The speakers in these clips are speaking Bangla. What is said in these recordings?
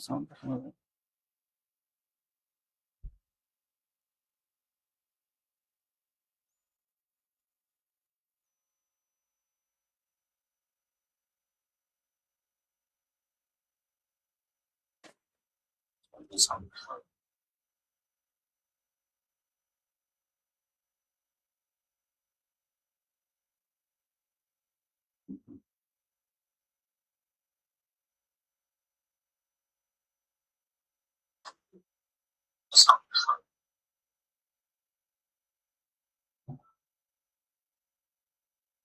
সাউন্ডটা শোনা যায়?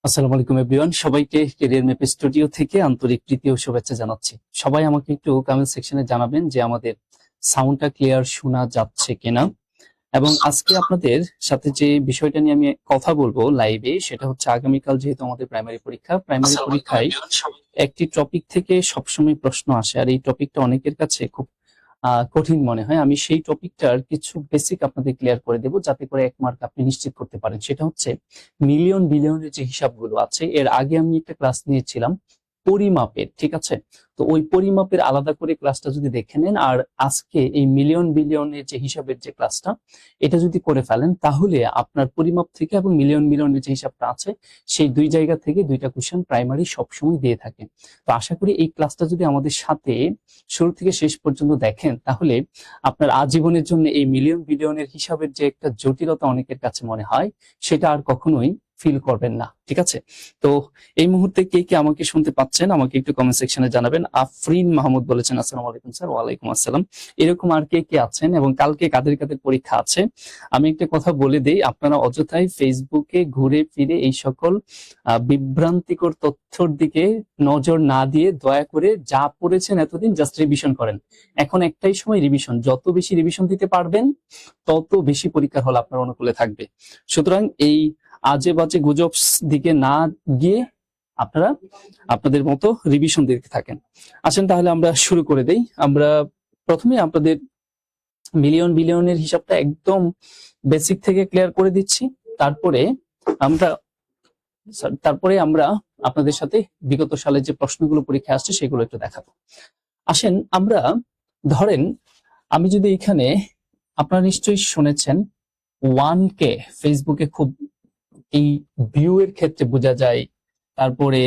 আসসালামু আলাইকুম এভরিওয়ান, সবাইকে ক্যারিয়ার ম্যাপ স্টুডিও থেকে আন্তরিক প্রীতি ও শুভেচ্ছা জানাচ্ছি। সবাই আমাকে একটু কমেন্ট সেকশনে জানাবেন যে আমাদের সাউন্ডটা ক্লিয়ার শোনা যাচ্ছে কিনা। এবং আজকে আপনাদের সাথে যে বিষয়টা নিয়ে আমি কথা বলবো লাইভে, সেটা হচ্ছে আগামীকাল যেহেতু আমাদের প্রাইমারি পরীক্ষায় একটি টপিক থেকে সবসময় প্রশ্ন আসে, আর এই টপিকটা অনেকের কাছে খুব কঠিন মনে হয়। আমি সেই টপিকটার কিছু বেসিক আপনাদের ক্লিয়ার করে দেব, যাতে করে 1 মার্ক আপনি নিশ্চিত করতে পারেন। সেটা হচ্ছে মিলিয়ন বিলিয়নের যে হিসাবগুলো আছে, এর আগে আমি একটা ক্লাস নিয়েছিলাম পরিমাপের, ঠিক আছে? তো ওই পরিমাপের আলাদা করে ক্লাসটা যদি দেখে নেন, আর আজকে এই মিলিয়ন বিলিয়নের যে হিসাবের যে ক্লাসটা, এটা যদি করে ফেলেন, তাহলে আপনার পরিমাপ থেকে এবং মিলিয়ন বিলিয়নের যে হিসাবটা আছে, সেই দুই জায়গা থেকে দুইটা কোশ্চেন প্রাইমারি সবসময় দিয়ে থাকে। তো আশা করি এই ক্লাসটা যদি আমাদের সাথে শুরু থেকে শেষ পর্যন্ত দেখেন, তাহলে আপনার আজীবনের জন্য এই মিলিয়ন বিলিয়নের হিসাবের যে একটা জটিলতা অনেকের কাছে মনে হয়, সেটা আর কখনোই ফিল করবেন না, ঠিক আছে? তো এই মুহূর্তে কে কে আমাকে শুনতে পাচ্ছেন আমাকে একটু কমেন্ট সেকশনে জানাবেন। আফরিন মাহমুদ বলেছেন আসসালামু আলাইকুম স্যার। ওয়ালাইকুম আসসালাম। এরকম আর কে কে আছেন এবং কালকে কাদের কাদের পরীক্ষা আছে? আমি একটা কথা বলে দেই, আপনারা অযথাই ফেসবুকে ঘুরে ফিরে এই সকল বিভ্রান্তিকর তথ্যর দিকে নজর না দিয়ে দয়া করে যা পড়েছেন এতদিন জাস্ট রিভিশন করেন। এখন একটাই সময় রিভিশন, যত বেশি রিভিশন দিতে পারবেন তত বেশি পরীক্ষার হল আপনার অনুকূলে থাকবে। সুতরাং এই আজে বাজে গুজব দিকে না গিয়ে আপনারা আপনাদের মতো রিভিশন দিতে থাকেন। আসেন তাহলে আমরা শুরু করে দেই। আমরা প্রথমে আপনাদের মিলিয়ন বিলিয়নের হিসাবটা একদম বেসিক থেকে ক্লিয়ার করে দিচ্ছি, তারপরে আমরা আপনাদের সাথে বিগত সালে যে প্রশ্নগুলো পরীক্ষা আসছে সেগুলো একটু দেখাবো। আসেন আমরা ধরেন, আমি যদি এখানে, আপনারা নিশ্চয়ই শুনেছেন 1K, ফেসবুকে খুব এই ভিউ এর ক্ষেত্রে বোঝা যায়, তারপরে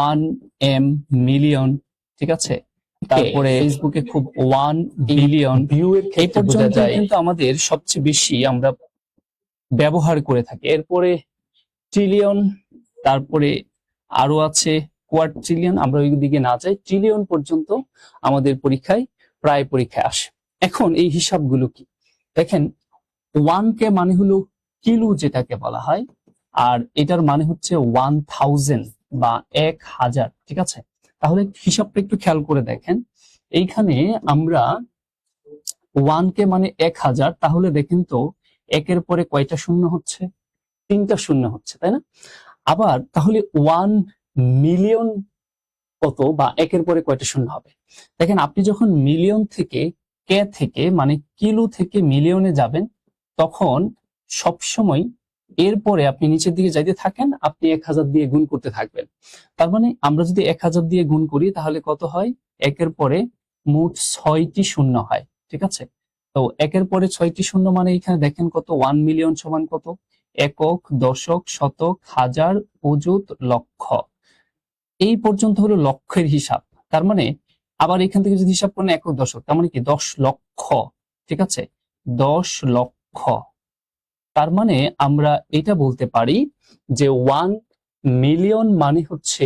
1M মিলিয়ন, ঠিক আছে? তারপরে ফেসবুকে খুব 1 বিলিয়ন ভিউ এর ক্ষেত্রে বোঝা যায়, কিন্তু আমাদের সবচেয়ে বেশি আমরা ব্যবহার করে থাকি। এরপরে ট্রিলিয়ন, তারপরে আরো আছে কোয়াড্রিলিয়ন, আমরা ওই দিকে না যাই, ট্রিলিয়ন পর্যন্ত আমাদের প্রায় পরীক্ষায় আসে। এখন এই হিসাবগুলো কি দেখেন, 1K মানে হলো কিলো যেটাকে বলা হয়, আর এটার মানে হচ্ছে 1000 বা 1000, ঠিক আছে? তাহলে হিসাবটা একটু খেয়াল করে দেখেন, এইখানে আমরা 1K মানে 1000, তাহলে দেখেন তো একের পরে কয়টা শূন্য হচ্ছে? 3টা শূন্য হচ্ছে, তাই না? আবার তাহলে 1 মিলিয়ন কত, বা একের পরে কয়টা শূন্য হবে? দেখেন, আপনি যখন মিলিয়ন থেকে কে থেকে মানে কিলো থেকে মিলিয়নে যাবেন, তখন সবসময় এরপরে আপনি নিচের দিকে যাইতে থাকেন, আপনি 1000 দিয়ে গুণ করতে থাকবেন। তার মানে আমরা যদি 1000 দিয়ে গুণ করি তাহলে কত হয়? একের পরে মোট 6টি শূন্য হয়, ঠিক আছে? তো একের পরে 6টি শূন্য মানে এখানে দেখেন কত, 1 মিলিয়ন সমান কত? একক, দশক, শতক, হাজার, অযুত, লক্ষ। এই পর্যন্ত হলো লক্ষের হিসাব। তার মানে আবার এখান থেকে যদি হিসাব করেন একক, দশক, তার মানে কি 10 লক্ষ, ঠিক আছে? 10 লক্ষ। তার মানে আমরা এটা বলতে পারি যে 1 মিলিয়ন মানে হচ্ছে,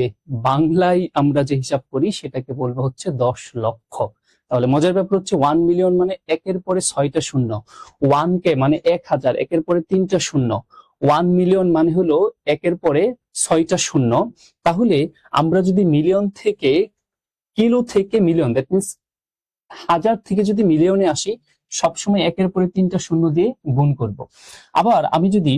বাংলায় আমরা যে হিসাব করি সেটাকে বলবো হচ্ছে 10 লক্ষ। তাহলে মজার ব্যাপার হচ্ছে 1 মিলিয়ন মানে একের পরে 6টা শূন্য, 1K মানে 1000, একের পরে 3টা শূন্য, 1 মিলিয়ন মানে হলো একের পরে 6টা শূন্য। তাহলে আমরা যদি মিলিয়ন থেকে, কিলো থেকে মিলিয়ন, দ্যাট মিনস হাজার থেকে যদি মিলিয়নে আসি, সবসময় একের পরে 3টা শূন্য দিয়ে গুণ করব। আবার আমি যদি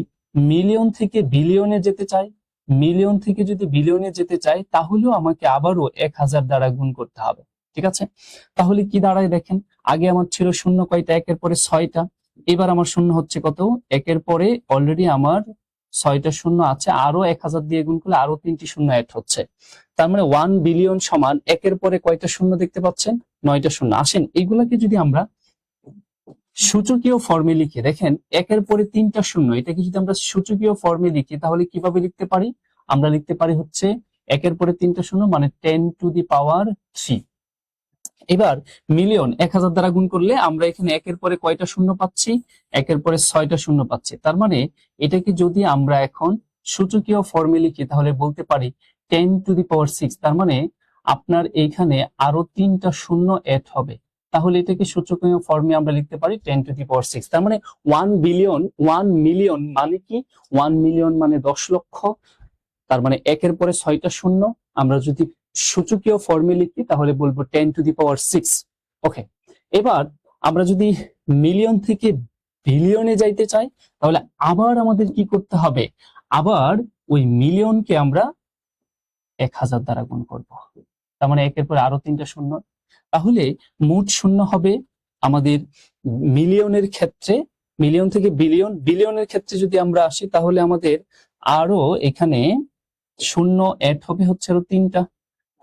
মিলিয়ন থেকে বিলিয়নে যেতে চাই, মিলিয়ন থেকে যদি বিলিয়নে যেতে চাই, তাহলেও আমাকে আবারও 1000 দ্বারা গুণ করতে হবে, ঠিক আছে? তাহলে কি দাঁড়ায় দেখেন, আগে আমার ছিল শূন্য কয়টা? একের পরে 6টা। এবার আমার শূন্য হচ্ছে কত? একের পরে অলরেডি আমার 6টা শূন্য আছে, আরো 1000 দিয়ে গুণ করলে আরো 3টি শূন্য অ্যাড হচ্ছে। তার মানে 1 বিলিয়ন সমান একের পরে কয়টা শূন্য দেখতে পাচ্ছেন? 9টা শূন্য। আসেন এইগুলাকে যদি আমরা সূচকীয় ফর্মে লিখি, দেখেন একের পরে 3টা শূন্য, এটাকে যদি আমরা সূচকীয় ফর্মে লিখি তাহলে কিভাবে লিখতে পারি? আমরা লিখতে পারি হচ্ছে একের পরে 3টা শূন্য মানে 10 টু দি পাওয়ার 3। এবার মিলিয়ন 1000 দ্বারা গুণ করলে আমরা এখানে একের পরে কয়টা শূন্য পাচ্ছি? একের পরে 6টা শূন্য পাচ্ছি। তার মানে এটাকে যদি আমরা এখন সূচকীয় ফর্মে লিখি তাহলে বলতে পারি 10 টু দি পাওয়ার 6। তার মানে আপনার এইখানে আরো 3টা শূন্য অ্যাড হবে, তাহলে এটাকে সূচকীয় ফর্মে আমরা লিখতে পারি 10 টু দি পাওয়ার 6। তার মানে 1 বিলিয়ন, 1 মিলিয়ন মানে কি? 1 মিলিয়ন মানে 10 লক্ষ। তার মানে একের পরে 6টা শূন্য, আমরা যদি সূচকীয় ফর্মে লিখি তাহলে বলবো 10 টু দি পাওয়ার 6। ওকে, এবার আমরা যদি মিলিয়ন থেকে বিলিয়নে যাইতে চাই তাহলে আবার আমাদের কি করতে হবে? আবার ওই মিলিয়নকে আমরা 1000 দ্বারা গুণ করব। তার মানে একের পরে আরো 3টা শূন্য, তাহলে মোট শূন্য হবে আমাদের মিলিয়নের ক্ষেত্রে। মিলিয়ন থেকে বিলিয়ন, বিলিয়নের ক্ষেত্রে যদি আমরা আসি তাহলে আমাদের আরো এখানে শূন্য অ্যাড হবে হচ্ছে আরো 3টা।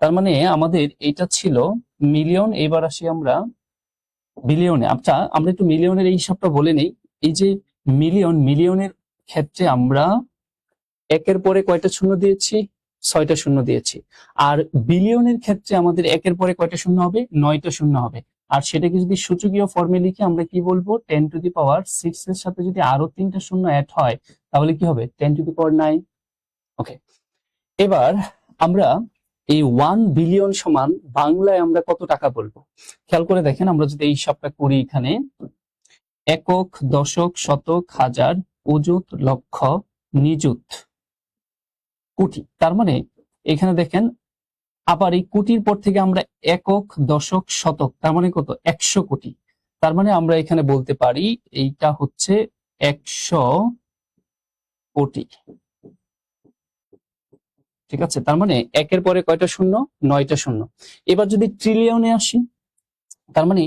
তার মানে আমাদের এটা ছিল মিলিয়ন, এবার আসি আমরা বিলিয়নে। আচ্ছা, আমরা একটু মিলিয়নের এই হিসাবটা বলে নেই। এই যে মিলিয়ন, মিলিয়নের ক্ষেত্রে আমরা একের পরে কয়টা শূন্য দিয়েছি? 6টা শূন্য দিয়েছি। আর বিলিয়নের ক্ষেত্রে আমাদের একের পরে কয়টা শূন্য হবে? 9টা শূন্য হবে। আর সেটাকে যদি সূচকীয় ফর্মে লিখে আমরা কি বলবো? 10 টু দি পাওয়ার 6 এর সাথে যদি আরো 3টা শূন্য অ্যাড হয় তাহলে কি হবে? 10 টু দি পাওয়ার 9। ওকে, এবার আমরা এই 1 বিলিয়ন সমান বাংলায় আমরা কত টাকা বলবো? খেয়াল করে দেখেন, আমরা যদি এই হিসাবটা করি এখানে একক, দশক, শতক, হাজার, অযুত, লক্ষ, নিযুত, কোটি। তার মানে এখানে দেখেন আবার এই কোটির পর থেকে আমরা একক, দশক, শতক, তার মানে কত? 100 কোটি। তার মানে আমরা এখানে বলতে পারি এইটা হচ্ছে 100 কোটি। ঠিক আছে, তার মানে একের পরে কয়টা শূন্য? 9টা শূন্য। এবার যদি ট্রিলিয়নে আসি, তার মানে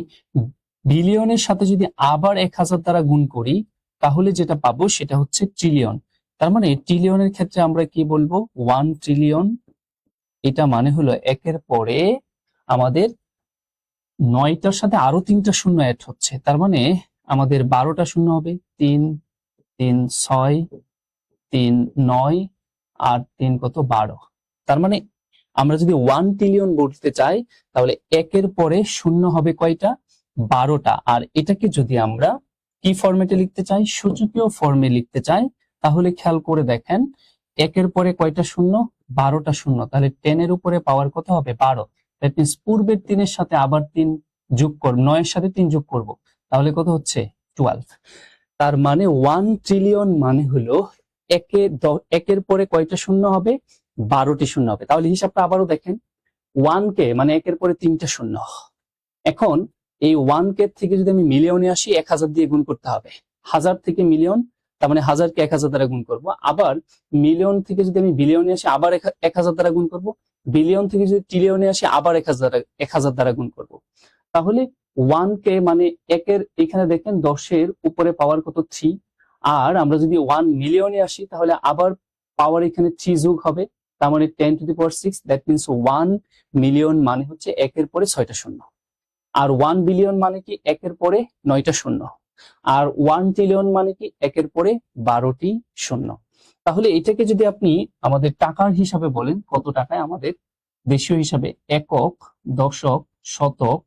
বিলিয়নের সাথে যদি আবার 1000 দ্বারা গুণ করি তাহলে যেটা পাবো সেটা হচ্ছে ট্রিলিয়ন। তার মানে ট্রিলিয়নের ক্ষেত্রে আমরা কি বলবো? 1 ট্রিলিয়ন। এটা মানে হলো একের পরে আমাদের 9টার সাথে আরো 3টা শূন্য অ্যাড হচ্ছে, তার মানে আমাদের 12টা শূন্য হবে। 3 3 6 3 9 আর 3 কত? 12। তার মানে আমরা যদি 1 ট্রিলিয়ন বলতে চাই তাহলে একের পরে শূন্য হবে কয়টা? 12টা। আর এটাকে যদি আমরা কি ফরম্যাটে লিখতে চাই? সূচকীয় ফর্মে লিখতে চাই তাহলে খেয়াল করে দেখেন একের পরে কয়টা শূন্য? 12টা শূন্য। তাহলে 10 এর উপরে পাওয়ার কত হবে? 12। দ্যাট মিন্স পূর্বের 3-এর সাথে আবার 3 যোগ করব, 9-এর সাথে 3 যোগ করব, তাহলে কত হচ্ছে? 12। তার মানে 1 ট্রিলিয়ন মানে হলো একের পরে কয়টা শূন্য হবে? 12টি শূন্য হবে। তাহলে হিসাবটা আবারও দেখেন, 1 কে মানে একের পরে 3টা শূন্য। এখন এই 1 কে থেকে যদি আমি মিলিয়নে আসি 1000 দিয়ে গুণ করতে হবে। 1000 থেকে মিলিয়ন, তার মানে 1000 কে 1000 দ্বারা গুণ করব। আবার মিলিয়ন থেকে যদি আমি বিলিয়নে আসি আবার 1000 দ্বারা গুণ করব। বিলিয়ন থেকে যদি ট্রিলিয়নে আসি আবার 1000 দ্বারা গুণ করব। তাহলে 1 কে মানে একের এখানে দেখেন 10-এর উপরে পাওয়ার কত? 3। আর আমরা যদি 1 মিলিয়নে আসি তাহলে আবার পাওয়ার এখানে 3 যোগ হবে, তার মানে 10 to the power 6। That means 1 million মানে হচ্ছে একের পরে 6টা শূন্য। আর 1 বিলিয়ন মানে কি? একের পরে 9টা শূন্য। আর 1 ট্রিলিয়ন মানে কি? একের পরে 12টি শূন্য। তাহলে এটাকে যদি আপনি আমাদের টাকার হিসাবে বলেন, কত টাকায় আমাদের দেশীয় হিসাবে একক, দশক, শতক,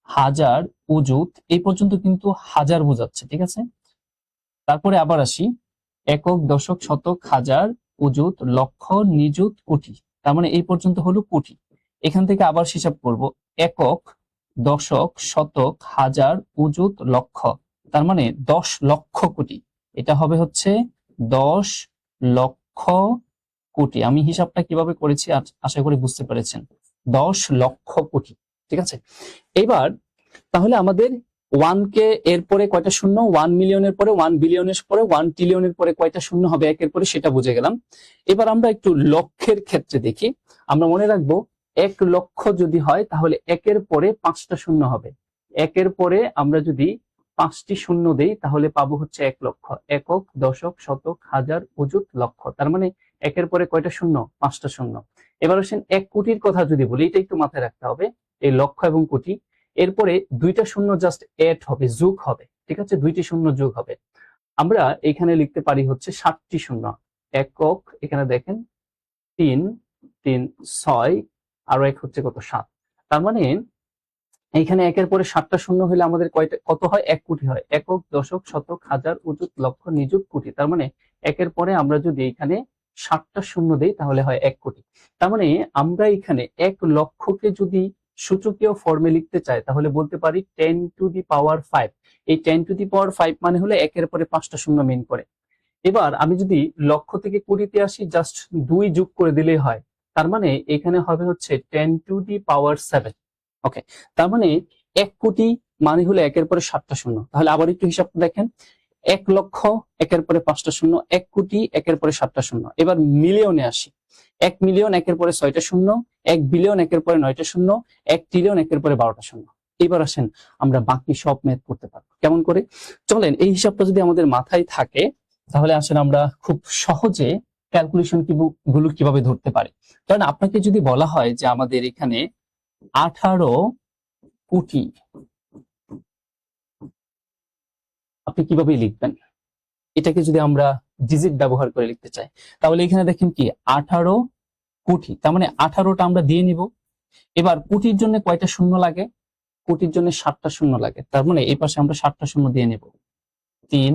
হাজার, অযুত, এই পর্যন্ত কিন্তু হাজার বোঝাচ্ছে। ঠিক আছে, তারপরে আবার আসি একক, দশক, শতক, হাজার, অযুত, লক্ষ, নিযুত, কোটি। তার মানে এই পর্যন্ত হলো কোটি। এখান থেকে আবার হিসাব করব একক, দশক, শতক, হাজার, অযুত, লক্ষ, তার মানে 10 লক্ষ কোটি। এটা হবে হচ্ছে 10 লক্ষ কোটি। আমি হিসাবটা কিভাবে করেছি আশা করি বুঝতে পেরেছেন। 10 লক্ষ কোটি। ঠিক আছে, এবার তাহলে আমাদের 1 কে এরপরে কয়টা শূন্য? 1 মিলিয়নের পরে, 1 বিলিয়নের পরে, 1 ট্রিলিয়নের পরে কয়টা শূন্য হবে একের পরে, সেটা বুঝে গেলাম। এবার আমরা একটু লক্ষের ক্ষেত্রে দেখি। আমরা মনে রাখবো 1 লক্ষ যদি হয় তাহলে একের পরে 5টা শূন্য হবে। একের পরে আমরা যদি 5টি শূন্য দেই তাহলে পাবো হচ্ছে 1 লক্ষ। একক, দশক, শতক, হাজার, অযুত, লক্ষ। তার মানে একের পরে কয়টা শূন্য? 5টা শূন্য। এবার আসেন 1 কোটির কথা যদি বলি, এটা একটু মাথায় রাখতে হবে, এই লক্ষ এবং কোটি, এরপরে 2টা শূন্য জাস্ট এড হবে, যোগ হবে, ঠিক আছে, 2টি শূন্য যোগ হবে। আমরা এখানে লিখতে পারি হচ্ছে 7টি শূন্য। একক, এখানে দেখেন 3, 3, 6, আরো এক হচ্ছে কত? 7। তার মানে এইখানে একের পরে 7টা শূন্য হলে আমাদের কত হয়? 1 কোটি হয়। একক, দশক, শতক, হাজার, অযুত, লক্ষ, নিযুত, কোটি। তার মানে একের পরে আমরা যদি এখানে 7টা শূন্য দেই তাহলে হয় 1 কোটি। তার মানে আমরা এখানে 1 লক্ষকে যদি সূচকীয় ফর্মে লিখতে চাই তাহলে বলতে পারি 10 টু দি পাওয়ার 5। এই 10 টু দি পাওয়ার 5 মানে হলো একের পরে 5টা শূন্য মিন করে। এবার আমি যদি লক্ষ থেকে কোটিতে আসি, জাস্ট 2 যোগ করে দিলেই হয়। তার মানে এখানে হবে হচ্ছে 10 টু দি পাওয়ার 7। ওকে, তার মানে 1 কোটি মানে হলো একের পরে 7টা শূন্য। তাহলে আবার একটু হিসাবটা দেখেন, 1 লক্ষ একের পরে 5টা শূন্য, 1 কোটি একের পরে 7টা শূন্য। এবার মিলিয়নে আসি, 1 মিলিয়ন একের পরে 6টা শূন্য, 1 বিলিয়ন একের পরে 9টা শূন্য, 1 ট্রিলিয়ন একের পরে 12টা শূন্য। এবার আসেন আমরা বাকি সব ম্যাথ করতে পারবো। কেমন করে? চলেন, এই হিসাবটা যদি আমাদের মাথায় থাকে তাহলে আসলে আমরা খুব সহজে ক্যালকুলেশন গুলো কিভাবে ধরতে পারি। কারণ আপনাকে যদি বলা হয় যে আমাদের এখানে 18 কোটি, আপনি কিভাবে লিখবেন? এটাকে যদি আমরা ডিজিট ব্যবহার করে লিখতে চাই তাহলে এখানে দেখেন কি 18 কোটি, তার মানে 18টা আমরা দিয়ে নিব। এবার কোটির জন্য কয়টা শূন্য লাগে? কোটির জন্য 7টা শূন্য লাগে। তার মানে এই পাশে আমরা 7টা শূন্য দিয়ে নেব। 3,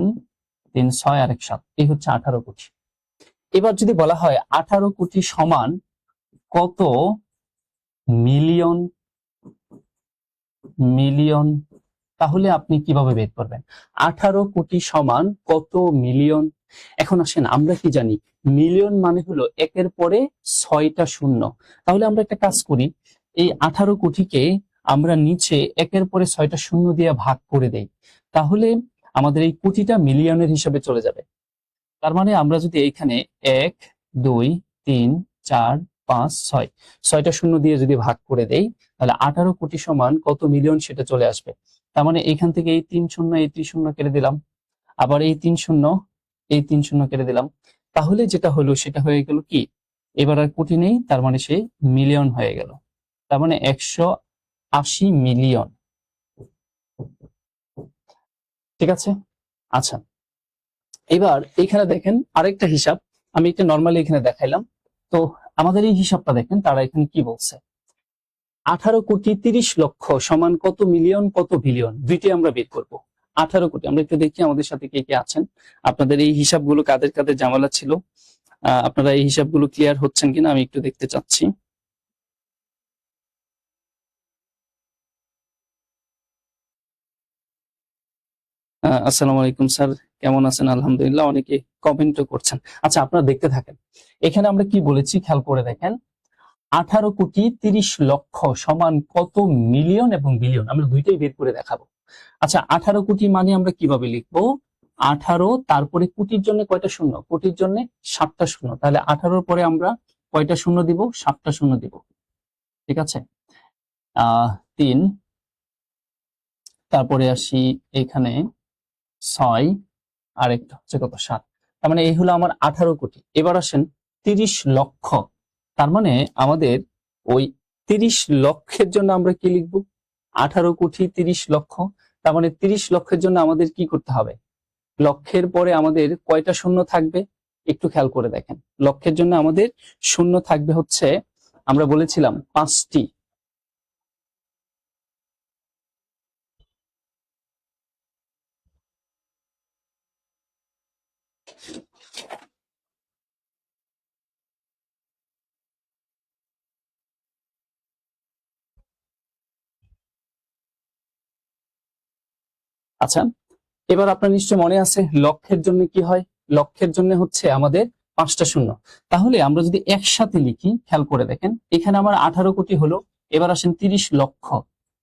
3, 6 আর 1, 7। এই হচ্ছে 18 কোটি। এবার যদি বলা হয় 18 কোটি সমান কত মিলিয়ন, মিলিয়ন, তাহলে আপনি কিভাবে বের করবেন? 18 কোটি সমান কত মিলিয়ন? এখন আসেন, আমরা কি জানি? মিলিয়ন মানে হলো একের পরে 6টা শূন্য। তাহলে আমরা একটা কাজ করি, এই 18 কোটিকে আমরা নিচে একের পরে 6টা শূন্য দিয়ে ভাগ করে দেই, তাহলে আমাদের এই কোটিটা মিলিয়নের হিসাবে চলে যাবে। তার মানে আমরা যদি এইখানে 1, 2, 3, 4, 5, 6, 6টা শূন্য দিয়ে যদি ভাগ করে দেই তাহলে 18 কোটি সমান কত মিলিয়ন সেটা চলে আসবে। তার মানে এখান থেকে এই 3 শূন্য, এই 3 শূন্য কেটে দিলাম, আবার এই 3 শূন্য, এই 3 শূন্য কেটে দিলাম। তাহলে যেটা হলো সেটা হয়ে গেল কি, এবার আর কোটি নেই, তার মানে সে মিলিয়ন হয়ে গেল। তার মানে 180 মিলিয়ন। ঠিক আছে, আচ্ছা এবার এখানে দেখেন আরেকটা হিসাব, আমি একটা নর্মালি এখানে দেখাইলাম। তো আমাদের এই হিসাবটা দেখেন তারা এখানে কি বলছে, 18 কোটি 30 লক্ষ সমান কত মিলিয়ন কত বিলিয়ন, দুইটি আমরা বের করব। 18 কোটি, আমরা একটু দেখি আমাদের সাথে কে কে আছেন, আপনাদের এই হিসাবগুলো কাদের কাদের ঝামেলা ছিল, আপনারা এই হিসাবগুলো ক্লিয়ার হচ্ছেন কিনা আমি একটু দেখতে চাচ্ছি। আসসালামু আলাইকুম স্যার, কেমন আছেন? আলহামদুলিল্লাহ, অনেকে কমেন্টও করছেন। আচ্ছা আপনারা দেখতে থাকেন, এখানে আমরা কি বলেছি খেয়াল করে দেখেন, 18 কোটি 30 লক্ষ সমান কত মিলিয়ন এবং বিলিয়ন, আমরা দুইটাই বের করে দেখাবো। আচ্ছা 18 কোটি মানে আমরা কিভাবে লিখবো? 18 তারপরে কোটির জন্য কয়টা শূন্য? কোটির জন্য 7টা শূন্য। তাহলে 18 পরে আমরা কয়টা শূন্য দিব? 7টা শূন্য দিব। ঠিক আছে, 3, তারপরে আসি এখানে 6, আর একটা হচ্ছে কত? 7। তার মানে এই হলো আমার 18 কোটি। এবার আসেন 30 লক্ষ, তার মানে আমাদের ওই 30 লক্ষের জন্য আমরা কি লিখব? 18 কোটি 30 লক্ষ। তার মানে 30 লক্ষের জন্য আমাদের কি করতে হবে? লক্ষের পরে আমাদের কয়টা শূন্য থাকবে? একটু খেয়াল করে দেখেন, লক্ষের জন্য আমাদের শূন্য থাকবে হচ্ছে, আমরা বলেছিলাম 5টি। আচ্ছা এবার আপনার নিশ্চয় মনে আছে লক্ষের জন্য কি হয়? লক্ষের জন্য হচ্ছে আমাদের 5টা শূন্য। তাহলে আমরা যদি একসাথে লিখি, খেয়াল করে দেখেন, এখানে আমার 18 কোটি হলো। এবার আসেন 30 লক্ষ,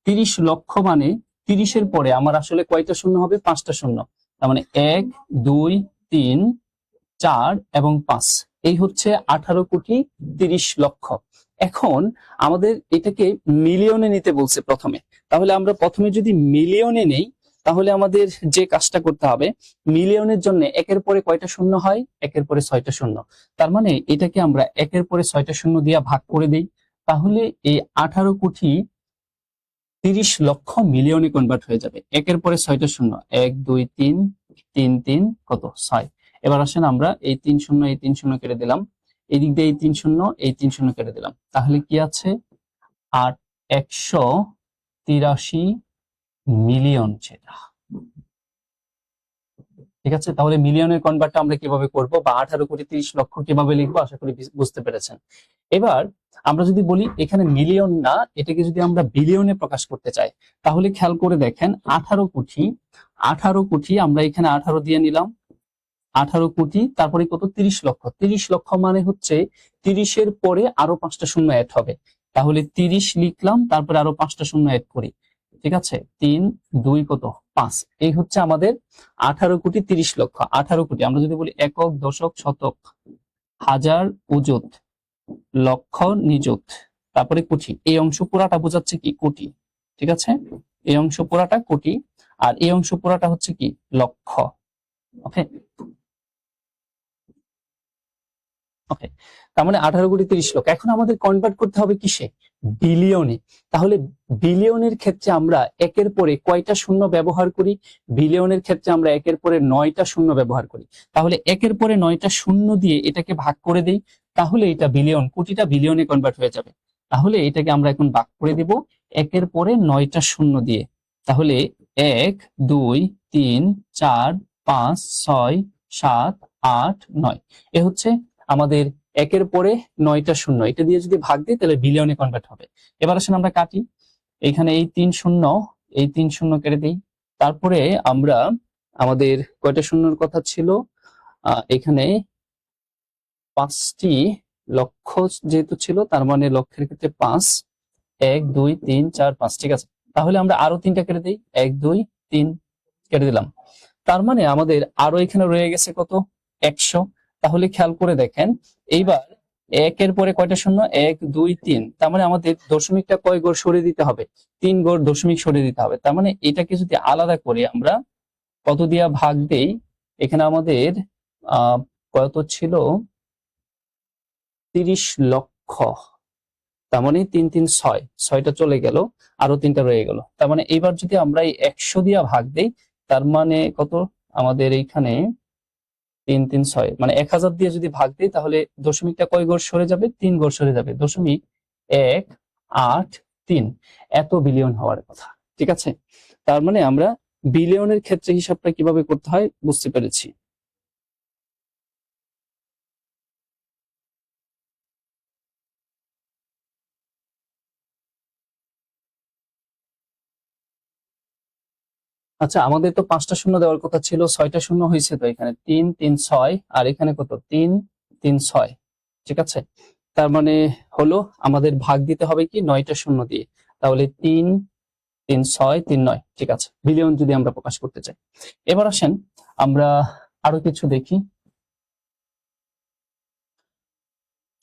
30 লক্ষ মানে 30-এর পরে আমার আসলে কয়টা শূন্য হবে? 5টা শূন্য। তার মানে 1, 2, 3, 4 এবং 5, এই হচ্ছে 18 কোটি 30 লক্ষ। এখন আমাদের এটাকে মিলিয়নে নিতে বলছে প্রথমে, তাহলে আমরা প্রথমে যদি মিলিয়নে নেই তাহলে আমাদের যে কাজটা করতে হবে, মিলিয়নের জন্য একের পরে কয়টা শূন্য হয়, একের পরে 6টা শূন্য। তার মানে এটাকে আমরা একের পরে 6টা শূন্য দিয়ে ভাগ করে দিই। তাহলে এই 18 কোটি 30 লক্ষ মিলিয়নে কনভার্ট হয়ে যাবে। একের পরে 6টা শূন্য, 1 2 3 3 3 কত 6। এবার আসেন আমরা এই 3 শূন্য এই 3 শূন্য কেটে দিলাম, এই দিক দিয়ে এই 3 শূন্য এই 3 শূন্য কেটে দিলাম। তাহলে কি আছে, 183 মিলিয়ন সেটা। ঠিক আছে, তাহলে মিলিয়নের কনভার্টটা আমরা কিভাবে করব বা 18 কোটি 30 লক্ষ কিভাবে লিখবো, আশা করি বুঝতে পেরেছেন। এবার আমরা যদি বলি এখানে মিলিয়ন না, এটাকে যদি আমরা বিলিয়নে প্রকাশ করতে চাই, তাহলে খেয়াল করে দেখেন 18 কোটি আমরা এখানে 18 দিয়ে নিলাম, 18 কোটি তারপরে কত 30 লক্ষ। 30 লক্ষ মানে হচ্ছে 30-এর পরে আরো 5টা শূন্য অ্যাড হবে। তাহলে 30 লিখলাম, তারপরে আরো 5টা শূন্য অ্যাড করি। ঠিক আছে, 3 2 কত 5। এই হচ্ছে আমাদের 18 কোটি 30 লক্ষ। 18 কোটি আমরা যদি বলি একক, দশক, শতক, হাজার, অযুত, লক্ষ, নিযুত, তারপরে কোটি। এই অংশ পুরাটা বোঝাচ্ছে কি কোটি। ঠিক আছে, এই অংশ পুরাটা কোটি, আর এই অংশ পুরাটা হচ্ছে কি লক্ষ। ওকে ওকে, তার মানে 18 কোটি 30 লক্ষ। এখন আমাদের কনভার্ট করতে হবে কিসে, বিলিয়নে। তাহলে বিলিয়নের ক্ষেত্রে আমরা একের পরে কয়টা শূন্য ব্যবহার করি, বিলিয়নের ক্ষেত্রে আমরা একের পরে 9টা শূন্য ব্যবহার করি। তাহলে একের পরে 9টা শূন্য দিয়ে এটাকে ভাগ করে দেই, তাহলে এটা বিলিয়ন, কোটিটা বিলিয়নে কনভার্ট হয়ে যাবে। তাহলে এটাকে আমরা এখন ভাগ করে দিব একের পরে 9টা শূন্য দিয়ে। তাহলে 1 2 3 4 5 6 7 8 9, এ হচ্ছে আমাদের একের পরে 9টা শূন্য। এটা দিয়ে যদি ভাগ দিই তাহলে বিলিয়নে কনভার্ট হবে। এবার আসেন আমরা কাটি, এখানে এই 3 শূন্য এই 3 শূন্য কেটে দিই। তারপরে আমরা আমাদের কয়টা শূন্যর কথা ছিল, এখানে 5টি লক্ষ যেহেতু ছিল, তার মানে লক্ষের ক্ষেত্রে 5, 1 2 3 4 5। ঠিক আছে, তাহলে আমরা আরো 3টা কেটে দিই, 1 2 3 কেটে দিলাম। তার মানে আমাদের আরো এখানে রয়ে গেছে কত 100। তাহলে খেয়াল করে দেখেন, এইবার একের পরে কয়টা শূন্য, 1 2 3, তার মানে আমাদের দশমিকটা কয় ঘর সরিয়ে দিতে হবে, 3 ঘর দশমিক সরিয়ে দিতে হবে। তার মানে এটাকে যদি আলাদা করে আমরা কত দিয়া ভাগ দেই, এখানে আমাদের কত ছিল 30 লক্ষ, তার মানে 3 3 6, 6টা চলে গেল, আরো 3টা রয়ে গেল। তার মানে এইবার যদি আমরা এই 100 দিয়া ভাগ দেই, তার মানে কত আমাদের এইখানে 3 3 6, মানে 1000 দিয়ে যদি ভাগ দিই তাহলে দশমিকটা কয় ঘর সরে যাবে, 3 ঘর সরে যাবে, 0.183। এত বিলিয়ন হওয়ার কথা। ঠিক আছে, তার মানে আমরা বিলিয়নের ক্ষেত্রে হিসাবটা কিভাবে করতে হয় বুঝতে পেরেছি। আচ্ছা, আমাদের তো 5টা শূন্য দেওয়ার কথা ছিল, 6টা শূন্য হয়েছে, তো এখানে 3 3 6 আর এখানে কত 3 3 6। ঠিক আছে, তার মানে হলো আমাদের ভাগ দিতে হবে কি 9টা শূন্য দিয়ে। তাহলে 3 3 6 3 9। ঠিক আছে, বিলিয়ন যদি আমরা প্রকাশ করতে চাই। এবার আসেন আমরা আরো কিছু দেখি।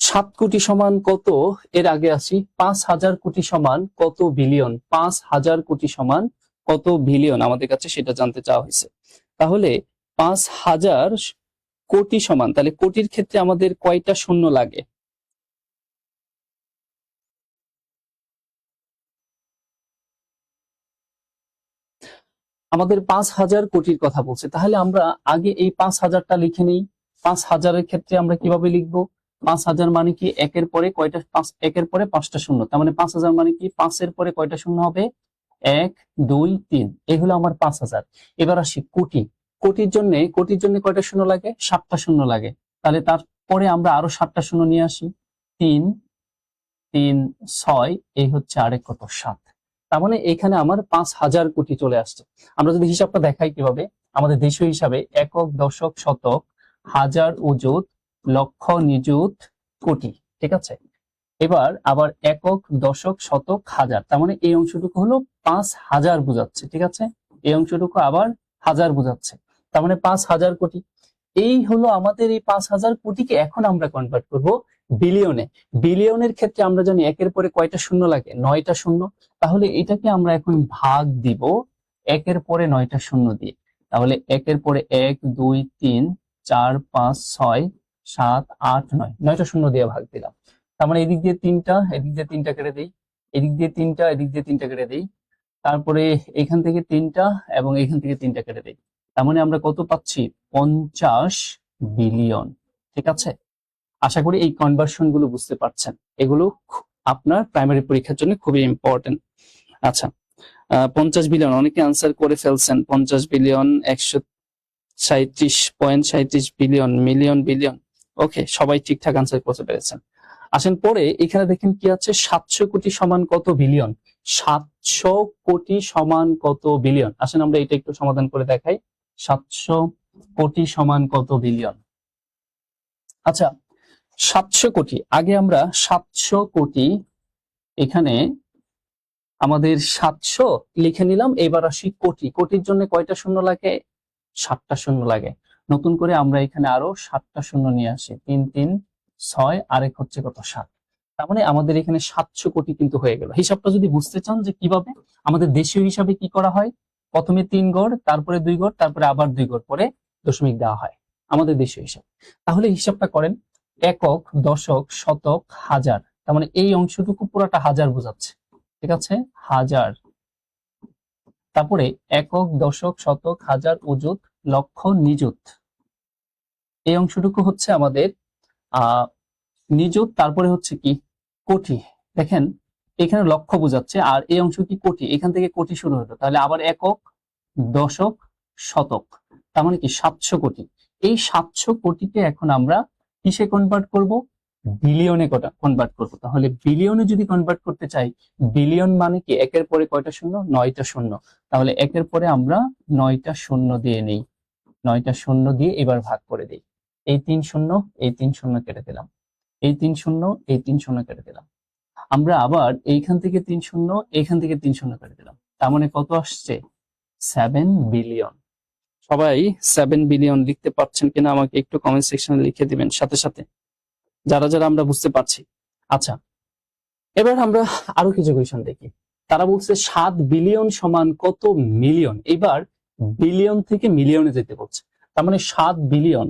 7 কোটি সমান কত, এর আগে আসি। 5000 কোটি সমান কত বিলিয়ন, 5000 কোটি সমান কত বিলিয়ন আমাদের কাছে সেটা জানতে চাওয়া হয়েছে। তাহলে 5000 কোটি সমান, তাহলে কোটির ক্ষেত্রে আমাদের কয়টা শূন্য লাগে, আমাদের 5000 কোটির কথা বলছে। তাহলে আমরা আগে এই 5000টা লিখে নেই। 5000-এর ক্ষেত্রে আমরা কিভাবে লিখবো, 5000 মানে কি একের পরে কয়টা, একের পরে 5টা শূন্য, তার মানে 5000 মানে কি 5-এর পরে কয়টা শূন্য হবে, 1 2 3। এই হলো আমার 5000। এবার আসি কোটি। কোটির জন্য কয়টা শূন্য লাগে, 7টা শূন্য লাগে। তাহলে তারপরে আমরা আরো 7টা শূন্য নিয়ে আসি, 3 3 6, এই হচ্ছে আরেক কত 7। তার মানে এখানে আমার 5000 কোটি চলে আসছে। আমরা যদি হিসাবটা দেখাই কিভাবে, আমাদের দেশীয় হিসাবে একক, দশক, শতক, হাজার, অযুত, লক্ষ, নিযুত, কোটি। ঠিক আছে, এবার আবার একক, দশক, শতক, হাজার, তার মানে এই অংশটুকু হলো 5000 বোঝাচ্ছে। ঠিক আছে, এই অংশটুকু আবার হাজার বোঝাচ্ছে, তার মানে 5000 কোটি। এই হলো আমাদের এই 5000 কোটিকে এখন আমরা কনভার্ট করব বিলিয়নে। বিলিয়নের ক্ষেত্রে আমরা জানি একের পরে কয়টা শূন্য লাগে, 9টা শূন্য। তাহলে এটাকে আমরা এখন ভাগ দিব একের পরে 9টা শূন্য দিয়ে। তাহলে একের পরে 1 2 3 4 5 6 7 8 9, 9টা শূন্য দিয়ে ভাগ দিলাম। তার মানে এদিক দিয়ে 3টা, এদিক দিয়ে 3টা কেটে দেই, এদিক দিয়ে 3টা, এদিক দিয়ে 3টা কেটে দেই, তারপরে এখান থেকে 3টা এবং এখান থেকে 3টা কেটে দেই। তার মানে আমরা কত পাচ্ছি? 50 বিলিয়ন। ঠিক আছে, আশা করি এই কনভার্সন গুলো বুঝতে পারছেন। এগুলো আপনার প্রাইমারি পরীক্ষার জন্য খুবই ইম্পর্টেন্ট। আচ্ছা, 50 বিলিয়ন অনেকে আনসার করে ফেলছেন। 50 বিলিয়ন, 137.37 বিলিয়ন, মিলিয়ন, বিলিয়ন। ওকে, সবাই ঠিকঠাক আনসার করতে পেরেছেন। আসেন পরে এখানে দেখেন কি আছে, 700 কোটি সমান কত বিলিয়ন? 700 কোটি সমান কত বিলিয়ন? আসেন আমরা এটা একটু সমাধান করে দেখাই। 700 কোটি সমান কত বিলিয়ন? আচ্ছা, 700 কোটি, আগে আমরা 700 কোটি, এখানে আমাদের 700 লিখে নিলাম। এবার আসি কোটি। কোটির জন্য কয়টা শূন্য লাগে? 7টা শূন্য লাগে। নতুন করে আমরা এখানে আরো 7টা শূন্য নিয়ে আসি। 3 3 6, আরেক হচ্ছে কত? 7। তার মানে আমাদের এখানে 700 কোটি কিন্তু হয়ে গেল। হিসাবটা যদি বুঝতে চান যে কিভাবে, আমাদের দেশীয় হিসাবে কি করা হয়, প্রথমে 3 গড়, তারপরে 2 গড়, তারপরে আবার 2 গড়, পরে দশমিক দেওয়া হয় আমাদের দেশীয় হিসাব। তাহলে হিসাবটা করেন, একক, দশক, শতক, হাজার। তার মানে এই অংশটুকু পুরোটা হাজার বোঝাচ্ছে। ঠিক আছে, হাজার। তারপরে একক, দশক, শতক, হাজার, অযুত, লক্ষ, নিযুত। এই অংশটুকু হচ্ছে আমাদের নিযুত। তারপরে হচ্ছে কি? কোটি। দেখেন এখানে লক্ষ বোঝাচ্ছে, আর এই অংশ কি? কোটি। এখান থেকে কোটি শুরু হলো, তাহলে আবার একক, দশক, শতক। তার মানে কি? 700 কোটি। এই 700 কোটিকে এখন আমরা কিসে কনভার্ট করব? বিলিয়নে কনভার্ট করব। তাহলে বিলিয়নে যদি কনভার্ট করতে চাই, বিলিয়ন মানে কি? একের পরে কয়টা শূন্য? 9টা শূন্য। তাহলে একের পরে আমরা 9টা শূন্য দিয়ে নেই, 9টা শূন্য দিয়ে এবার ভাগ করে দিই। এই 3 শূন্য, এই 3 শূন্য কেটে দিলাম, এই 3 শূন্য, এই 3 শূন্য কেটে দিলাম। আমরা আবার এইখান থেকে 3 শূন্য, এইখান থেকে 3 শূন্য কেটে দিলাম। তার মানে কত আসছে? 7 বিলিয়ন। সবাই 7 বিলিয়ন লিখতে পারছেন কিনা আমাকে একটু কমেন্ট সেকশনে লিখে দিবেন সাথে সাথে, যারা যারা আমরা বুঝতে পারছি। আচ্ছা, এবার আমরা আরো কিছু কোয়েশ্চন দেখি। তারা বলছে 7 বিলিয়ন সমান কত মিলিয়ন? এবার বিলিয়ন থেকে মিলিয়নে যেতে বলছে। তার মানে 7 বিলিয়ন,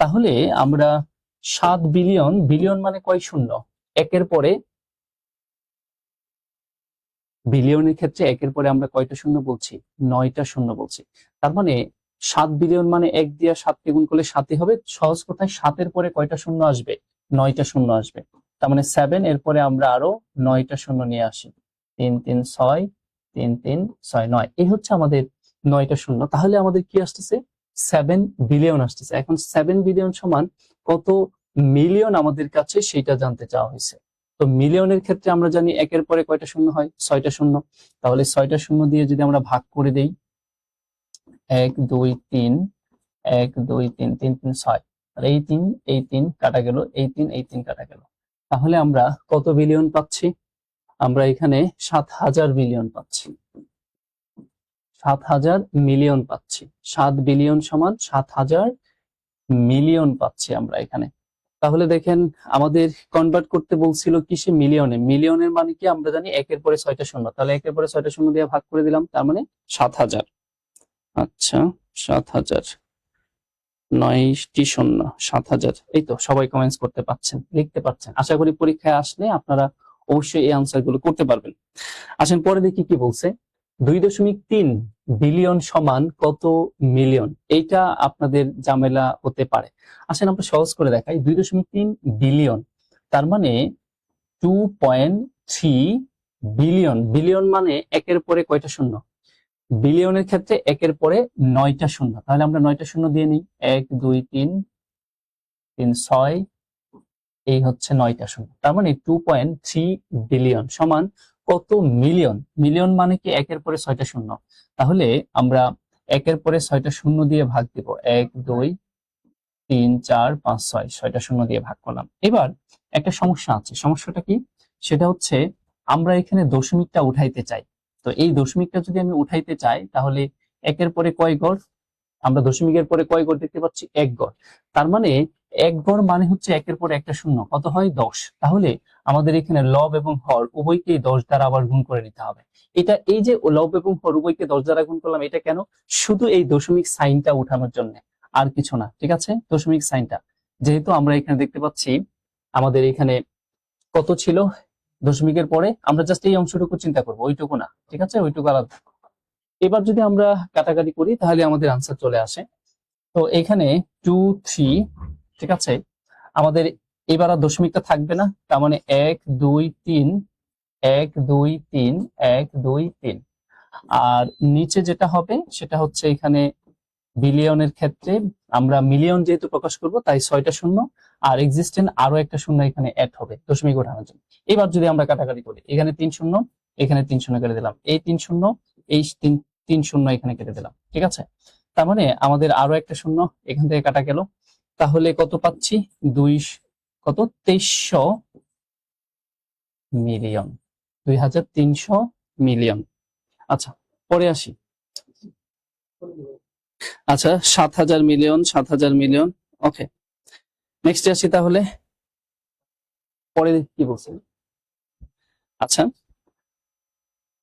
তাহলে আমরা 7 বিলিয়ন, বিলিয়ন মানে কয় শূন্য? একের পরে, বিলিয়নের ক্ষেত্রে একের পরে আমরা কয়টা শূন্য বলছি? 9টা শূন্য বলছি। তার মানে 7 বিলিয়ন মানে 1 দিয়ে 7 গুণ করলে 7ই হবে। সহজ কথায় 7 এর পরে কয়টা শূন্য আসবে? 9টা শূন্য আসবে। তার মানে 7, এরপরে আমরা আরো 9টা শূন্য নিয়ে আসি। 3 3 6, 3 3 6 9, এই হচ্ছে আমাদের 9টা শূন্য। তাহলে আমাদের কি আসতেছে? 7 বিলিয়ন আসতেছে। এখন 7 বিলিয়ন সমান কত মিলিয়ন আমাদের কাছে সেটা জানতে চাওয়া হয়েছে। তো মিলিয়নের ক্ষেত্রে আমরা জানি একের পরে কয়টা শূন্য হয়? 6টা শূন্য। তাহলে 6টা শূন্য দিয়ে যদি আমরা ভাগ করে দেই, 1 2 3, 1 2 3, 3 3 6, আর এই 3, এই 3 কাটা গেল, এই 3, এই 3 কাটা গেল। তাহলে আমরা কত বিলিয়ন পাচ্ছি? আমরা এখানে 7000 বিলিয়ন পাচ্ছি, 7000 মিলিয়ন পাচ্ছি। 7 বিলিয়ন সমান 7000 মিলিয়ন পাচ্ছি আমরা এখানে। তাহলে দেখেন আমাদের কনভার্ট করতে বলছিল কিসে? মিলিয়নে। মিলিয়নের মানে কি? আমরা জানি একের পরে 6টা শূন্য, তাহলে একের পরে 6টা শূন্য দিয়ে ভাগ করে দিলাম, তার মানে 7000। আচ্ছা, 7000, 9টি শূন্য, 7000। এই তো সবাই কমেন্টস করতে পারছেন, লিখতে পারছেন। আশা করি পরীক্ষায় আসলে আপনারা অবশ্যই এই আনসার গুলো করতে পারবেন। আসেন পরে দেখি কি বলছে। 2.3 বিলিয়ন সমান কত মিলিয়ন? এইটা আপনাদের ঝামেলা হতে পারে। আসেন আমরা সহজ করে দেখাই। 2.3 বিলিয়ন, তার মানে 2.3 বিলিয়ন। বিলিয়ন মানে একের পরে কয়টা শূন্য? বিলিয়নের ক্ষেত্রে একের পরে 9টা শূন্য। তাহলে আমরা 9টা শূন্য দিয়ে নিই। 1 2 3 3 6, এই হচ্ছে 9টা শূন্য। তার মানে 2.3 বিলিয়ন সমান কত মিলিয়ন? মিলিয়ন মানে কি? একের পরে 6টা শূন্য। তাহলে আমরা একের পরে 6টা শূন্য দিয়ে ভাগ দিব। 1 2 3 4 5 6, 6টা শূন্য দিয়ে ভাগ করলাম। এবার একটা সমস্যা আছে। সমস্যাটা কি? সেটা হচ্ছে আমরা এখানে দশমিকটা উঠাইতে চাই। তো এই দশমিকটা যদি আমি উঠাইতে চাই, তাহলে একের পরে কয় গড়? আমরা দশমিকের পরে কয় গড় দেখতে পাচ্ছি? 1 গড়। তার মানে এক গড় মানে হচ্ছে একের পর একটা শূন্য, কত হয় 10। তাহলে আমাদের এখানে লব এবং হর উভয়কেই 10 দ্বারা আবার গুণ করে নিতে হবে। এটা এই যে লব এবং হর উভয়কে 10 দ্বারা গুণ করলাম, এটা কেন? শুধু এই দশমিক সাইনটা উঠানোর জন্য, আর কিছু না। ঠিক আছে, দশমিক সাইনটা যেহেতু আমরা এখানে দেখতে পাচ্ছি আমাদের এখানে কত ছিল দশমিকের পরে, আমরা জাস্ট এই অংশটুকু চিন্তা করবো, ওইটুকু না। ঠিক আছে, ওইটুকু আলাদা। এবার যদি আমরা কাটাকাটি করি তাহলে আমাদের আনসার চলে আসে। তো এখানে 2 3, ঠিক আছে, আমাদের এবার আর দশমিকটা থাকবে না, তার মানে 1 2 3 1 2 3 1 2 3। আর নিচে যেটা হবে সেটা হচ্ছে এখানে বিলিয়নের ক্ষেত্রে আমরা মিলিয়ন যেহেতু প্রকাশ করব তাই 6টা শূন্য, আর এক্সিস্টেন্ট আরো একটা শূন্য এখানে অ্যাড হবে দশমিক ওঠানোর জন্য। এবার যদি আমরা কাটাকাটি করি, এখানে 3 শূন্য, এখানে 3 শূন্য কেটে দিলাম, এই 3 শূন্য, এই 3 শূন্য এখানে কেটে দিলাম। ঠিক আছে, তার মানে আমাদের আরো একটা শূন্য এখান থেকে কাটা গেল। তাহলে কত পাচ্ছি? 2300 মিলিয়ন, 2300 মিলিয়ন। আচ্ছা, পরে আসি। আচ্ছা, 7000 মিলিয়ন, 7000 মিলিয়ন। ওকে, নেক্সট আসি তাহলে। পরে কি বলছেন? আচ্ছা,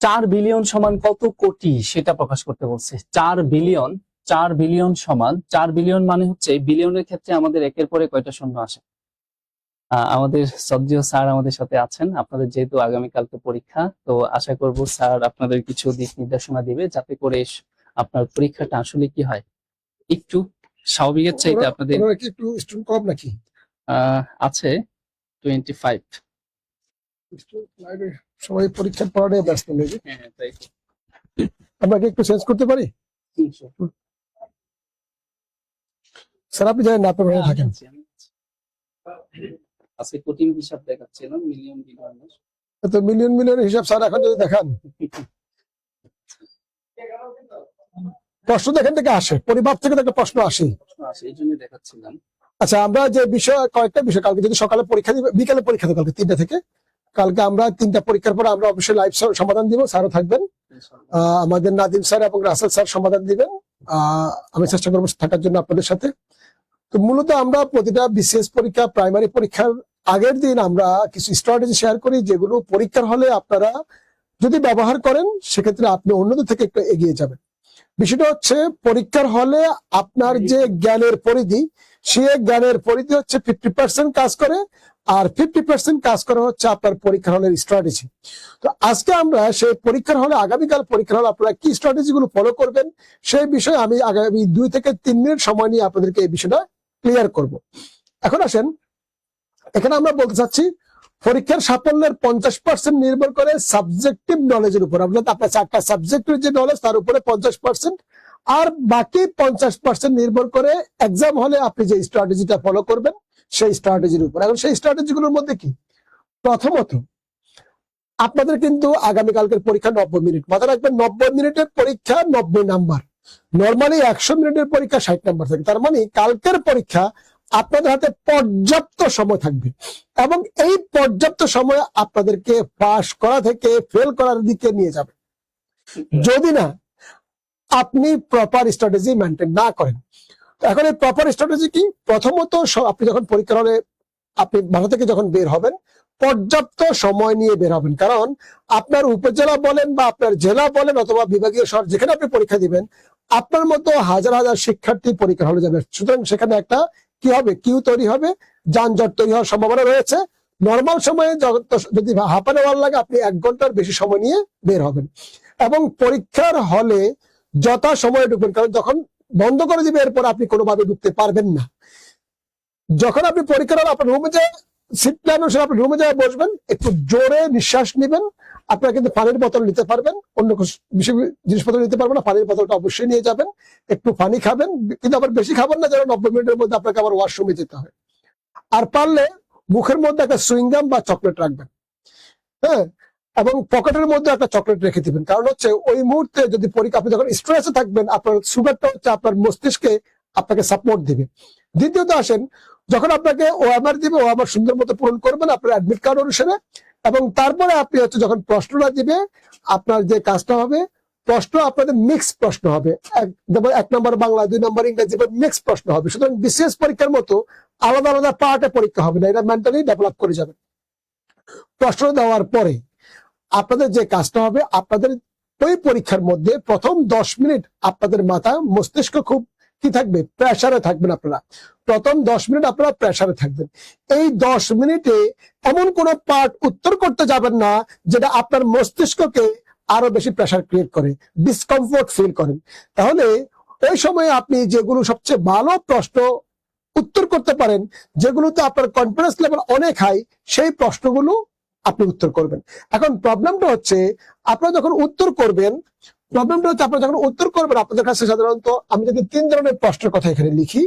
4 বিলিয়ন সমান কত কোটি সেটা প্রকাশ করতে বলছে। 4 বিলিয়ন, 4 বিলিয়ন সমান, 4 বিলিয়ন মানে হচ্ছে বিলিয়নের ক্ষেত্রে আমাদের একের পরে কয়টা শূন্য আসে? আমাদের সবজিও স্যার আমাদের সাথে আছেন। আপনাদের যেহেতু আগামীকালকে পরীক্ষা, তো আশা করব স্যার আপনাদের কিছু দিক নির্দেশনা দিবে যাতে করে আপনার পরীক্ষাটা আসলে কি হয়, একটু স্বাভাবিকের চাইতে আপনাদের একটু স্টুডেন্ট কম নাকি আছে 25। সবাই পরীক্ষার পড়া নিয়ে ব্যস্ত নাকি? হ্যাঁ, তাই। আমরা কি একটু চেঞ্জ করতে পারি স্যার? আপনি জানেন না, আপনার থাকেন। আজকে কঠিন হিসাব দেখাচ্ছিলাম, মিলিয়ন বিলিয়ন। তো মিলিয়ন মিলিয়ন হিসাব স্যার এখন যদি দেখান, প্রশ্ন দেখেন থেকে আসে, পরিবার থেকে তো একটা প্রশ্ন আসে, এই জন্য দেখাচ্ছিলাম। আচ্ছা, আমরা যে বিষয়, কয়েকটা বিষয়, কালকে যদি সকালে পরীক্ষা দিবে, বিকালে পরীক্ষা দেবো কালকে 3টা থেকে। কালকে আমরা 3টা পরীক্ষার পরে আমরা অবশ্যই লাইভ সমাধান দিব, স্যারও থাকবেন, আমাদের নাদিম স্যার এবং রাসেল স্যার সমাধান দিবেন। আমি চেষ্টা করবো থাকার জন্য আপনাদের সাথে। তো মূলত আমরা প্রতিটা বিসিএস পরীক্ষা, প্রাইমারি পরীক্ষার আগের দিন আমরা কিছু স্ট্র্যাটেজি শেয়ার করি, যেগুলো পরীক্ষার হলে আপনারা যদি ব্যবহার করেন সেক্ষেত্রে আপনি অন্যদের থেকে একটু এগিয়ে যাবেন। বিষয়টা হচ্ছে, পরীক্ষার হলে আপনার যে জ্ঞানের পরিধি, সে জ্ঞানের পরিধি হচ্ছে 50% কাজ করে, আর 50% কাজ করে হচ্ছে আপনার পরীক্ষার হলের স্ট্র্যাটেজি। তো আজকে আমরা সেই পরীক্ষার হলে, আগামীকাল পরীক্ষার হলে আপনারা কি স্ট্র্যাটেজি গুলো ফলো করবেন সেই বিষয়ে আমি আগামী 2 থেকে 3 মিনিট সময় নিয়ে আপনাদেরকে এই বিষয়টা ক্লিয়ার করব। এখন আসেন, এখানে আমরা বলতে চাচ্ছি পরীক্ষার সাফল্যের 50% নির্ভর করে সাবজেক্টিভ নলেজের উপর, অর্থাৎ আপনার 4টা সাবজেক্টের যে নলেজ তার উপরে 50%, আর বাকি 50% নির্ভর করে এক্সাম হলে আপনি যে স্ট্র্যাটেজিটা ফলো করবেন সেই স্ট্র্যাটেজির উপর। এখন সেই স্ট্র্যাটেজিগুলোর মধ্যে কি? প্রথমত, আপনাদের কিন্তু আগামীকালকের পরীক্ষা 90 মিনিট, মাথায় রাখবেন 90 মিনিটের পরীক্ষা 90 নাম্বার। নর্মালি 100 মিনিটের পরীক্ষা 60 নাম্বার থাকে। তার মানে কালকের পরীক্ষা আপনাদের হাতে পর্যাপ্ত সময় থাকবে, এবং এই পর্যাপ্ত সময় আপনাদেরকে পাস করা থেকে ফেল করার দিকে নিয়ে যাবে, যদি না আপনি প্রপার স্ট্র্যাটেজি মেনটেন না করেন। এখন এই প্রপার স্ট্র্যাটেজি কি? প্রথমত, আপনি যখন পরীক্ষা হলে, আপনি বাসা থেকে যখন বের হবেন, পর্যাপ্ত সময় নিয়ে বের হবেন। কারণ আপনার উপজেলা বলেন বা আপনার জেলা বলেন অথবা বিভাগীয় শহর, যেখানে আপনি পরীক্ষা দিবেন, আপনার মতো হাজার হাজার শিক্ষার্থী পরীক্ষা হলে যাবে। সুতরাং সেখানে একটা কি হবে, কিউ তৈরি হবে, যানজট তৈরি হওয়ার সম্ভাবনা রয়েছে। নর্মাল সময়ে যদি হাফ অ্যান আওয়ার লাগে, আপনি 1 ঘন্টার বেশি সময় নিয়ে বের হবেন, এবং পরীক্ষার হলে যথা সময়ে ঢুকবেন। কারণ যখন বন্ধ করে দিবে এরপর আপনি কোনোভাবে ঢুকতে পারবেন না। যখন আপনি পরীক্ষার হলে আপনার রুমে যায়, সিট প্ল্যান অনুসারে আপনি রুমে যায় বসবেন, একটু জোরে নিঃশ্বাস নেবেন। আপনারা কিন্তু পানির বোতল নিতে পারবেন, অন্য বেশি জিনিসপত্র নিতে পারবেন না, পানির বোতলটা অবশ্যই নিয়ে যাবেন। একটু পানি খাবেন, কিন্তু আবার বেশি খাবেন না, যেন 90 মিনিটের মধ্যে আপনাকে আবার ওয়াশরুমে যেতে হয়। আর পারলে মুখের মধ্যে একটা সুইংগাম বা চকলেট রাখবেন, হ্যাঁ, এবং পকেটের মধ্যে একটা চকলেট রেখে দিবেন। কারণ হচ্ছে ওই মুহূর্তে যদি পরীক্ষা, আপনি যখন স্ট্রেসে থাকবেন, আপনার সুগারটা হচ্ছে আপনার মস্তিষ্কে আপনাকে সাপোর্ট দিবে। দ্বিতীয়ত আসেন, যখন আপনাকে ওএমআর দিবে, ওএমআর সুন্দর মতো পূরণ করবেন আপনার অ্যাডমিট কার্ড অনুসারে, এবং তারপরে আপনি হচ্ছে যখন প্রশ্নটা দিবে, আপনার যে কাজটা হবে, প্রশ্ন আপনাদের মিক্স প্রশ্ন হবে, যেমন 1 নম্বর বাংলা, 2 নম্বর ইংরেজি, মিক্স প্রশ্ন হবে। সুতরাং বিসিএস পরীক্ষার মতো আলাদা আলাদা পার্টে পরীক্ষা হবে না, এটা মেন্টালি ডেভেলপ করে যাবে। প্রশ্ন দেওয়ার পরে আপনাদের যে কাজটা হবে, আপনাদের ওই পরীক্ষার মধ্যে প্রথম 10 মিনিট আপনাদের মাথা মস্তিষ্ক খুব কি থাকবে, প্রেসারে থাকবেন। আপনারা প্রথম 10 মিনিট আপনারা প্রেসারে থাকবেন। এই 10 মিনিটে এমন কোন পার্ট উত্তর করতে যাবেন না যেটা আপনার মস্তিষ্ককে আরো বেশি প্রেসার ক্রিয়েট করে, ডিসকমফোর্ট ফিল করেন। তাহলে ওই সময় আপনি যেগুলো সবচেয়ে ভালো প্রশ্ন উত্তর করতে পারেন, যেগুলোতে আপনার কনফিডেন্স লেভেল অনেক হাই, সেই প্রশ্নগুলো আপনি উত্তর করবেন। এখন প্রবলেমটা হচ্ছে আপনারা যখন উত্তর করবেন, আপনাদের কাছে সাধারণত আমি যদি 3 ধরনের প্রশ্নের কথা এখানে লিখি,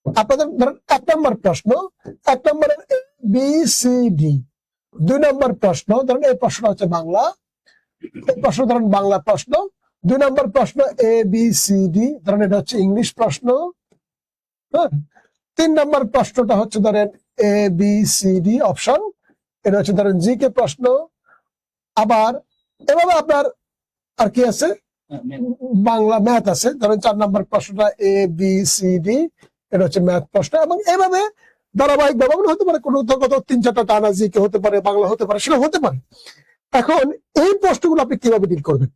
আপনাদের ধরেন 1 নম্বর প্রশ্ন, 1 নম্বরের ABCD, 2 নম্বর প্রশ্ন ধরেন এই প্রশ্নটা হচ্ছে বাংলা, এই প্রশ্ন ধরেন বাংলা প্রশ্ন, 2 নম্বর প্রশ্ন ABCD ধরেন এটা হচ্ছে ইংলিশ প্রশ্ন, হ্যাঁ। 3 নম্বর প্রশ্নটা হচ্ছে ধরেন ABCD অপশন, এটা হচ্ছে ধরেন জিকে প্রশ্ন। আবার এভাবে আপনার আর কি আছে, বাংলা ম্যাথ আছে, ধরেন 4 নম্বর প্রশ্নটা ABCD, এটা হচ্ছে ম্যাথ প্রশ্ন। এবং এভাবে ধারাবাহিক ভাবে হতে পারে, কোনো 3-4টা টানা জিকে হতে পারে, বাংলা হতে পারে, সেটা হতে পারে। এখন এই প্রশ্নগুলো আপনি কিভাবে ডিল করবেন?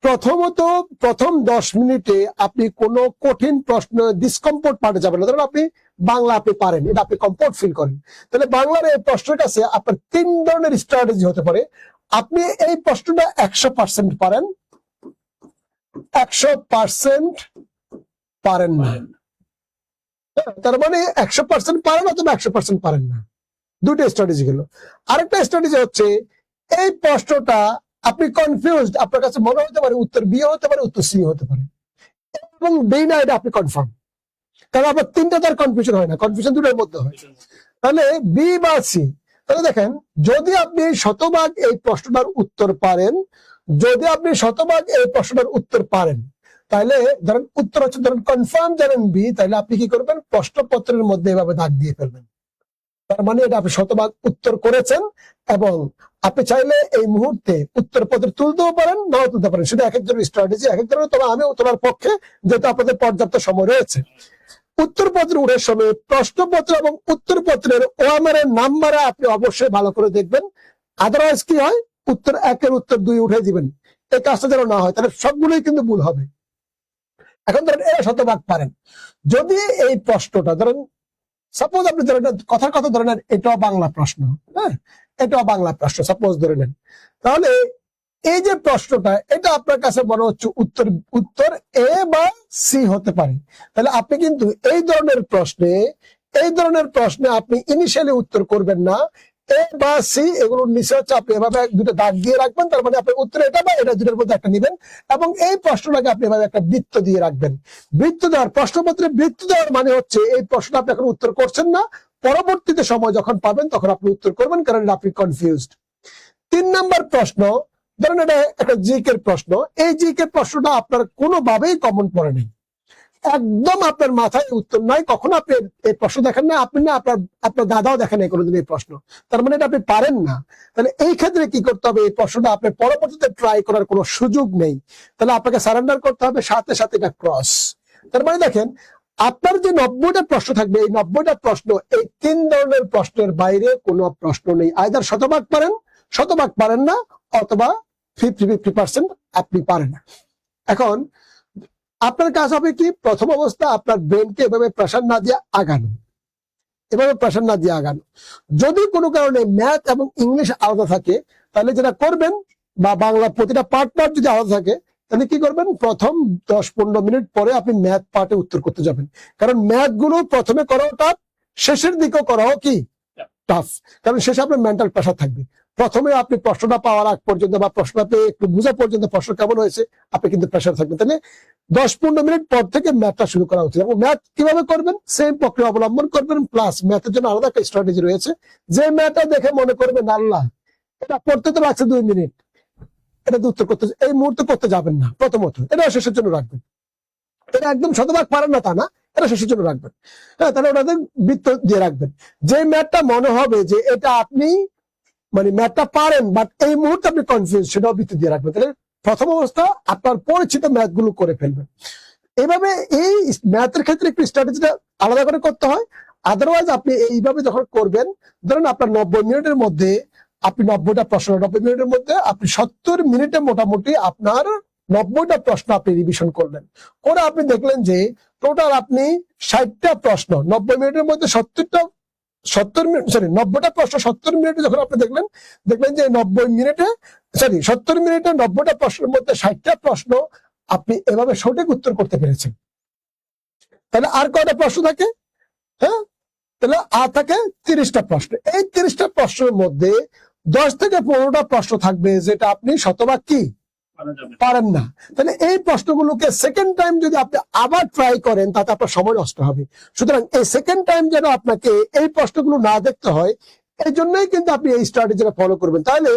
প্রথমত প্রথম 10 মিনিটে আপনি কোনো কঠিন প্রশ্ন ডিসকমফোর্ট পার্টে যাবেন না। ধরুন আপনি বাংলা আপনি পারেন, এটা আপনি কমফোর্ট ফিল করেন, তাহলে বাংলার এই প্রশ্নের কাছে আপনার 3 ধরনের স্ট্র্যাটেজি হতে পারে। আপনি এই প্রশ্নটা 100% পারেন, 100% পারেন না, তার মানে 100% পারেন অথবা 100% পারেন না, দুটো স্ট্র্যাটেজি গেল। আরেকটা স্ট্র্যাটেজি হচ্ছে এই প্রশ্নটা আপনি কনফিউজড, আপনার কাছে মনে হতে পারে উত্তর বি হতে পারে, উত্তর সি হতে পারে, এবং বি না এটা আপনি কনফার্ম, কারণ আপনার 3টা তার কনফিউশন হয় না, কনফিউশন দুটোর মধ্যে হয়, তাহলে বি বা সি। তাহলে দেখেন, যদি আপনি শতভাগ এই প্রশ্নটার উত্তর পারেন, তাহলে ধরেন উত্তর হচ্ছে ধরেন কনফার্ম জানেন বি, তাহলে আপনি কি করবেন, প্রশ্নপত্রের মধ্যে এভাবে দাগ দিয়ে ফেলবেন। তার মানে এটা আপনি শতভাগ উত্তর করেছেন, এবং আপনি চাইলে এই মুহূর্তে উত্তরপত্র তুলতেও পারেন, নাও তুলতে পারেন, সেটা এক একজনের স্ট্র্যাটেজি, এক এক ধরনের। তবে আমি তোলার পক্ষে, যেহেতু আপনাদের পর্যাপ্ত সময় রয়েছে। উত্তরপত্র উঠার সময় প্রশ্নপত্র এবং উত্তরপত্রের ওয়ামারের নাম্বারে আপনি অবশ্যই ভালো করে দেখবেন, আদারওয়াইজ কি হয়, উত্তর 1 উত্তর 2 উঠে দিবেন, এই কাজটা যেন না হয়, তাহলে সবগুলোই কিন্তু ভুল হবে। এখন ধরেন এরা শতভাগ পারেন, যদি এই প্রশ্নটা ধরেন সাপোজ আপনি ধরে নেন, কথার কথা ধরে নেন এটাও বাংলা প্রশ্ন, হ্যাঁ, এটাও বাংলা প্রশ্ন সাপোজ ধরে নেন, তাহলে এই যে প্রশ্নটা, এটা আপনার কাছে মনে হচ্ছে উত্তর এ বা সি হতে পারে, তাহলে আপনি কিন্তু এই ধরনের প্রশ্নে আপনি ইনিশিয়ালি উত্তর করবেন না, এ বা সি এগুলোর নিচে হচ্ছে আপনি এভাবে দুটো দাগ দিয়ে রাখবেন, তার মানে আপনার উত্তর এটা বা এটা দুটোর মধ্যে একটা নেবেন, এবং এই প্রশ্নটাকে আপনি এভাবে একটা বৃত্ত দিয়ে রাখবেন। প্রশ্নপত্রে বৃত্ত দেওয়ার মানে হচ্ছে এই প্রশ্নটা আপনি এখন উত্তর করছেন না, পরবর্তীতে সময় যখন পাবেন তখন আপনি উত্তর করবেন, কারণ আপনি কনফিউজড। 3 নম্বর প্রশ্ন, ধরেন এটা একটা জিকের প্রশ্ন, এই জিকের প্রশ্নটা আপনার কোনোভাবেই কমন পড়ে নেই, একদম আপনার মাথায় উত্তর নাই, কখনো আপনি এই প্রশ্ন দেখেন না, আপনি না আপনার দাদাও দেখেন নাই কোনোদিন এই প্রশ্ন, তার মানে এটা আপনি পারেন না। তাহলে এই ক্ষেত্রে কি করতে হবে, এই প্রশ্নটা আপনি পরবর্তীতে ট্রাই করার কোনো সুযোগ নেই, তাহলে আপনাকে সারেন্ডার করতে হবে, সাথে সাথে এটা ক্রস। তার মানে দেখেন, আপনার যে 90টা প্রশ্ন থাকবে, এই 90টা প্রশ্ন, এই 3 ধরনের প্রশ্নের বাইরে কোনো প্রশ্ন নেই, আইদার শতভাগ পারেন না, অথবা 50-50% আপনি পারেন না। এখন আপনার কাজ হবে কি, প্রথম অবস্থা আপনার ব্রেনকে এভাবে প্রেশার না দিয়ে আগানো, যদি কোনো কারণে ম্যাথ এবং ইংলিশ আলাদা থাকে, তাহলে যেটা করবেন, বা বাংলা প্রতিটা পার্ট যদি আলাদা থাকে, তাহলে কি করবেন, প্রথম 10-15 মিনিট পরে আপনি ম্যাথ পার্টে উত্তর করতে যাবেন, কারণ ম্যাথ গুলো প্রথমে করাও টাফ, শেষের দিকেও করাও কি টাফ, কারণ শেষে আপনার মেন্টাল প্রেশার থাকবে। প্রথমে আপনি প্রশ্নটা পাওয়ার আগ পর্যন্ত বা প্রশ্নটা একটু বোঝা পর্যন্ত প্রশ্ন কেমন হয়েছে, আপনি কিন্তু প্রেশার থাকবেন। তাহলে 10-15 মিনিট পর থেকে ম্যাথটা শুরু করা উচিত, এবং ম্যাথ কিভাবে করবেন, সেম প্রক্রিয়া অবলম্বন করবেন, প্লাস ম্যাথের জন্য আলাদা একটা স্ট্র্যাটেজি রয়েছে। যে ম্যাথটা দেখে মনে করবেন আল্লাহ এটা পড়তে তো লাগছে 2 মিনিট, এটা উত্তর করতে এই মুহূর্তে করতে যাবেন না, প্রথমত এটা শেষের জন্য রাখবেন, এটা একদম শতভাগ পারেন না তা না, এটা শেষের জন্য রাখবেন, হ্যাঁ, তাহলে ওটাতে বৃত্ত দিয়ে রাখবেন। যে ম্যাথটা মনে হবে যে এটা আপনি মানে ম্যাথটা পারেন বাট এই মুহূর্তে আপনি কনফিউজ, সেটাও বৃত্তি দিয়ে রাখবেন। তাহলে প্রথম অবস্থা আপনার পরিচিত ম্যাথ গুলো করে ফেলবেন। এইভাবে এই ম্যাথের ক্ষেত্রে একটু স্ট্র্যাটেজিটা আলাদা করে করতে হয়। আদারওয়াইজ আপনি এইভাবে যখন করবেন, ধরেন আপনার 90 মিনিটের মধ্যে আপনি 90টা প্রশ্ন, 90 মিনিটের মধ্যে আপনি 70 মিনিটে মোটামুটি আপনার 90টা প্রশ্ন আপনি রিভিশন করলেন, করে আপনি দেখলেন যে টোটাল আপনি 60টা প্রশ্ন 90 মিনিটের মধ্যে 70 মিনিট, সরি 90টা প্রশ্ন 70 মিনিটে যখন আপনি দেখলেন যে 70 মিনিটে 90টা প্রশ্নের মধ্যে 60টা প্রশ্ন আপনি এভাবে সঠিক উত্তর করতে পেরেছেন। তাহলে আর কয়টা প্রশ্ন থাকে? হ্যাঁ, তাহলে আর থাকে 30টা প্রশ্ন। এই 30টা প্রশ্নের মধ্যে 10 থেকে 15টা প্রশ্ন থাকবে যেটা আপনি শতভাগ কি পারেন না। তাহলে এই প্রশ্নগুলোকে সেকেন্ড টাইম যদি আপনি আবার ট্রাই করেন তাতে আপনার সময় নষ্ট হবে। সুতরাং এই সেকেন্ড টাইম যেন আপনাকে এই প্রশ্নগুলো না দেখতে হয়, এই জন্যই কিন্তু আপনি এই স্ট্র্যাটেজিটা ফলো করবেন। তাহলে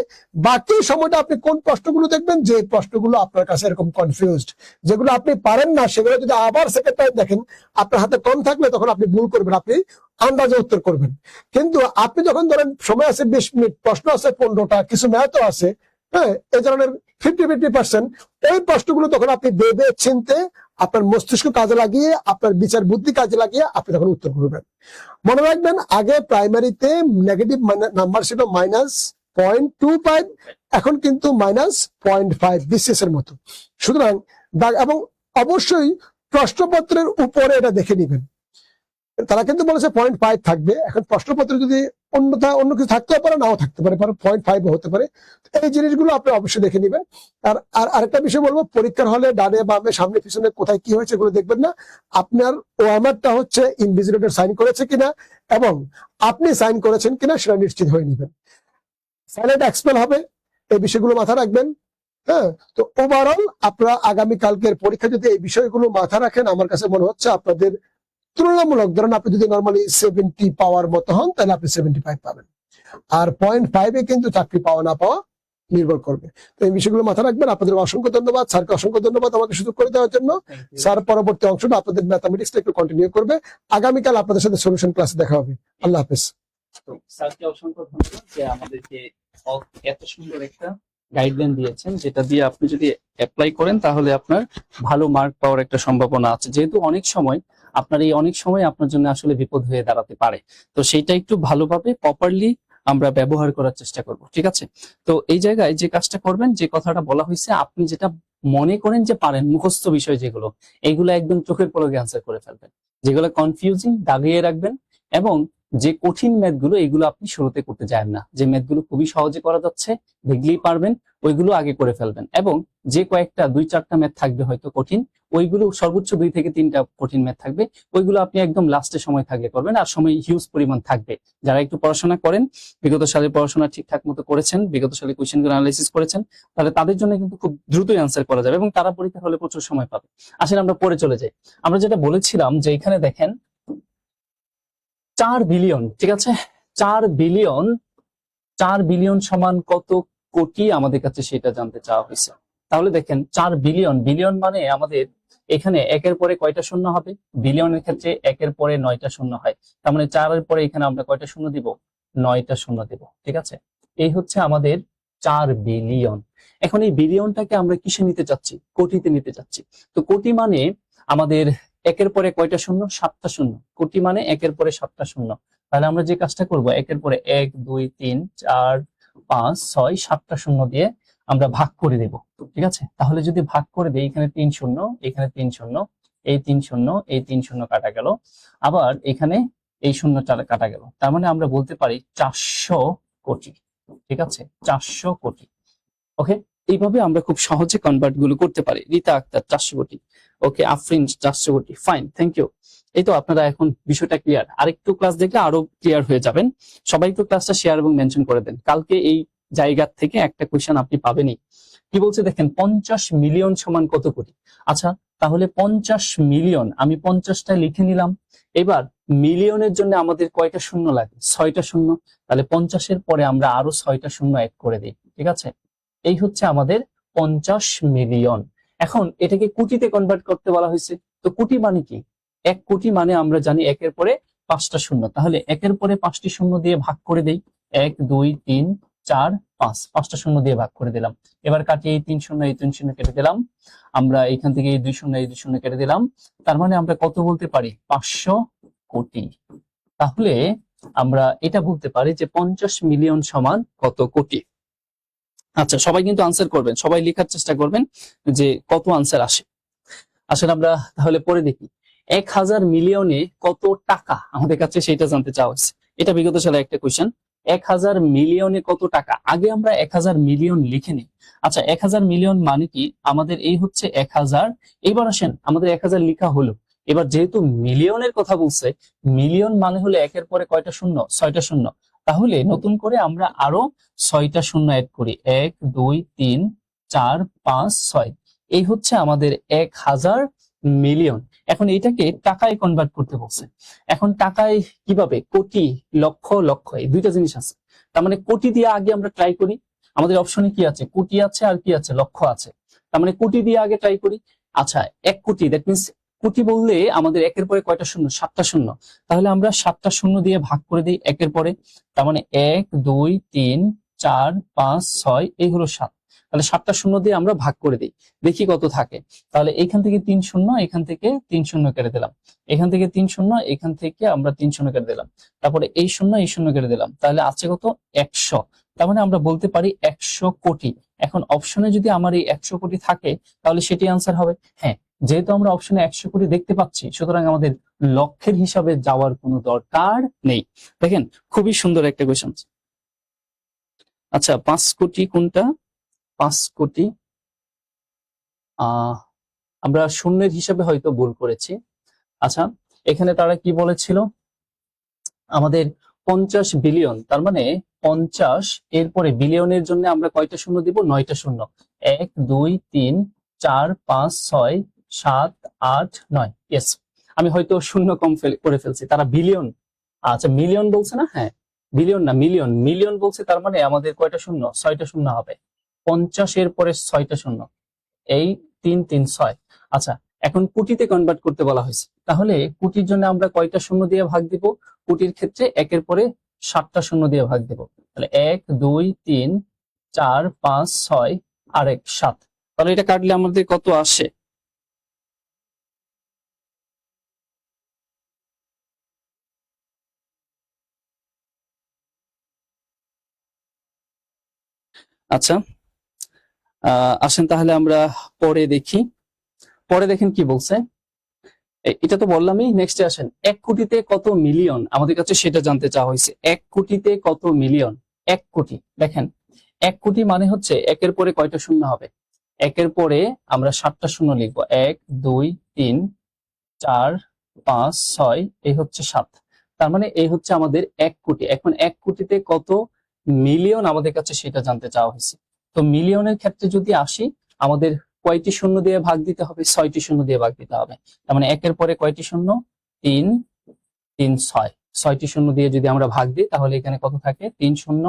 বাকি সময়টা আপনি কোন প্রশ্নগুলো দেখবেন, যে প্রশ্নগুলো আপনার কাছে এরকম কনফিউজড, যেগুলো আপনি পারেন না, সেগুলো যদি আবার সেকেন্ড টাইম দেখেন, আপনার হাতে কম থাকলে তখন আপনি ভুল করবেন, আপনি আন্দাজে উত্তর করবেন। কিন্তু আপনি যখন ধরেন সময় আছে 20 মিনিট, প্রশ্ন আছে 15টা, কিছু ম্যাথও আছে, হ্যাঁ, এই ধরনের 50-50%, এই প্রশ্নগুলো তখন আপনি ভেবে চিনতে আপনার মস্তিষ্ক কাজে লাগিয়ে, আপনার বিচার বুদ্ধি কাজে লাগিয়ে আপনি তখন উত্তর করবেন। মনে রাখবেন, আগে প্রাইমারিতে নেগেটিভ নাম্বার ছিল -0.25, এখন কিন্তু -0.5 বিসিএস এর মতো। সুতরাং এবং অবশ্যই প্রশ্নপত্রের উপরে এটা দেখে নিবেন। তারা কিন্তু বলেছে 0.5 থাকবে, এখন প্রশ্নপত্রে যদি অন্য কিছু থাকতেও পারে, নাও থাকতে পারে, 0.5 হতে পারে। এই জিনিসগুলো আপনি অবশ্যই দেখে নিবেন। আর আরেকটা বিষয় বলবো, পরীক্ষার হলে ডানে বামে সামনে পিছনে কোথায় কি হয়েছে এগুলো দেখবেন না। আপনার ওয়ার্মারটা হচ্ছে ইনভিজিলেটর সাইন করেছে কিনা এবং আপনি সাইন করেছেন কিনা সেটা নিশ্চিত হয়ে নিবেন। সাইলেন্ট এক্সপেল হবে, এই বিষয়গুলো মাথা রাখবেন। হ্যাঁ, তো ওভারঅল আপনারা আগামীকালকের পরীক্ষা যদি এই বিষয়গুলো মাথা রাখেন, আমার কাছে মনে হচ্ছে আপনাদের তুলনামূলক, ধরেন আপনি যদি নর্মালি 70 পাওয়ার মতো হন, তাহলে আপনি 75 পাবেন। আর 0.5 কিন্তু চাকরি পাওয়া না পাওয়া নির্ভর করবে। তো এই বিষয়গুলো মাথা রাখবেন। আপনাদের অসংখ্য ধন্যবাদ, স্যারকে অসংখ্য ধন্যবাদ আমাকে সুযোগ করে দেওয়ার জন্য। স্যার পরবর্তী অংশটা আপনাদের ম্যাথামেটিক্সটা একটু কন্টিনিউ করবে। আগামীকাল আপনাদের সাথে সলিউশন ক্লাসে দেখা হবে। আল্লাহ হাফেজ। তো স্যারকে অসংখ্য ধন্যবাদ যে আমাদেরকে এত সুন্দর একটা গাইডলাইন দিয়েছেন, যেটা দিয়ে আপনি যদি অ্যাপ্লাই করেন তাহলে আপনার ভালো মার্ক পাওয়ার একটা সম্ভাবনা আছে। যেহেতু অনেক সময় আপনার জন্য আসলে বিপদ হয়ে দাঁড়াতে পারে, তো সেইটা একটু ভালোভাবে প্রপারলি আমরা ব্যবহার করার চেষ্টা করব। ঠিক আছে? তো এই জায়গায় যে কাজটা করবেন, যে কথাটা বলা হয়েছে, আপনি যেটা মনে করেন যে পারেন, মুখস্থ বিষয় যেগুলো, এইগুলো একদম চোখের পলকে অ্যান্সার করে ফেলবেন। যেগুলো কনফিউজিং দাগিয়ে রাখবেন, এবং যে কঠিন ম্যাথগুলো এগুলো আপনি শুরুতে করতে যান না। যে ম্যাথগুলো খুবই সহজে করা যাচ্ছে, দেখলেই পারবেন, ওইগুলো আগে করে ফেলবেন। এবং যে কয়েকটা 2-4টা ম্যাথ থাকবে হয়তো কঠিন, ওইগুলো সর্বোচ্চ 2 থেকে 3টা কঠিন ম্যাথ থাকবে, ওইগুলো আপনি একদম লাস্টে সময় থাকলে করবেন। আর সময় হিউজ পরিমাণ থাকবে। যারা একটু পড়াশোনা করেন, বিগত সালের পড়াশোনা ঠিকঠাক মতো করেছেন, বিগত সালে কোয়েশ্চেনগুলো অ্যানালাইসিস করেছেন, তাহলে তাদের জন্য কিন্তু খুব দ্রুতই অ্যান্সার করা যাবে এবং তারা পরীক্ষা হলে প্রচুর সময় পাবে। আসলে আমরা পড়ে চলে যাই। আমরা যেটা বলেছিলাম যে এখানে দেখেন 4 বিলিয়ন, ঠিক আছে, 4 বিলিয়ন সমান কত কোটি আমাদের কাছে সেটা জানতে চাওয়া হয়েছে। তাহলে দেখেন 4 বিলিয়ন মানে আমাদের এখানে একের পরে কয়টা শূন্য হবে? বিলিয়নের ক্ষেত্রে একের পরে 9টা শূন্য হয়। তার মানে 4-এর পরে এখানে আমরা কয়টা শূন্য দিব? 9টা শূন্য দিব। ঠিক আছে, এই হচ্ছে আমাদের 4 বিলিয়ন। এখন এই বিলিয়নটাকে আমরা কিসে নিতে চাচ্ছি? কোটিতে নিতে চাচ্ছি। তো কোটি মানে আমাদের একের পরে কয়টা শূন্য? 7টা শূন্য। কোটি মানে একের পরে 7টা শূন্য। তাহলে আমরা যে কাজটা করব, একের পরে 1 2 3 4 5 6 7টা শূন্য দিয়ে আমরা ভাগ করে দেব। ঠিক আছে, তাহলে যদি ভাগ করে দেই, এখানে 3 শূন্য, এখানে 3 শূন্য, এই 3 শূন্য, এই 3 শূন্য কাটা গেল, আবার এখানে এই শূন্য কাটা গেল। তার মানে আমরা বলতে পারি 400 কোটি। ঠিক আছে, 400 কোটি। ওকে, এইভাবে আমরা খুব সহজে কনভার্ট গুলো করতে পারি। রীতা আক্তার 400 কোটি। ওকে, আফরিন 400 কোটি। Fine, thank you. এই তো আপনারা এখন বিষয়টা ক্লিয়ার। আরেকটু ক্লাস দেখলে আরো ক্লিয়ার হয়ে যাবেন। সবাই একটু ক্লাসটা শেয়ার এবং মেনশন করে দেন। কালকে এই জায়গা থেকে একটা কোয়েশ্চেন আপনি পাবেনই। কি বলছে দেখেন, 50 মিলিয়ন সমান কত কোটি? আচ্ছা, তাহলে 50 মিলিয়ন, আমি 50টা লিখে নিলাম। এবার মিলিয়নের জন্য আমাদের কয়টা শূন্য লাগে? 6টা শূন্য। তাহলে 50-এর পরে আমরা আরো 6টা শূন্য অ্যাড করে দিই। ঠিক আছে, এই হচ্ছে আমাদের 50 মিলিয়ন। এখন এটাকে কোটিতে কনভার্ট করতে বলা হয়েছে। তো কোটি মানে কি? 1 কোটি মানে আমরা জানি একের পরে 5টা শূন্য। তাহলে একের পরে 5টি শূন্য দিয়ে ভাগ করে দেই। 1 2 3 4 5, 5টা শূন্য দিয়ে ভাগ করে দিলাম। এবার কাটিয়ে এই 3 শূন্য এই 3 শূন্য কেটে দিলাম। আমরা এখান থেকে এই 2 শূন্য এই 2 শূন্য কেটে দিলাম। তার মানে আমরা কত বলতে পারি? 500 কোটি। তাহলে আমরা এটা বলতে পারি যে 50 মিলিয়ন সমান কত কোটি। আচ্ছা, সবাই কিন্তু আনসার করবেন, সবাই লেখার চেষ্টা করবেন যে কত আনসার আসে। আসলে আমরা তাহলে পরে দেখি 1000 মিলিয়নে কত টাকা আমাদের কাছে সেটা জানতে চাওয়া হয়েছে। এটা বিগত সালে একটা কোয়েশ্চেন। 1000 মিলিয়নে কত টাকা? আগে আমরা 1000 মিলিয়ন লিখে নিই। আচ্ছা, 1000 মিলিয়ন মানে কি? আমাদের এই হচ্ছে 1000। এবার আসেন, আমাদের 1000 লিখা হলো। এবার যেহেতু মিলিয়নের কথা বলছে, মিলিয়ন মানে হলো একের পরে কয়টা শূন্য? 6টা শূন্য। তাহলে নতুন করে আমরা আরো 6টা শূন্য অ্যাড করি। 1 2 3 4 5 6। এই হচ্ছে আমাদের 1000 মিলিয়ন। এখন এটাকে টাকায় কনভার্ট করতে বলছে। এখন টাকায় কিভাবে? কোটি, লক্ষ, লক্ষ, এই দুইটা জিনিস আছে। তার মানে কোটি দিয়ে আগে আমরা ট্রাই করি। আমাদের অপশনে কি আছে? কোটি আছে আর কি আছে? লক্ষ আছে। তার মানে কোটি দিয়ে আগে ট্রাই করি। আচ্ছা, 1 কোটি, দ্যাট মিনস কোটি বললে আমাদের একের পরে কয়টা শূন্য? 7টা শূন্য। তাহলে আমরা 7টা শূন্য দিয়ে ভাগ করে দিই একের পরে। তার মানে 1 2 3 4 5 6, এই হলো 7। তাহলে 7টা শূন্য দিয়ে আমরা ভাগ করে দিই, দেখি কত থাকে। তাহলে এখান থেকে 3 শূন্য, এখান থেকে 3 শূন্য কেটে দিলাম। এখান থেকে 3 শূন্য, এখান থেকে আমরা 3 শূন্য কেটে দিলাম। তারপরে এই শূন্য কেটে দিলাম। তাহলে আছে কত? 100। তার মানে আমরা বলতে পারি 100 কোটি। এখন অপশনে যদি আমার এই 100 কোটি থাকে তাহলে সেটি আনসার হবে। হ্যাঁ, যেহেতু আমরা অপশনে 100 কোটি দেখতে পাচ্ছি, সুতরাং আমাদের লক্ষের হিসাবে যাওয়ার কোনো দরকার নেই। দেখেন, খুবই সুন্দর একটা কোয়েশ্চেন। আচ্ছা, 5 কোটি কোনটা? 5 কোটি আমরা শূন্যের হিসাবে হয়তো ভুল করেছি। আচ্ছা, এখানে তারা কি বলেছিল? আমাদের 50 বিলিয়ন, তার মানে 50 এরপরে বিলিয়নের জন্য আমরা কয়টা শূন্য দিব? 9টা শূন্য। 1 2 3 4 5 6 7 8 9। ইয়েস, আমি হয়তো শূন্য কম করে ফেলছি। তারা বিলিয়ন, আচ্ছা মিলিয়ন বলছে না? হ্যাঁ, বিলিয়ন না মিলিয়ন, মিলিয়ন বলছে। তার মানে আমাদের কয়টা শূন্য? 6টা শূন্য হবে। 50 এর পরে 6টা শূন্য, এই 3 3 6। আচ্ছা, এখন কোটিতে কনভার্ট করতে বলা হয়েছে। তাহলে কোটির জন্য আমরা কয়টা শূন্য দিয়ে ভাগ দিব? কোটির ক্ষেত্রে একের পরে 7টা শূন্য দিয়ে ভাগ দিব। তাহলে 1 2 3 4 5 6 আর 1 7। তাহলে এটা কাটলে আমাদের কত আসে? আচ্ছা, আসেন তাহলে আমরা পরে দেখি। পরে দেখেন কি বলছে। এটা তো বললামই। নেক্সটে আসেন, 1 কোটিতে কত মিলিয়ন আমাদের কাছে সেটা জানতে চাওয়া হয়েছে। 1 কোটিতে কত মিলিয়ন? 1 কোটি, দেখেন 1 কোটি মানে হচ্ছে একের পরে কয়টা শূন্য হবে? একের পরে আমরা 7টা শূন্য লিখবো। 1 2 3 4 5 6, এই হচ্ছে 7। তার মানে এই হচ্ছে আমাদের 1 কোটি। এখন 1 কোটিতে কত মিলিয়ন আমাদের কাছে সেটা জানতে চাওয়া হয়েছে। তো মিলিয়নের ক্ষেত্রে যদি আসি, আমাদের কয়টি শূন্য দিয়ে ভাগ দিতে হবে? 6টি শূন্য দিয়ে ভাগ দিতে হবে। তার মানে একের পরে কয়টি শূন্য? 3 3 6। 6টি শূন্য দিয়ে যদি আমরা ভাগ দিই তাহলে এখানে কত থাকে? 3 শূন্য,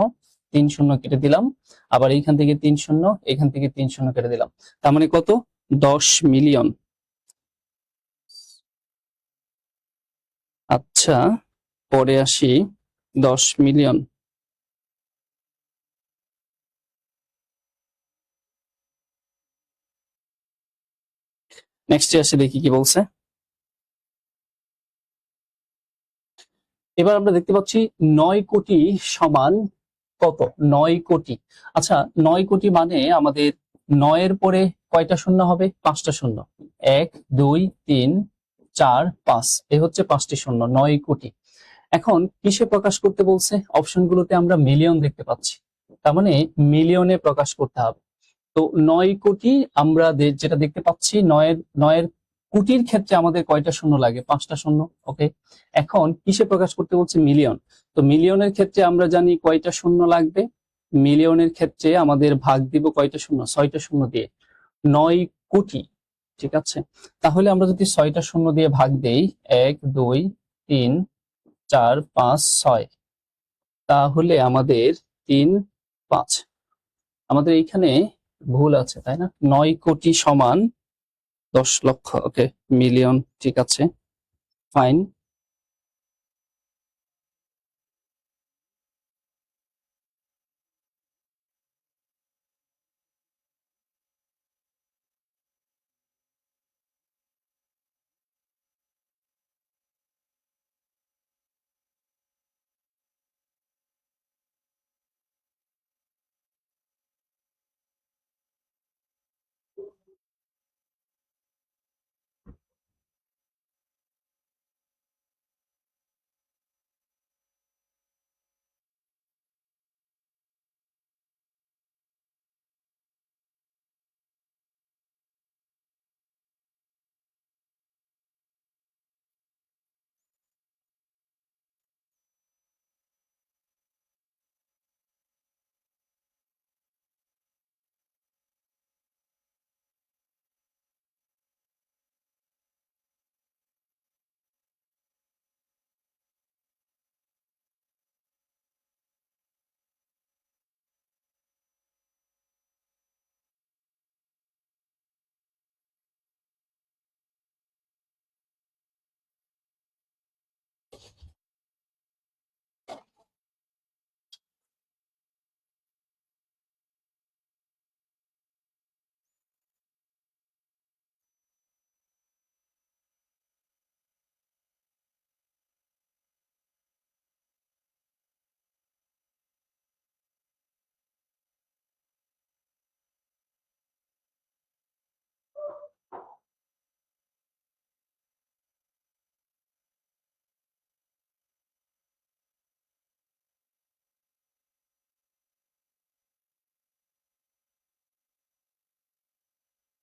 3 শূন্য কেটে দিলাম। আবার এইখান থেকে 3 শূন্য, এখান থেকে 3 শূন্য কেটে দিলাম। তার মানে কত? 10 মিলিয়ন। আচ্ছা, পরে আসি 10 মিলিয়ন। নেক্সটে আসি, দেখি কি বলছে। এবার আমরা দেখতে পাচ্ছি 9 কোটি সমান কত? 9 কোটি। আচ্ছা, 9 কোটি মানে আমাদের 9 এর পরে কয়টা শূন্য হবে? 5টা শূন্য। 1 2 3 4 5, এই হচ্ছে 5টি শূন্য। 9 কোটি। এখন কিসে প্রকাশ করতে বলছে? অপশনগুলোতে আমরা মিলিয়ন দেখতে পাচ্ছি, তার মানে মিলিয়নে প্রকাশ করতে হবে। তো 9 কোটি আমরা যেটা দেখতে পাচ্ছি, 9 এর কোটির ক্ষেত্রে আমাদের কয়টা শূন্য লাগে? 5টা শূন্য। ওকে, এখন কিসে প্রকাশ করতে বলছে? মিলিয়ন। তো মিলিয়নের ক্ষেত্রে আমরা জানি কয়টা শূন্য লাগবে। মিলিয়নের ক্ষেত্রে আমাদের ভাগ দিব কয়টা শূন্য? 6টা শূন্য দিয়ে। 9 কোটি, ঠিক আছে। তাহলে আমরা যদি 6টা শূন্য দিয়ে ভাগ দেই, 1 2 3 4 5 6, তাহলে আমাদের 3 5, আমাদের এইখানে ভুল আছে তাই না? 9 কোটি সমান 10 লক্ষ। ওকে, মিলিয়ন, ঠিক আছে, ফাইন।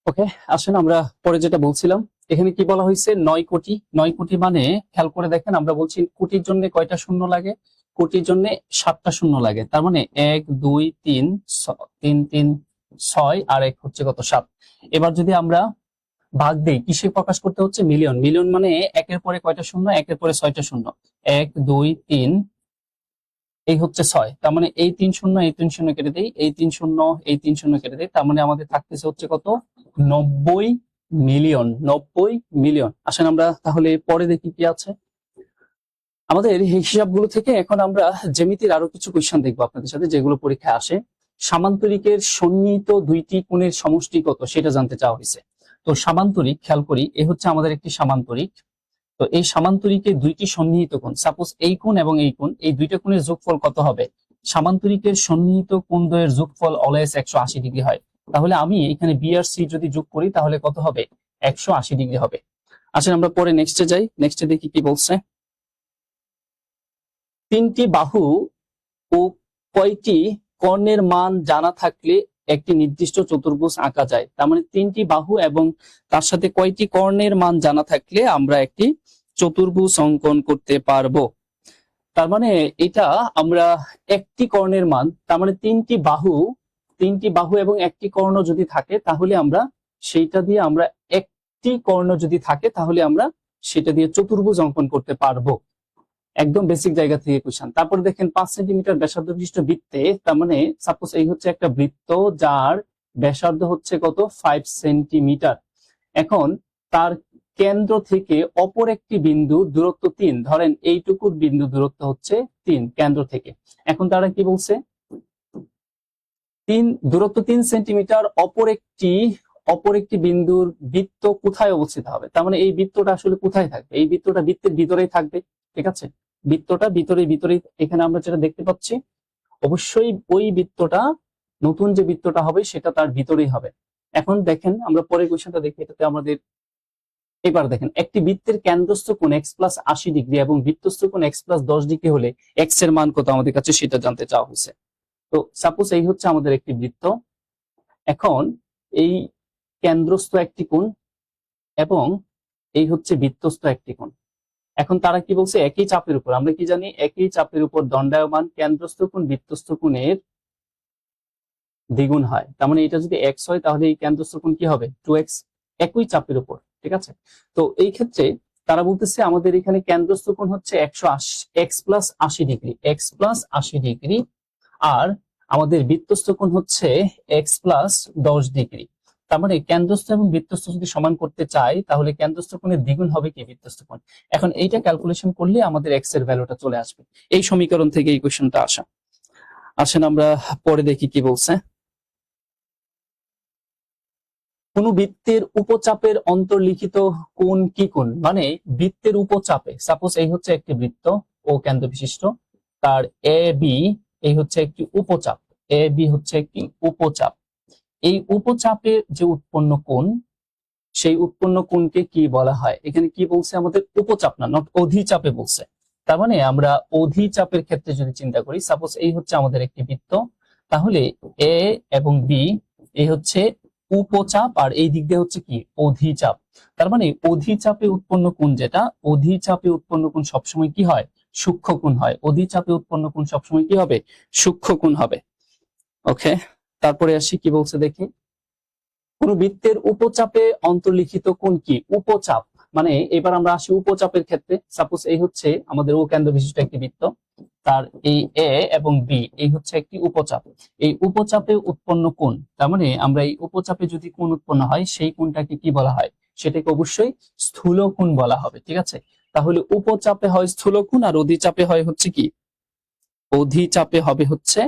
ওকে, আসেন আমরা পরে যেটা বলছিলাম, এখানে কি বলা হয়েছে 9 কোটি। 9 কোটি মানে খেয়াল করে দেখেন, আমরা বলছি কোটির জন্য কয়টা শূন্য লাগে, কোটির জন্য 7টা শূন্য লাগে। তার মানে 1 2 3 3 3 6 আর 1 হচ্ছে কত 7। এবার যদি আমরা ভাগ দেই, কিসে প্রকাশ করতে হচ্ছে, মিলিয়ন। মিলিয়ন মানে একের পরে কয়টা শূন্য, একের পরে 6টা শূন্য, 1 2 3 এই হচ্ছে 6। তার মানে এই 3 শূন্য এই 3 শূন্য কেটে দেই, এই 3 শূন্য এই 3 শূন্য কেটে দেই, তার মানে আমাদের থাকতেছে হচ্ছে কত 90 মিলিয়ন। 90 মিলিয়ন। আসেন আমরা তাহলে পরে দেখি কি আছে আমাদের এই হিসাবগুলো থেকে। এখন আমরা জ্যামিতির আরো কিছু কোয়েশ্চেন দেখবো আপনাদের সাথে, যেগুলো পরীক্ষায় আসে। সামান্তরিকের সন্নিহিত দুইটি কোণের সমষ্টি কত সেটা জানতে চাওয়া হয়েছে। তো সামান্তরিক, খেয়াল করি, এ হচ্ছে আমাদের একটি সামান্তরিক। তো এই সামান্তরিকের দুইটি সন্নিহিত কোণ, সাপোজ এই কোণ এবং এই কোণ, এই দুইটা কোণের যোগফল কত হবে? সামান্তরিকের সন্নিহিত কোণদ্বয়ের যোগফল অলওয়েজ 180 ডিগ্রি হয়। তাহলে আমি এখানে বি আর সি যদি যোগ করি তাহলে কত হবে? 180 ডিগ্রি হবে। আসলে আমরা পরে নেক্সটে যাই, নেক্সটে দেখি কি বলছে। তিনটি বাহু ও কয়টি কর্ণের মান জানা থাকলে একটি নির্দিষ্ট চতুর্ভুজ আঁকা যায়। তার মানে তিনটি বাহু এবং তার সাথে কয়টি কর্ণের মান জানা থাকলে আমরা একটি চতুর্ভুজ অঙ্কন করতে পারবো। তার মানে এটা আমরা একটি কর্ণের মান, তার মানে তিনটি বাহু এবং একটি কর্ণ যদি থাকে তাহলে আমরা সেইটা দিয়ে আমরা একটি কর্ণ যদি থাকে তাহলে আমরা সেটা দিয়ে চতুর্ভুজ অঙ্কন করতে পারবো। একদম বেসিক জায়গা থেকে কোশ্চেন। তারপরে দেখেন 5 সেন্টিমিটার ব্যাসার্ধ বিশিষ্ট বৃত্তে, তার মানে সাপোজ এই হচ্ছে একটা বৃত্ত যার ব্যাসার্ধ হচ্ছে কত 5 সেন্টিমিটার। এখন তার কেন্দ্র থেকে অপর একটি বিন্দুর দূরত্ব 3, ধরেন এইটুকুর বিন্দু দূরত্ব হচ্ছে 3 কেন্দ্র থেকে। এখন তারা কি বলছে, দূরত্ব 3 সেন্টিমিটার, অপর একটি বিন্দুর বৃত্ত কোথায় অবস্থিত হবে। তার মানে এই বৃত্তটা আসলে কোথায় থাকবে? এই বৃত্তটা বৃত্তের ভিতরেই থাকবে, ঠিক আছে? বৃত্তটা ভিতরে এখানে আমরা যেটা দেখতে পাচ্ছি, অবশ্যই ওই বৃত্তটা, নতুন যে বৃত্তটা হবে সেটা তার ভিতরেই হবে। এখন দেখেন আমরা পরের কোশ্চেনটা দেখি, এটাতে আমাদের এবার দেখেন একটি বৃত্তের কেন্দ্রস্থ কোণ x প্লাস 80 ডিগ্রি এবং বৃত্তস্থ কোণ x প্লাস 10 ডিগ্রি হলে x এর মান কত আমাদের কাছে সেটা জানতে চাওয়া হয়েছে। তো সাপোজ এই হচ্ছে আমাদের একটি বৃত্ত, এখন এই কেন্দ্রস্থ একটি কোণ এবং এই হচ্ছে বৃত্তস্থ একটি কোণ। এখন তারা কি বলছে, একই চাপের উপর, আমরা কি জানি একই চাপের উপর দণ্ডায়মান কেন্দ্রস্থ কোণ বৃত্তস্থ কোণের দ্বিগুণ হয়। তার মানে এটা যদি x হয় তাহলে এই কেন্দ্রস্থ কোণ কি হবে 2x, একই চাপের উপর, ঠিক আছে? তো এই ক্ষেত্রে তারা বলতেছে আমাদের এখানে কেন্দ্রস্থ কোণ হচ্ছে 180 x plus 80 degree, x plus 80 degree, আর আমাদের বৃত্তস্থ কোণ হচ্ছে x প্লাস 10 ডিগ্রি। তার মানে কেন্দ্রস্থ এবং বৃত্তস্থ যদি সমান করতে চাই তাহলে কেন্দ্রস্থ কোণের দ্বিগুণ হবে কি বৃত্তস্থ কোণ। এখন এইটা ক্যালকুলেশন করলে আমাদের x এর ভ্যালুটা চলে আসবে। এই সমীকরণ থেকে এই কোশ্চেনটা আসা। আসেন আমরা পরে দেখি কি বলছে। কোন বৃত্তের উপচাপের অন্তর্লিখিত কোণ কি কোণ? মানে বৃত্তের উপচাপে, সাপোজ এই হচ্ছে একটি বৃত্ত ও কেন্দ্র বিশিষ্ট, তার এ বি এই হচ্ছে একটি উপচাপ, এ বি হচ্ছে একটি উপচাপ। এই উপচাপে যে উৎপন্ন কোণ, সেই উৎপন্ন কোণকে কি বলা হয়? এখানে কি বলছে আমাদের? উপচাপ না, নট অধিচাপে বলছে। তার মানে আমরা অধিচাপের ক্ষেত্রে যদি চিন্তা করি, সাপোজ এই হচ্ছে আমাদের একটি বৃত্ত, তাহলে এ এবং বি এই হচ্ছে উপচাপ আর এই দিক দিয়ে হচ্ছে কি অধিচাপ। তার মানে অধিচাপে উৎপন্ন কোণ যেটা, অধিচাপে উৎপন্ন কোণ সবসময় কি হয়? সূক্ষ্ম কোণ হয়। অধিচাপে উৎপন্ন কোণ সবসময় কি হবে? সূক্ষ্ম কোণ হবে। ওকে, তারপরে আসি কি বলছে দেখি। কোন বৃত্তের উপচাপে অন্তর্লিখিত কোণ কি? উপচাপ মানে এবার আমরা আসি উপচাপের ক্ষেত্রে। সাপোজ এই হচ্ছে আমাদের ও কেন্দ্র বিশিষ্ট একটি বৃত্ত, তার এই এ এবং বি এই হচ্ছে একটি উপচাপ। এই উপচাপে উৎপন্ন কোণ, তার মানে আমরা এই উপচাপে যদি কোণ উৎপন্ন হয় সেই কোণটাকে কি বলা হয়? সেটাকে অবশ্যই স্থূল কোণ বলা হবে, ঠিক আছে? তাহলে উপচাপে হয় স্থূল কোণ আর অধিচাপে হয় হচ্ছে কি? অধিচাপে হবে হচ্ছে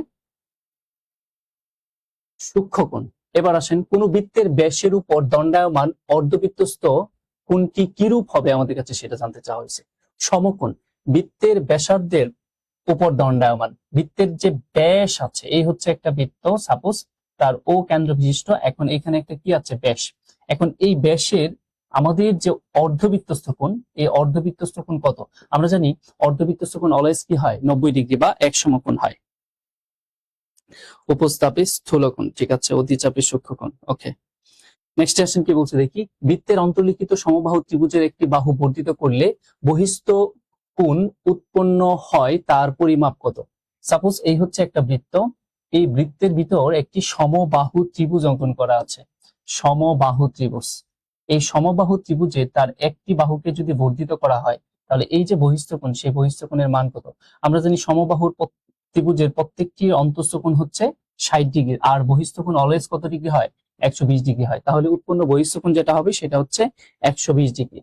সূক্ষ্ম কোণ। এবার আসেন, কোন বৃত্তের ব্যাসের উপর দণ্ডায়মান অর্ধবৃত্তস্থ কোণটি কিরূপ হবে আমাদের কাছে সেটা জানতে চাওয়া হয়েছে। সমকোণ। বৃত্তের ব্যাসার্ধের উপর দণ্ডায়মান, বৃত্তের যে ব্যাস আছে, এই হচ্ছে একটা বৃত্ত, সাপোজ তার ও কেন্দ্র বিশিষ্ট, এখন এখানে একটা কি আছে? ব্যাস। এখন এই ব্যাসের আমাদের যে অর্ধবৃত্তস্থ কোণ, এই অর্ধবৃত্তস্থ কোণ কত? আমরা জানি অর্ধবৃত্তস্থ কোণ অলওয়েজ কি হয়? 90 ডিগ্রি বা এক সমকোণ হয়। উপস্থাপে স্থূলকোণ, ঠিক আছে? অধিচাপে সূক্ষ্মকোণ। ওকে, নেক্সট কোশ্চেন কি বলছে দেখি, বৃত্তের অন্তর্লিখিত সমবাহু ত্রিভুজের একটি বাহু বর্ধিত করলে বহিস্থ কোণ উৎপন্ন হয় তার পরিমাপ কত? সাপোজ এই হচ্ছে একটা বৃত্ত, এই বৃত্তের ভিতর একটি সমবাহু ত্রিভুজ অঙ্কন করা আছে, সমবাহু ত্রিভুজ। এই সমবাহু ত্রিভুজে তার একটি বাহুকে যদি বর্ধিত করা হয় তাহলে এই যে বহিস্থ কোণ, সেই বহিস্থ কোণের মান কত? আমরা জানি সমবাহুর ত্রিভুজের প্রত্যেকটির অন্তঃস্থ কোণ হচ্ছে 60 ডিগ্রি, আর বহিস্থ কোণ অলওয়েজ কত ডিগ্রি হয়? 120 ডিগ্রি হয়। তাহলে উৎপন্ন বহিস্থ কোণ যেটা হবে সেটা হচ্ছে 120 ডিগ্রি।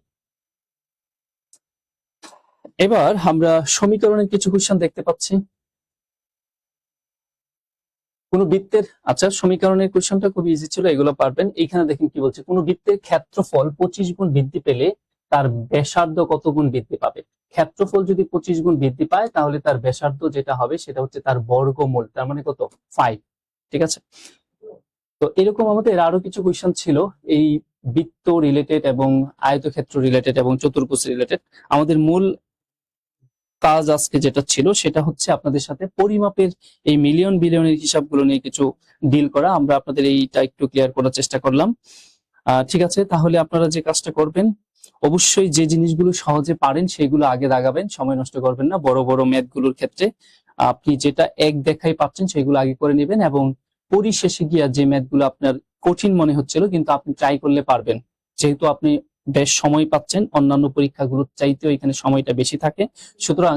এবার আমরা সমীকরণের কিছু কোশ্চেন দেখতে পাচ্ছি। কোন বৃত্তের, আচ্ছা সমীকরণের কোশ্চেনটা খুব ইজি ছিল, এগুলো পারবেন। এইখানে দেখেন কি বলছে, কোন বৃত্তের ক্ষেত্রফল 25 গুণ বৃদ্ধি পেলে তার ব্যাসার্ধ কত গুণ বৃদ্ধি পাবে? ক্ষেত্রফল যদি 25 গুণ বৃদ্ধি পায় তাহলে তার ব্যাসার্ধ যেটা হবে সেটা হচ্ছে তার বর্গমূল, তার মানে কত? 5। ঠিক আছে, তো এরকম আমাদের আরো কিছু কোশ্চেন ছিল এই বৃত্ত রিলেটেড এবং আয়তক্ষেত্র রিলেটেড এবং চতুর্ভুজ রিলেটেড। আমাদের মূল কাজ আজকে যেটা ছিল সেটা হচ্ছে আপনাদের সাথে পরিমাপের এই মিলিয়ন বিলিয়নের হিসাবগুলো নিয়ে কিছু ডিল করা। আমরা আপনাদের এইটা একটু ক্লিয়ার করার চেষ্টা করলাম। ঠিক আছে, তাহলে আপনারা যে কাজটা করবেন, অবশ্যই যে জিনিসগুলো সহজে পারেন সেগুলো আগে দাগাবেন, সময় নষ্ট করবেন না। বড় বড় ম্যাথগুলোর ক্ষেত্রে আপনি যেটা এক দেখাই পাচ্ছেন সেগুলো আগে করে নেবেন, এবং পরিশেষে গিয়া যে ম্যাথগুলো আপনার কঠিন মনে হচ্ছিল কিন্তু আপনি ট্রাই করলে পারবেন, যেহেতু আপনি বেশ সময় পাচ্ছেন, অন্যান্য পরীক্ষাগুলোর চাইতেও এখানে সময়টা বেশি থাকে। সুতরাং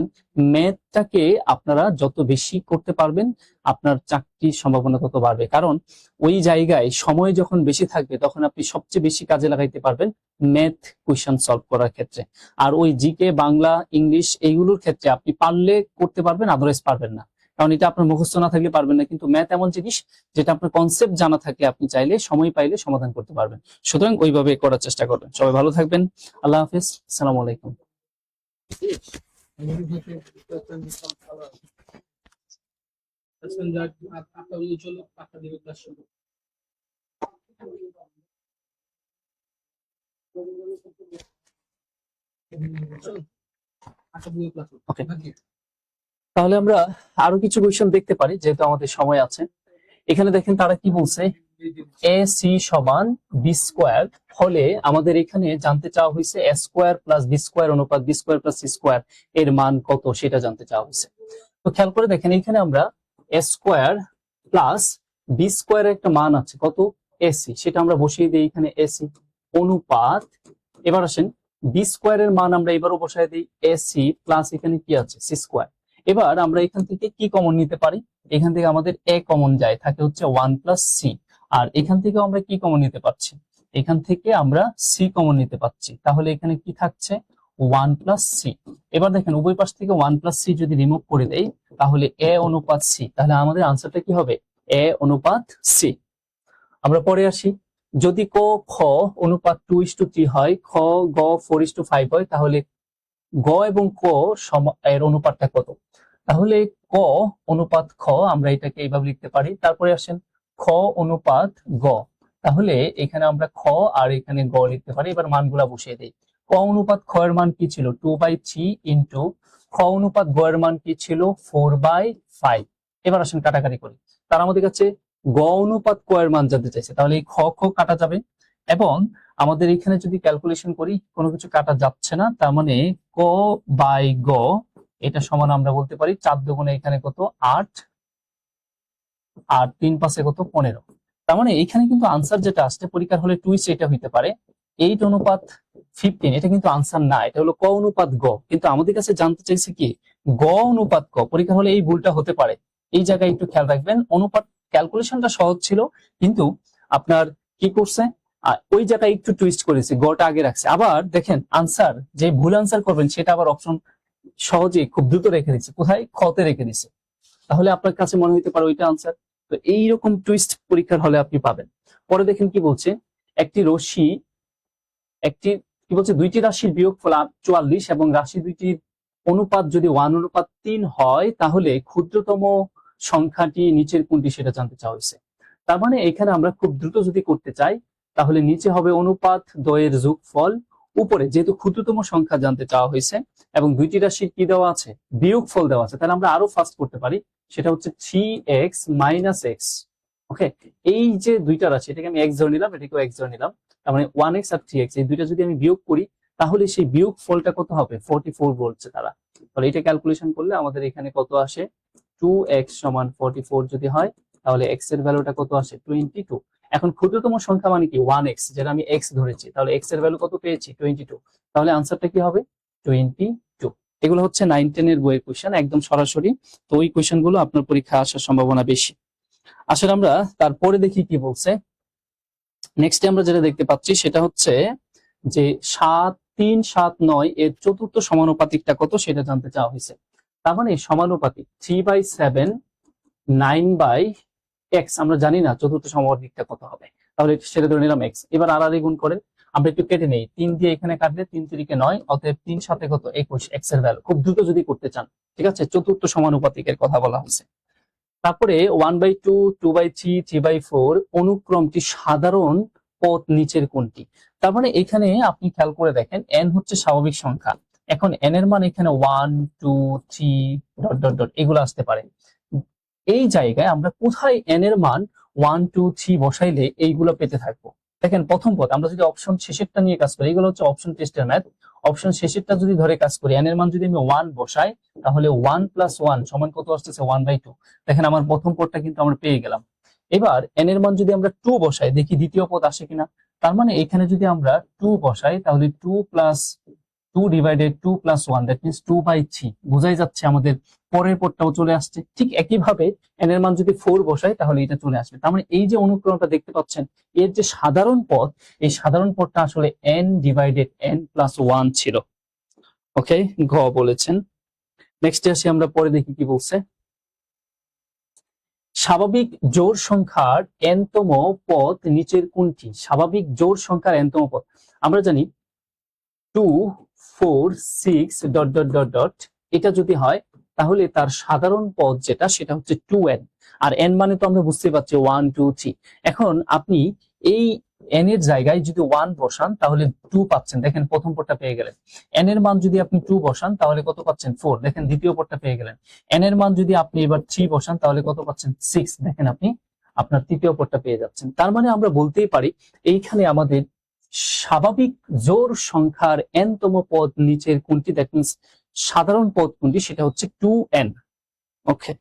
ম্যাথটাকে আপনারা যত বেশি করতে পারবেন আপনার চাকরির সম্ভাবনা তত বাড়বে, কারণ ওই জায়গায় সময় যখন বেশি থাকবে তখন আপনি সবচেয়ে বেশি কাজে লাগাইতে পারবেন ম্যাথ কোয়েশ্চেন সলভ করার ক্ষেত্রে। আর ওই জিকে, বাংলা, ইংলিশ এইগুলোর ক্ষেত্রে আপনি পারলে করতে পারবেন, আদারওয়াইজ পারবেন না, কারণ এটা আপনার মুখস্থ না থাকলে পারবেন না। কিন্তু ম্যাথ এমন জিনিস যেটা আপনার কনসেপ্ট জানা থাকলে আপনি চাইলে সময় পাইলে সমাধান করতে পারবেন। সুতরাং ওইভাবে করার চেষ্টা করবেন। সবাই ভালো থাকবেন, আল্লাহ হাফেজ, আসসালামু আলাইকুম। ওকে, তাহলে আমরা আরো কিছু কোয়েশ্চেন দেখতে পারি যেহেতু আমাদের সময় আছে। এখানে দেখেন তারা কি বলছে, এ সি সমান বি স্কোয়ার হলে আমাদের এখানে জানতে চাওয়া হয়েছে A square plus B square অনুপাত B square plus C square এর মান কত সেটা জানতে চাওয়া হয়েছে। তো খেয়াল করে দেখেন এখানে আমরা এ স্কোয়ার প্লাস বি স্কোয়ার একটা মান আছে কত? এসি, সেটা আমরা বসিয়ে দিই এখানে এসি অনুপাত, এবার আসেন বি স্কোয়ার এর মান আমরা এবারও বসাই দিই এসি প্লাস এখানে কি আছে? C square. এবার আমরা এখান থেকে কি কমন নিতে পারি? এখান থেকে আমাদের এ কমন যায়, থাকে হচ্ছে 1 প্লাস সি। আর এখান থেকে আমরা কি কমন নিতে পারছি? এখান থেকে আমরা সি কমন নিতে পারছি, তাহলে এখানে কি থাকছে? 1 প্লাস সি। এবার দেখেন উভয় পাশ থেকে 1 প্লাস সি যদি রিমুভ করে দেই তাহলে এ অনুপাত সি, তাহলে আমাদের আনসারটা কি হবে? এ অনুপাত সি। আমরা পরে আসি, যদি ক খ অনুপাত 2:3 হয়, খ গ 4:5 হয়, তাহলে গ এবং ক এর অনুপাতটা কত? তাহলে ক অনুপাত খ আমরা এটাকে এইভাবে লিখতে পারি। তারপরে আসেন খ অনুপাত গ, তাহলে এখানে আমরা খ আর এখানে গ লিখতে পারি। এবার মানগুলা বসিয়ে দিই। ক অনুপাত খ এর মান কি ছিল? 2/3 ইন্টু খ অনুপাত গ এর মান কি ছিল? 4/5। এবার আসেন কাটাকাটি করি, তার আমাদের কাছে গ অনুপাত ক এর মান জানতে চাইছে, তাহলে এই খ খ কাটা যাবে, এবং আমাদের এখানে যদি ক্যালকুলেশন করি কোনো কিছু কাটা যাচ্ছে না, তার মানে ক বাই গ এটা সমান আমরা বলতে পারি 4 দুগুণে এখানে কত? 8, আর 3 পাশে কত? 15। তার মানে এখানে কিন্তু আনসার যেটা আসছে পরীক্ষার হলে টুইস্ট এটা হইতে পারে 8 অনুপাত 15, এটা কিন্তু আনসার না, এটা হলো ক অনুপাত গ। কিন্তু আমাদের কাছে জানতে চাইছে কি? গ অনুপাত ক। পরীক্ষার হলে এই ভুলটা হতে পারে, এই জায়গায় একটু খেয়াল রাখবেন। অনুপাত ক্যালকুলেশনটা সহজ ছিল কিন্তু আপনার কি করছে, ওই জায়গায় একটু টুইস্ট করেছে, গটা আগে রাখছে। আবার দেখেন আনসার, যে ভুল আনসার করবেন সেটা আবার অপশন সহজে খুব দ্রুত রেখে দিচ্ছে, কোথায়? খতে রেখে দিচ্ছে, তাহলে আপনার কাছে মনে হইতে পারে ওইটা আনসার। তো এইরকম টুইস্ট পরীক্ষার হলে আপনি পাবেন। পরে দেখেন কি বলছে, একটি রশ্মি, একটি কি বলছে, দুইটি রাশির বিয়োগফল 44 এবং রাশি দুইটির অনুপাত যদি 1:3 হয় তাহলে ক্ষুদ্রতম সংখ্যাটি নিচের কোনটি সেটা জানতে চাওয়া হয়েছে। তার মানে এখানে আমরা খুব দ্রুত যদি করতে চাই তাহলে নিচে হবে অনুপাত দ্বয়ের যোগফল, উপরে যেহেতু ক্ষুদ্রতম সংখ্যা জানতে চাওয়া হয়েছে এবং দুইটি রাশির কি দেওয়া আছে? বিয়োগফল দেওয়া আছে, তাহলে আমরা আরো ফাস্ট করতে পারি, সেটা হচ্ছে 3x - x ওকে, এই যে দুইটা রাশি, এটাকে আমি এক্স ধরে নিলাম, এটাকেও এক্স ধরে নিলাম, তার মানে 1x আর 3x এই দুইটা যদি আমি বিয়োগ করি তাহলে সেই বিয়োগ ফলটা কত হবে? 44 বলছে তারা। তাহলে এটা ক্যালকুলেশন করলে আমাদের এখানে কত আসে? 2x সমান 44 যদি হয় তাহলে x এর ভ্যালুটা কত আসে? 22। এখন ক্ষুদ্রতম সংখ্যা মানে কি? 1x, যেটা আমি x ধরেছি, তাহলে x এর ভ্যালু কত পেয়েছি? 22। তাহলে আনসারটা কি হবে? 22। এগুলো হচ্ছে 9-10 এর বইয়ের কোশ্চেন, একদম সরাসরি। তো ওই কোশ্চেন গুলো আপনার পরীক্ষা আসার সম্ভাবনা বেশি। আসলে আমরা তারপরে দেখি কি বলছে। নেক্সট আমরা যেটা দেখতে পাচ্ছি সেটা হচ্ছে যে 7, 3, 7, 9 এর চতুর্থ সমানুপাতিকটা কত সেটা জানতে চাওয়া হয়েছে। তার মানে সমানুপাতিক 3/7 9/x, আমরা জানি না চতুর্থ সমানুপাতিকটা কত হবে, তাহলে সেটা ধরে নিলাম x। এবার আর গুণ করেন, আমরা একটু কেটে নেই, 3 দিয়ে এখানে কাটলে 3 3 9, অতএব 3 7 কত? 21 x এর ভ্যালু। খুব দ্রুত যদি করতে চান, ঠিক আছে, চতুর্থ সমানুপাতিকের কথা বলা হচ্ছে। তারপরে 1/2, 2/3, 3/4 অনুক্রমটি সাধারণ পদ নিচের কোনটি? তার মানে এখানে আপনি খেয়াল করে দেখেন, n হচ্ছে স্বাভাবিক সংখ্যা। এখন n এর মান এখানে 1 2 3 ডট ডট ডট এগুলো আসতে পারে। এই জায়গায় আমরা কোথায় n এর মান 1 2 3 বসাইলে এইগুলো পেতে থাকবো? দেখেন প্রথম পদ, আমরা যদি অপশন শেষেরটা নিয়ে কাজ করি, এগুলো হচ্ছে অপশন টেস্টের ম্যাথ। অপশন শেষেরটা যদি ধরে কাজ করি, n এর মান যদি আমি 1 বসাই তাহলে 1 + 1 সমান কত আসতেছে? 1/2। দেখেন আমার প্রথম পদটা কিন্তু আমরা পেয়ে গেলাম। এবার n এর মান যদি আমরা 2 বসাই, দেখি দ্বিতীয় পদ আসে কিনা। তার মানে এখানে যদি আমরা 2 বসাই তাহলে 2 + 2 ডিভাইডেড 2 + 1 দ্যাট মিন্স 2/3। বোঝাই যাচ্ছে আমাদের পরের পদটাও চলে আসছে। ঠিক একইভাবে n এর মান যদি 4 বসাই তাহলে এটা চলে আসবে। তার মানে এই যে অনুক্রমটা দেখতে পাচ্ছেন, এর যে সাধারণ পদ, এই সাধারণ পদটা আসলে n ডিভাইডেড n + 1 ছিল। ওকে, ঘ বলেছেন। নেক্সট আসি আমরা, পরে দেখি কি বলছে। স্বাভাবিক জোড় সংখ্যার n-তম পদ নিচের কোনটি? স্বাভাবিক জোড় সংখ্যার n-তম পদ আমরা জানি 2 4 6 ডট ডট ডট ডট, এটা যদি হয় তাহলে তার সাধারণ পদ যেটা সেটা হচ্ছে 2n। আর n মানে তো আমরা বুঝতে পারছি 1 2 3। এখন আপনি এই n এর জায়গায় যদি 1 বসান তাহলে 2 পাচ্ছেন, দেখেন প্রথম পদটা পেয়ে গেলেন। n এর মান যদি আপনি 2 বসান তাহলে কত পাচ্ছেন? 4, দেখেন দ্বিতীয় পদটা পেয়ে গেলেন। n এর মান যদি আপনি এবার 3 বসান তাহলে কত পাচ্ছেন? 6, দেখেন আপনি আপনার তৃতীয় পদটা পেয়ে যাচ্ছেন। তার মানে আমরা বলতেই পারি এইখানে আমাদের স্বাভাবিক জোড় সংখ্যার n-তম পদ নিচের কোনটি, দ্যাট মিন্স সাধারণ পদ কোনটি, সেটা হচ্ছে 2n। ওকে,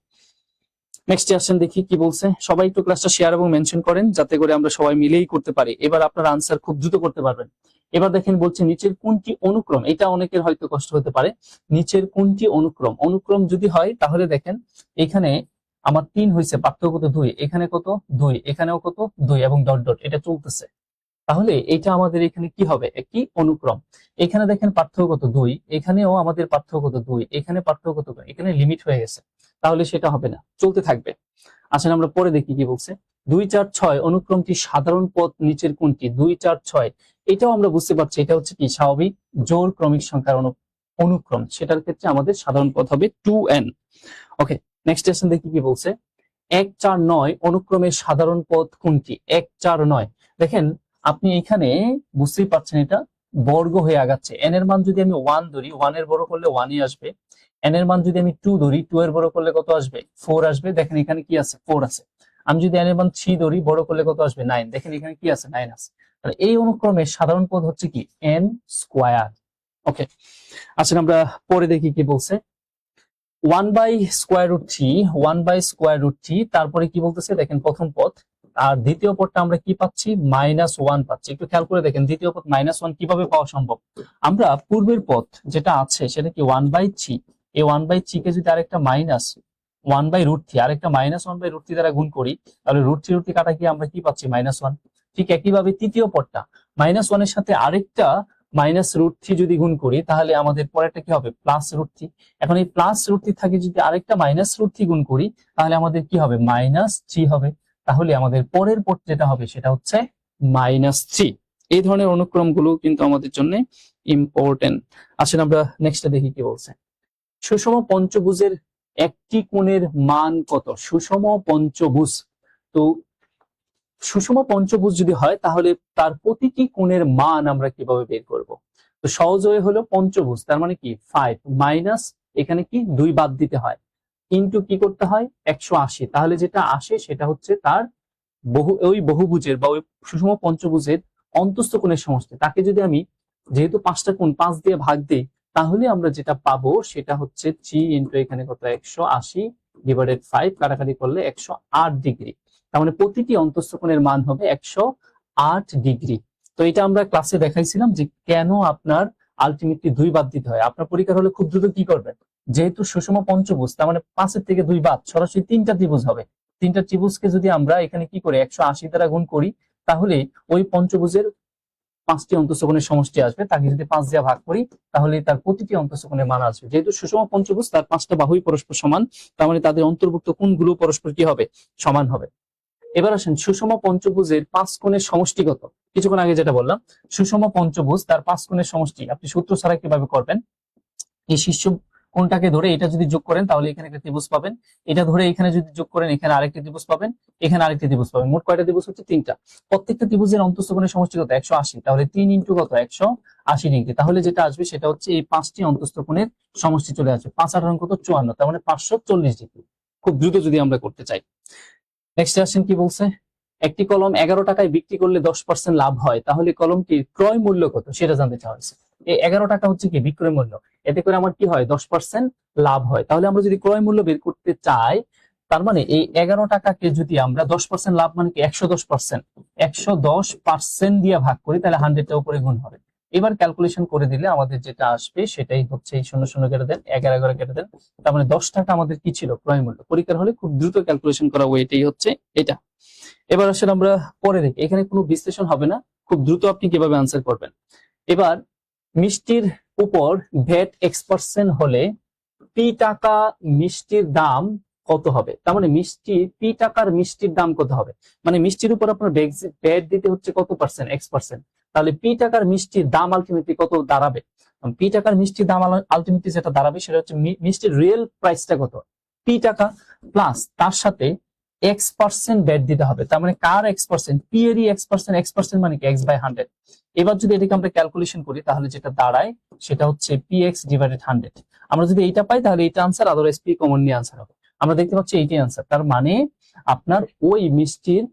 নেক্সট আসেন দেখি কি বলছে। সবাই একটু ক্লাসটা শেয়ার এবং মেনশন করেন যাতে করে আমরা সবাই মিলেই করতে পারি। এবার আপনার আনসার খুব দ্রুত করতে পারবেন। এবার দেখেন বলছে নিচের কোনটি অনুক্রম, এটা অনেকের হয়তো কষ্ট হতে পারে। নিচের কোনটি অনুক্রম? অনুক্রম যদি হয় তাহলে দেখেন এখানে আমার 3 হয়েছে, পার্থক্য কত? 2, এখানে কত? 2, এখানেও কত? 2 এবং ডট ডট এটা চলতেছে। তাহলে এটা আমাদের এখানে কি হবে? একটি অনুক্রম। এখানে দেখেন পার্থক্য কত? 2, এখানেও আমাদের পার্থক্য কত? 2, এখানে পার্থক্য কত? এখানে লিমিট হয়ে গেছে, তাহলে সেটা হবে না, চলতে থাকবে। আসলে আমরা পরে দেখি কি বলছে। 2 4 6 অনুক্রমটি সাধারণ পদ নিচের কোনটি? 2 4 6 এটাও আমরা বুঝতে পারছি এটা হচ্ছে কি? স্বাভাবিক জোড় ক্রমিক সংখ্যার অনুক্রম। সেটার ক্ষেত্রে আমাদের সাধারণ পদ হবে 2n। ওকে, নেক্সট আসেন দেখি কি বলছে। 1 4 9 অনুক্রমের সাধারণ পদ কোনটি? 1 4 9, দেখেন আপনি এখানে বুঝতেই পারছেন এটা বর্গ হয়ে আগাচ্ছে। n এর মান যদি আমি 1 ধরি, 1 এর বড় করলে 1ই আসবে। n এর মান যদি আমি 2 ধরি, 2 এর বড় করলে কত আসবে? 4 আসবে। দেখেন এখানে কি আছে? 4 আছে। আমি যদি n এর মান 3 ধরি, বড় করলে কত আসবে? 9, দেখেন এখানে কি আছে? 9 আছে। তাহলে এই অনুক্রমের সাধারণ পদ হচ্ছে কি? n square. ওকে, আচ্ছা আমরা পরে দেখি কি বলছে। 1/√3, 1/√3, তারপরে কি বলতেছে দেখেন প্রথম পদ, আর দ্বিতীয় পদটা আমরা কি পাচ্ছি? -1 পাচ্ছি। একটু খেয়াল করে দেখেন দ্বিতীয় পদ -1 কিভাবে পাওয়া সম্ভব? আমরা পূর্বের পদ যেটা আছে সেটা কি 1/3, এই 1/3 কে যদি আরেকটা -1/√3 আরেকটা -1/√3 দ্বারা গুণ করি তাহলে √3 কাটা কি আমরা কি পাচ্ছি? -1। ঠিক একইভাবে তৃতীয় পদটা -1 এর সাথে আরেকটা -√3 যদি গুণ করি তাহলে আমাদের পরেরটা কি হবে? +√3। এখন এই +√3 থাকে যদি আরেকটা -√3 গুণ করি তাহলে আমাদের কি হবে? -3 হবে। তাহলে আমাদের পরের পদ যেটা হবে সেটা হচ্ছে -3। এই ধরনের অনুক্রমগুলো কিন্তু আমাদের জন্য ইম্পর্টেন্ট। আসলে আমরা নেক্সটে দেখি কি বলছে। সুষম পঞ্চভুজের একটি কোণের মান কত? সুষম পঞ্চভুজ, তো সুষম পঞ্চভুজ যদি হয় তাহলে তার প্রতিটি কোণের মান আমরা কিভাবে বের করব? তো সহজ হয়ে হলো পঞ্চভুজ, তার মানে কি 5 মাইনাস এখানে কি 2 বাদ দিতে হয়, ইনটু কি করতে হয়? 180। তাহলে যেটা আসে সেটা হচ্ছে তার ওই বহুভুজের বা ওই সুষম পঞ্চভুজের অন্তস্থ কোণের সমষ্টি, তাকে যদি আমি যেহেতু 5টা কোণ 5 দিয়ে ভাগ দিই, তাহলে আমরা যেটা পাবো সেটা হচ্ছে 3 ইন্টু এখানে কত 180 ডিভাইডেড 5, কাটাকাটি করলে 108 ডিগ্রি। তার মানে প্রতিটি অন্তস্থ কোণের মান হবে 108 ডিগ্রি। তো এটা আমরা ক্লাসে দেখাইছিলাম যে কেন আপনার আলটিমেটলি 2 বাদ দিতে হয়। আপনার পরীক্ষার হলে খুব দ্রুত কি করবেন, যেহেতু সুষম পঞ্চভুজ, তার মানে 5 থেকে 2 বাদ, সরাসরি 3টা ত্রিভুজ হবে। 3টা ত্রিভুজকে যদি আমরা এখানে কি করি 180 দ্বারা গুণ করি, তাহলে ওই পঞ্চভুজের 5টি অন্তস্থ কোণের সমষ্টি আসবে। তাকে যদি 5 দিয়ে ভাগ করি, তাহলে তার প্রতিটি অন্তস্থ কোণের মান আসবে। যেহেতু সুষম পঞ্চভুজ, তার 5টা বাহুই পরস্পর সমান, তার মানে তাদের অন্তর্ভুক্ত কোণগুলো পরস্পর কি হবে, সমান হবে। এবার আসেন সুষম পঞ্চভুজের 5 কোণের সমষ্টি কত। কিছুক্ষণ আগে যেটা বললাম, সুষম পঞ্চভুজ তার 5 কোণের সমষ্টি আপনি সূত্র ছাড়া কিভাবে করবেন, এই শীর্ষ কোণটাকে ধরে এটা যদি যোগ করেন তাহলে এখানে একটা ত্রিভুজ পাবেন, এটা ধরে এখানে যদি যোগ করেন এখানে আরেকটি ত্রিভুজ পাবেন, এখানে আরেকটি ত্রিভুজ পাবেন। মোট কয়টা ত্রিভুজ হচ্ছে 3টা। প্রত্যেকটা ত্রিভুজের অন্তস্থ কোণের সমষ্টি কত 180, তাহলে 3 ইন্টু কত 180 ডিগ্রি। তাহলে যেটা আসবে সেটা হচ্ছে এই 5টি অন্তস্থ কোণের সমষ্টি চলে আসবে। 5 আর 8 কত 54, তার মানে 540 ডিগ্রি। খুব দ্রুত যদি আমরা করতে চাই। নেক্সট আসেন কি বলছে, একটি কলম 11 টাকায় বিক্রি করলে 10% লাভ হয়, তাহলে কলমটির ক্রয় মূল্য কত সেটা জানতে চাওয়া হয়েছে। এই 11 টাকা হচ্ছে কি বিক্রয় মূল্য, এতে করে আমার কি হয় 10% লাভ হয়। তাহলে আমরা যদি ক্রয় মূল্য বের করতে চাই, তার মানে এই 11 টাকাকে যদি আমরা 10% লাভ মানে কি 110% দিয়ে ভাগ করি, তাহলে 100টা উপরে গুণ হবে। এবার ক্যালকুলেশন করে দিলে আমাদের যেটা আসবে সেটাই হচ্ছে এই 0 0 কেটে দেন, 11 11 কেটে দেন, তার মানে 10 টাকা আমাদের কি ছিল ক্রয় মূল্য। পরীক্ষার হলে খুব দ্রুত ক্যালকুলেশন করা ওইটাই হচ্ছে এটা। এবার আসলে আমরা পরে দেখি, এখানে কোনো বিশ্লেষণ হবে না, খুব দ্রুত আপনি কিভাবে আনসার করবেন। এবার মিষ্টির উপর ভ্যাট X% হলে পি টাকা মিষ্টির দাম কত হবে। তার মানে পি টাকার মিষ্টির দাম কত হবে, মানে মিষ্টির উপর আপনার ভ্যাট দিতে হচ্ছে কত পার্সেন্ট X%, তাহলে পি টাকার মিষ্টির দাম আলটিমেটলি কত দাঁড়াবে। পি টাকার মিষ্টির দাম আলটিমেটলি যেটা দাঁড়াবে সেটা হচ্ছে মিষ্টির রিয়েল প্রাইসটা কত, পি টাকা প্লাস তার সাথে X% ভ্যাট দিতে হবে। তার মানে কার X%, পি এরই X% মানে কি X/100। এবার যদি এটাকে আমরা ক্যালকুলেশন করি তাহলে যেটা দাঁড়ায় সেটা হচ্ছে PX ডিভাইডেড 100। আমরা যদি এইটা পাই তাহলে এইটা আনসার, আদারওয়াইজ পি কমন নিয়ে আনসার হবে। আমরা দেখতে পাচ্ছি এইটাই আনসার। তার মানে আপনার ওই মিষ্টির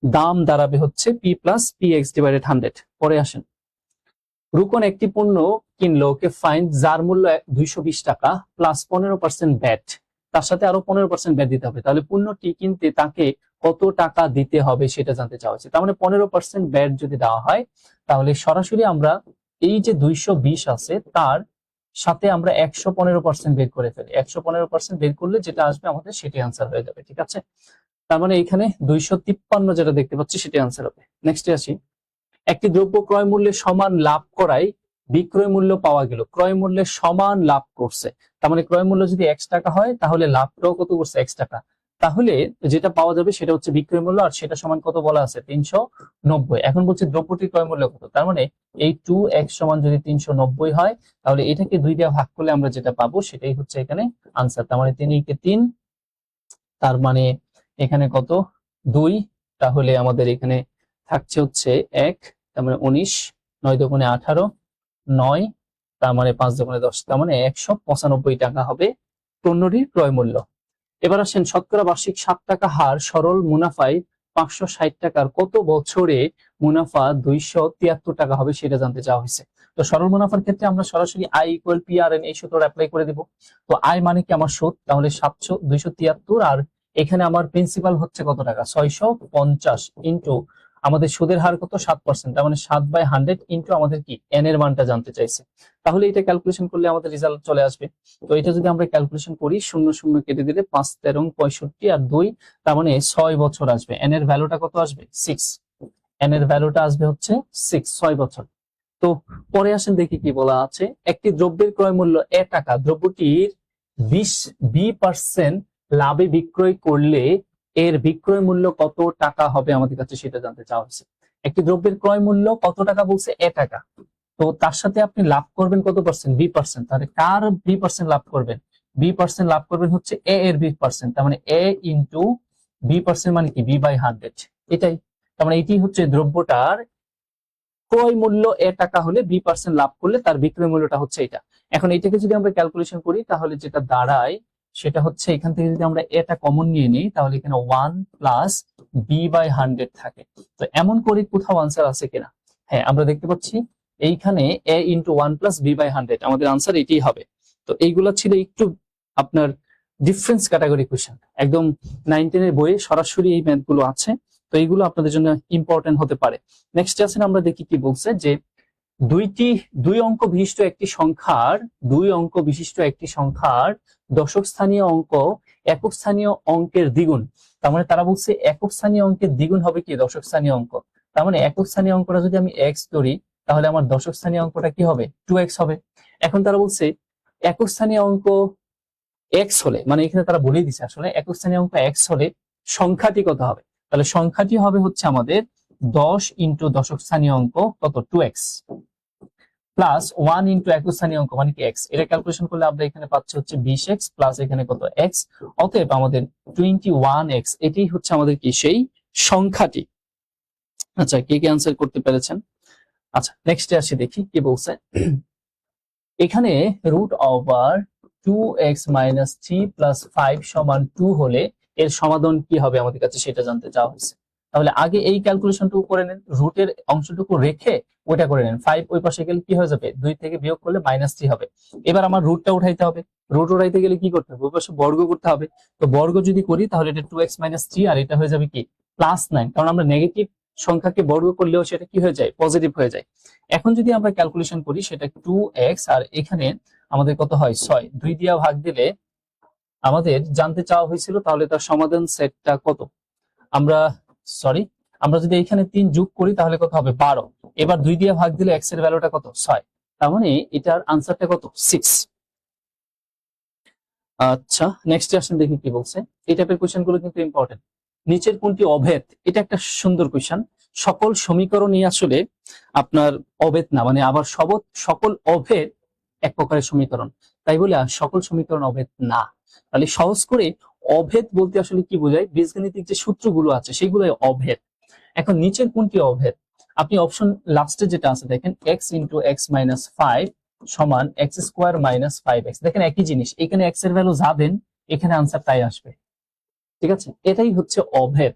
দাম দাঁড়াবে হচ্ছে P প্লাস PX ডিভাইডেড 100। পরে আসেন, রুকন একটি পণ্য কিনলো, ওকে ফাইন, যার মূল্য 220 টাকা প্লাস 15% ভ্যাট, তার সাথে আরো 15% ভ্যাট দিতে হবে। তাহলে পণ্যটি কিনতে তাকে কত টাকা দিতে হবে সেটা জানতে চাওয়া হচ্ছে। তার মানে 15% ভ্যাট যদি দেওয়া হয়, তাহলে সরাসরি আমরা এই যে 220 আছে তার সাথে আমরা 115% বের করে ফেলি। 115% বের করলে যেটা আসবে আমাদের সেটাই আনসার হয়ে যাবে। ঠিক আছে, তার মানে এখানে 253 যেটা দেখতে পাচ্ছি সেটাই আনসার হবে। নেক্সটে আসি, একটি দ্রব্য ক্রয় মূল্যের সমান লাভ করায় বিক্রয় মূল্য পাওয়া গেল, ক্রয় মূল্যের সমান লাভ করছে। তার মানে ক্রয় মূল্য যদি X টাকা হয় তাহলে লাভটাও কত করছে X টাকা, তাহলে যেটা পাওয়া যাবে সেটা হচ্ছে বিক্রয় মূল্য, আর সেটা সমান কত বলা আছে 390। এখন বলছে দ্রব্যটির ক্রয় মূল্য কত, তার মানে এই 2X সমান যদি 390 হয়, তাহলে এটাকে 2 দিয়ে ভাগ করলে আমরা যেটা পাবো সেটাই হচ্ছে এখানে আনসার। তার মানে 3 কে 3, তার মানে এখানে কত 2, তাহলে আমাদের এখানে থাকছে হচ্ছে 1, তার মানে 19, 9 দুগুণে 18, 9, তার মানে 5 দুগুণে 10, তার মানে 195 টাকা হবে পণ্যটির ক্রয় মূল্য। এবার আসেন, শতকরা বার্ষিক 7 টাকা হার সরল মুনাফায় 560 টাকার কত বছরে মুনাফা 273 টাকা হবে সেটা জানতে চাওয়া হয়েছে। তো সরল মুনাফার ক্ষেত্রে আমরা সরাসরি I = PRN এই সূত্রটা অ্যাপ্লাই করে দিব। তো I মানে কি আমার সুদ, তাহলে 273, আর এখানে আমার প্রিন্সিপাল হচ্ছে কত টাকা 650 ইন্টু আমাদের সুদের হার কত 7%, তার মানে 7/100 ইন্টু আমাদের কি n এর মানটা জানতে চাইছে। তাহলে এটা ক্যালকুলেশন করলে আমাদের রেজাল্ট চলে আসবে। তো এটা যদি আমরা ক্যালকুলেশন করি 0 0 কেটে দিলে 5 13 65 আর 2, তার মানে 6 বছর আসবে। n এর ভ্যালুটা কত আসবে 6, n এর ভ্যালুটা আসবে হচ্ছে 6 বছর। তো পরে আসেন দেখি কি বলা আছে, একটি দ্রব্যের ক্রয় মূল্য এ টাকা, দ্রব্যটির 20% লাভে বিক্রয় করলে এর বিক্রয় মূল্য কত টাকা হবে আমাদের কাছে সেটা জানতে চাওয়া হচ্ছে। একটি দ্রব্যের ক্রয় মূল্য কত টাকা বলছে এ টাকা, তো তার সাথে আপনি লাভ করবেন কত পার্সেন্ট 20%, তাহলে কার 20% লাভ করবেন, 20% লাভ করবেন হচ্ছে এ এর 20%, তার মানে a ইন্টু 20% মানে কি b/100, এটাই। তার মানে এটি হচ্ছে দ্রব্যটার ক্রয় মূল্য এ টাকা হলে 20% লাভ করলে তার বিক্রয় মূল্যটা হচ্ছে এটা। এখন এটাকে যদি আমরা ক্যালকুলেশন করি তাহলে যেটা দাঁড়ায় সেটা হচ্ছে এখান থেকে যদি আমরা এটা কমন নিয়ে নিই তাহলে এখানে 1 প্লাস b/100 থাকে। তো এমন করে কোথাও আনসার আছে কিনা? হ্যাঁ, আমরা দেখতে পাচ্ছি এইখানে a ইন্টু 1 প্লাস b/100 আমাদের আনসার এটাই হবে। তো এইগুলা ছিল একটু আপনার ডিফারেন্স ক্যাটাগরি কোশ্চেন, একদম 9-10 এর বইয়ে সরাসরি এই ম্যাথ গুলো আছে। তো এইগুলো আপনাদের জন্য ইম্পর্টেন্ট হতে পারে। নেক্সট আছে আমরা দেখি কি বলছে, যে দুই অঙ্ক বিশিষ্ট একটি সংখ্যার দশক স্থানীয় অঙ্ক একক স্থানীয় অঙ্কের দ্বিগুণ। তার মানে তারা বলছে একক স্থানীয় অঙ্কের দ্বিগুণ হবে কি দশক স্থানীয় অঙ্ক। তার মানে একক স্থানীয় অঙ্কটা যদি আমি x ধরি তাহলে আমার দশক স্থানীয় অঙ্কটা কি হবে 2x হবে। এখন তারা বলছে একক স্থানীয় অঙ্ক x হলে, মানে এখানে তারা বলেই দিছে আসলে একক স্থানীয় অঙ্ক x হলে সংখ্যাটি কত হবে। তাহলে সংখ্যাটি হবে হচ্ছে আমাদের 10 ইন্টু দশক স্থানীয় অঙ্ক কত 2x প্লাস 1 ইন্টু একক স্থানীয় অঙ্ক মানে কি x। এটা ক্যালকুলেশন করলে আমরা এখানে পাচ্ছি হচ্ছে 20x প্লাস এখানে কত x, অতএব আমাদের 21x এটাই হচ্ছে আমাদের কি সেই সংখ্যাটি। আচ্ছা, কে কে আনসার করতে পেরেছেন? আচ্ছা, নেক্সটে আসি দেখি কি বলছে। এখানে root over 2x minus 3 plus 5 সমান 2 হলে এর সমাধান কি হবে আমাদের কাছে সেটা জানতে চাওয়া হয়েছে। তাহলে আগে এই ক্যালকুলেশনটুকু করে নেন, রুটের অংশটুকু রেখে ওইটা করে নেন। 5 ওই পাশে গেলে কি হয়ে যাবে, 2 থেকে বিয়োগ করলে -3 হবে। এবার আমার রুটটা উঠাইতে হবে, রুট উঠাইতে গেলে কি করতে হবে, ওই পাশে বর্গ করতে হবে। তো বর্গ যদি করি তাহলে এটা 2x - 3 আর এটা হয়ে যাবে কি +9, কারণ আমরা নেগেটিভ সংখ্যাকে বর্গ করলেও সেটা কি হয়ে যায় পজিটিভ হয়ে যায়। এখন যদি আমরা ক্যালকুলেশন করি সেটা 2x আর এখানে আমাদের কত হয় 6, 2 দিয়া ভাগ দিলে আমাদের জানতে চাওয়া হয়েছিল তাহলে তার সমাধান সেটটা কত। আমরা যদি এখানে 3 যোগ করি তাহলে কত হবে 12। এবার 2 দিয়ে ভাগ দিলে x এর ভ্যালুটা কত 6, তার মানে এটার আনসারটা কত 6। আচ্ছা, নেক্সট আসেন দেখি কি বলছে। এই টাইপের কোশ্চেন গুলো কিন্তু ইম্পর্টেন্ট। নিচের কোনটি অভেদ, এটা একটা সুন্দর কোশ্চেন। সকল সমীকরণই আসলে আপনার অভেদ না, মানে আবার সকল অভেদ এক প্রকারের সমীকরণ, তাই বলে সকল সমীকরণ অভেদ না। তাহলে সহজ করে অভেদ বলতে আসলে কি বোঝায়, বীজগণিতিক যে সূত্রগুলো আছে সেগুলোই অভেদ। এখন নিচের কোনটি অভেদ, আপনি অপশন লাস্টে যেটা আছে দেখেন x ইন্টু x মাইনাস 5 সমান x স্কোয়ার মাইনাস 5x, দেখেন একই জিনিস, এখানে x এর ভ্যালু যা দেন এখানে আনসার তাই আসবে। ঠিক আছে, এটাই হচ্ছে অভেদ।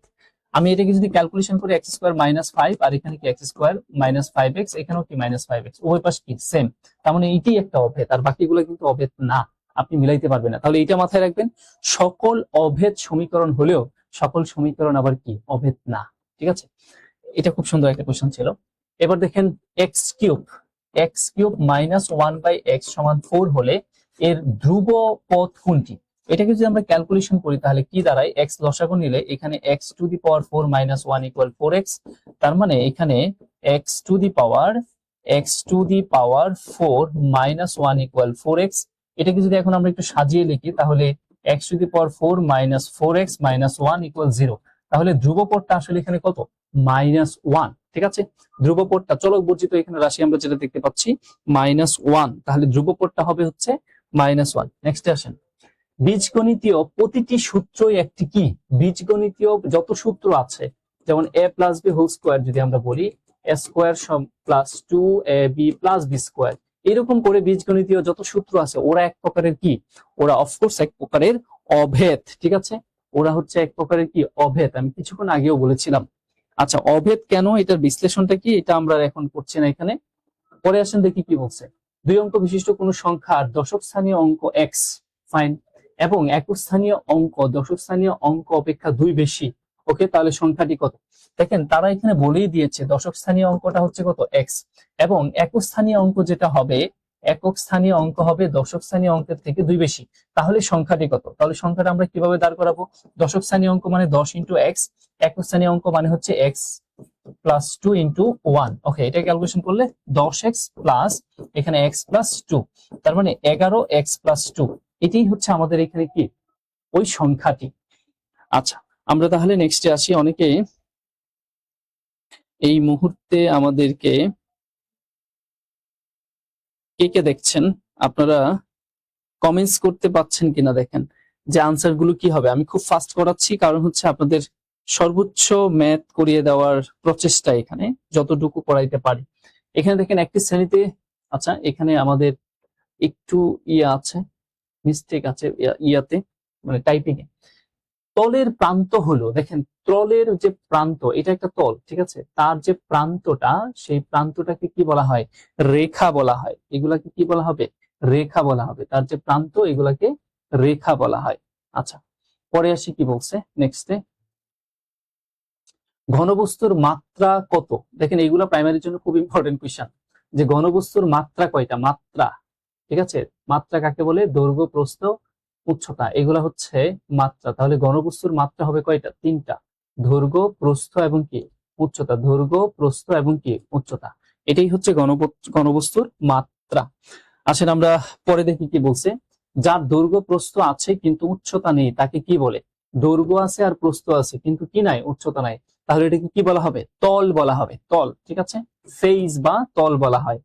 আমি এটাকে যদি ক্যালকুলেশন করি x স্কোয়ার মাইনাস 5 আর এখানে কি x স্কোয়ার মাইনাস 5x, এখানেও কি মাইনাস 5x, উভয় পাশ কি সেম, তার মানে এটাই একটা অভেদ আর বাকিগুলো কিন্তু অভেদ না, আপনি মিলাইতে পারবেন না। তাহলে এটা মাথায় রাখবেন, সকল অভেদ সমীকরণ হলেও সকল সমীকরণ আবার কি অভেদ না। ঠিক আছে, এটা খুব সুন্দর একটা কোশ্চেন ছিল। এবার দেখেন x কিউব মাইনাস 1/x সমান 4 হলে এর ধ্রুব পদ কোনটি। এটাকে যদি আমরা ক্যালকুলেশন করি তাহলে কি দাঁড়ায়, x লসাগু নিলে এখানে x to the power 4 minus 1 equal 4x, তার মানে এখানে x to the power 4 minus 1 equal 4x। এটাকে যদি এখন আমরা একটু সাজিয়ে লিখি তাহলে x to the power 4 minus 4x minus 1 equal 0, তাহলে ধ্রুবপদটা আসলে এখানে কত -1। ঠিক আছে, ধ্রুবপদটা চলক বর্জিত এখানে রাশি আমরা যেটা দেখতে পাচ্ছি -1, তাহলে ধ্রুবপদটা হবে হচ্ছে -1। নেক্সট আসেন, বীজগণিতীয় প্রতিটি সূত্রই একটি কি, বীজগণিতীয় যত সূত্র আছে যেমন a plus b whole square যদি আমরা বলি a square plus 2ab plus b square, এরকম করে বীজগণিতীয় যত সূত্র আছে ওরা এক প্রকারের কি, ওরা অফকোর্স এক প্রকারের অভেদ। ঠিক আছে, ওরা হচ্ছে এক প্রকারের কি অভেদ, আমি কিছুক্ষণ আগেও বলেছিলাম। আচ্ছা, অভেদ কেন, এটার বিশ্লেষণটা কি এটা আমরা এখন করছি না এখানে, পরে আসেন দেখি কি বলছে। দুই অঙ্ক বিশিষ্ট কোন সংখ্যার দশক স্থানীয় অঙ্ক x, ফাইন, এবং একক স্থানীয় অঙ্ক দশক স্থানীয় অঙ্ক অপেক্ষা 2 বেশি, ওকে, তাহলে সংখ্যাটি কত। দেখেন তারা এখানে বলেই দিয়েছে দশক স্থানীয় অঙ্কটা হচ্ছে কত x, এবং একক স্থানীয় অঙ্ক যেটা হবে, একক স্থানীয় অঙ্ক হবে দশক স্থানীয় অঙ্কের থেকে 2 বেশি, তাহলে সংখ্যাটি কত। তাহলে সংখ্যাটা আমরা কিভাবে দাঁড় করাবো, দশক স্থানীয় অঙ্ক মানে 10 ইন্টু x, একক স্থানীয় অঙ্ক মানে হচ্ছে x প্লাস 2 ইন্টু 1, ওকে, এটা ক্যালকুলেশন করলে 10x প্লাস এখানে x প্লাস 2, তার মানে 11x প্লাস 2, এটাই হচ্ছে আমাদের এখানে কি ওই সংখ্যাটি। আচ্ছা, আমরা তাহলে নেক্সটে আসি। অনেকে এই মুহূর্তে আমাদেরকে কে দেখছেন, আপনারা কমেন্টস করতে পাচ্ছেন কিনা দেখেন যে আনসার গুলো কি হবে। আমি খুব ফাস্ট করাচ্ছি কারণ হচ্ছে আপনাদের সর্বোচ্চ ম্যাথ করিয়ে দেওয়ার প্রচেষ্টা, এখানে যতটুকু করাইতে পারি। এখানে দেখেন একটি শ্রেণীতে, আচ্ছা এখানে আমাদের একটু আছে মিস্টেক আছে ইয়াতে, মানে টাইপিং এ। তলের প্রান্ত হলো, দেখেন তলের যে প্রান্ত, এটা একটা তল, ঠিক আছে, তার যে প্রান্তটা, সেই প্রান্তটাকে কি বলা হয়? রেখা বলা হয়। এগুলাকে কি বলা হবে? রেখা বলা হবে। তার যে প্রান্ত, এগুলাকে রেখা বলা হয়। আচ্ছা, পরে আসি কি বলছে নেক্সটে, ঘনবস্তুর মাত্রা কত? দেখেন এইগুলা প্রাইমারির জন্য খুব ইম্পর্টেন্ট কোয়েশ্চেন, যে ঘনবস্তুর মাত্রা কয়টা? মাত্রা, ঠিক আছে, মাত্রা কাকে বলে? দৈর্ঘ্য, প্রস্থ, উচ্চতা, এগুলা হচ্ছে মাত্রা। তাহলে ঘনবস্তুর মাত্রা হবে কয়টা? তিনটা, দৈর্ঘ্য, প্রস্থ এবং কি উচ্চতা। দৈর্ঘ্য, প্রস্থ এবং কি উচ্চতা, এটাই হচ্ছে ঘনবস্তুর মাত্রা। আসেন আমরা পরে দেখি কি বলছে, যার দৈর্ঘ্য প্রস্থ আছে কিন্তু উচ্চতা নেই তাকে কি বলে? দৈর্ঘ্য আছে আর প্রস্থ আছে কিন্তু কি নাই? উচ্চতা নাই। তাহলে এটাকে কি বলা হবে? তল বলা হবে, তল, ঠিক আছে, ফেজ বা তল বলা হয়।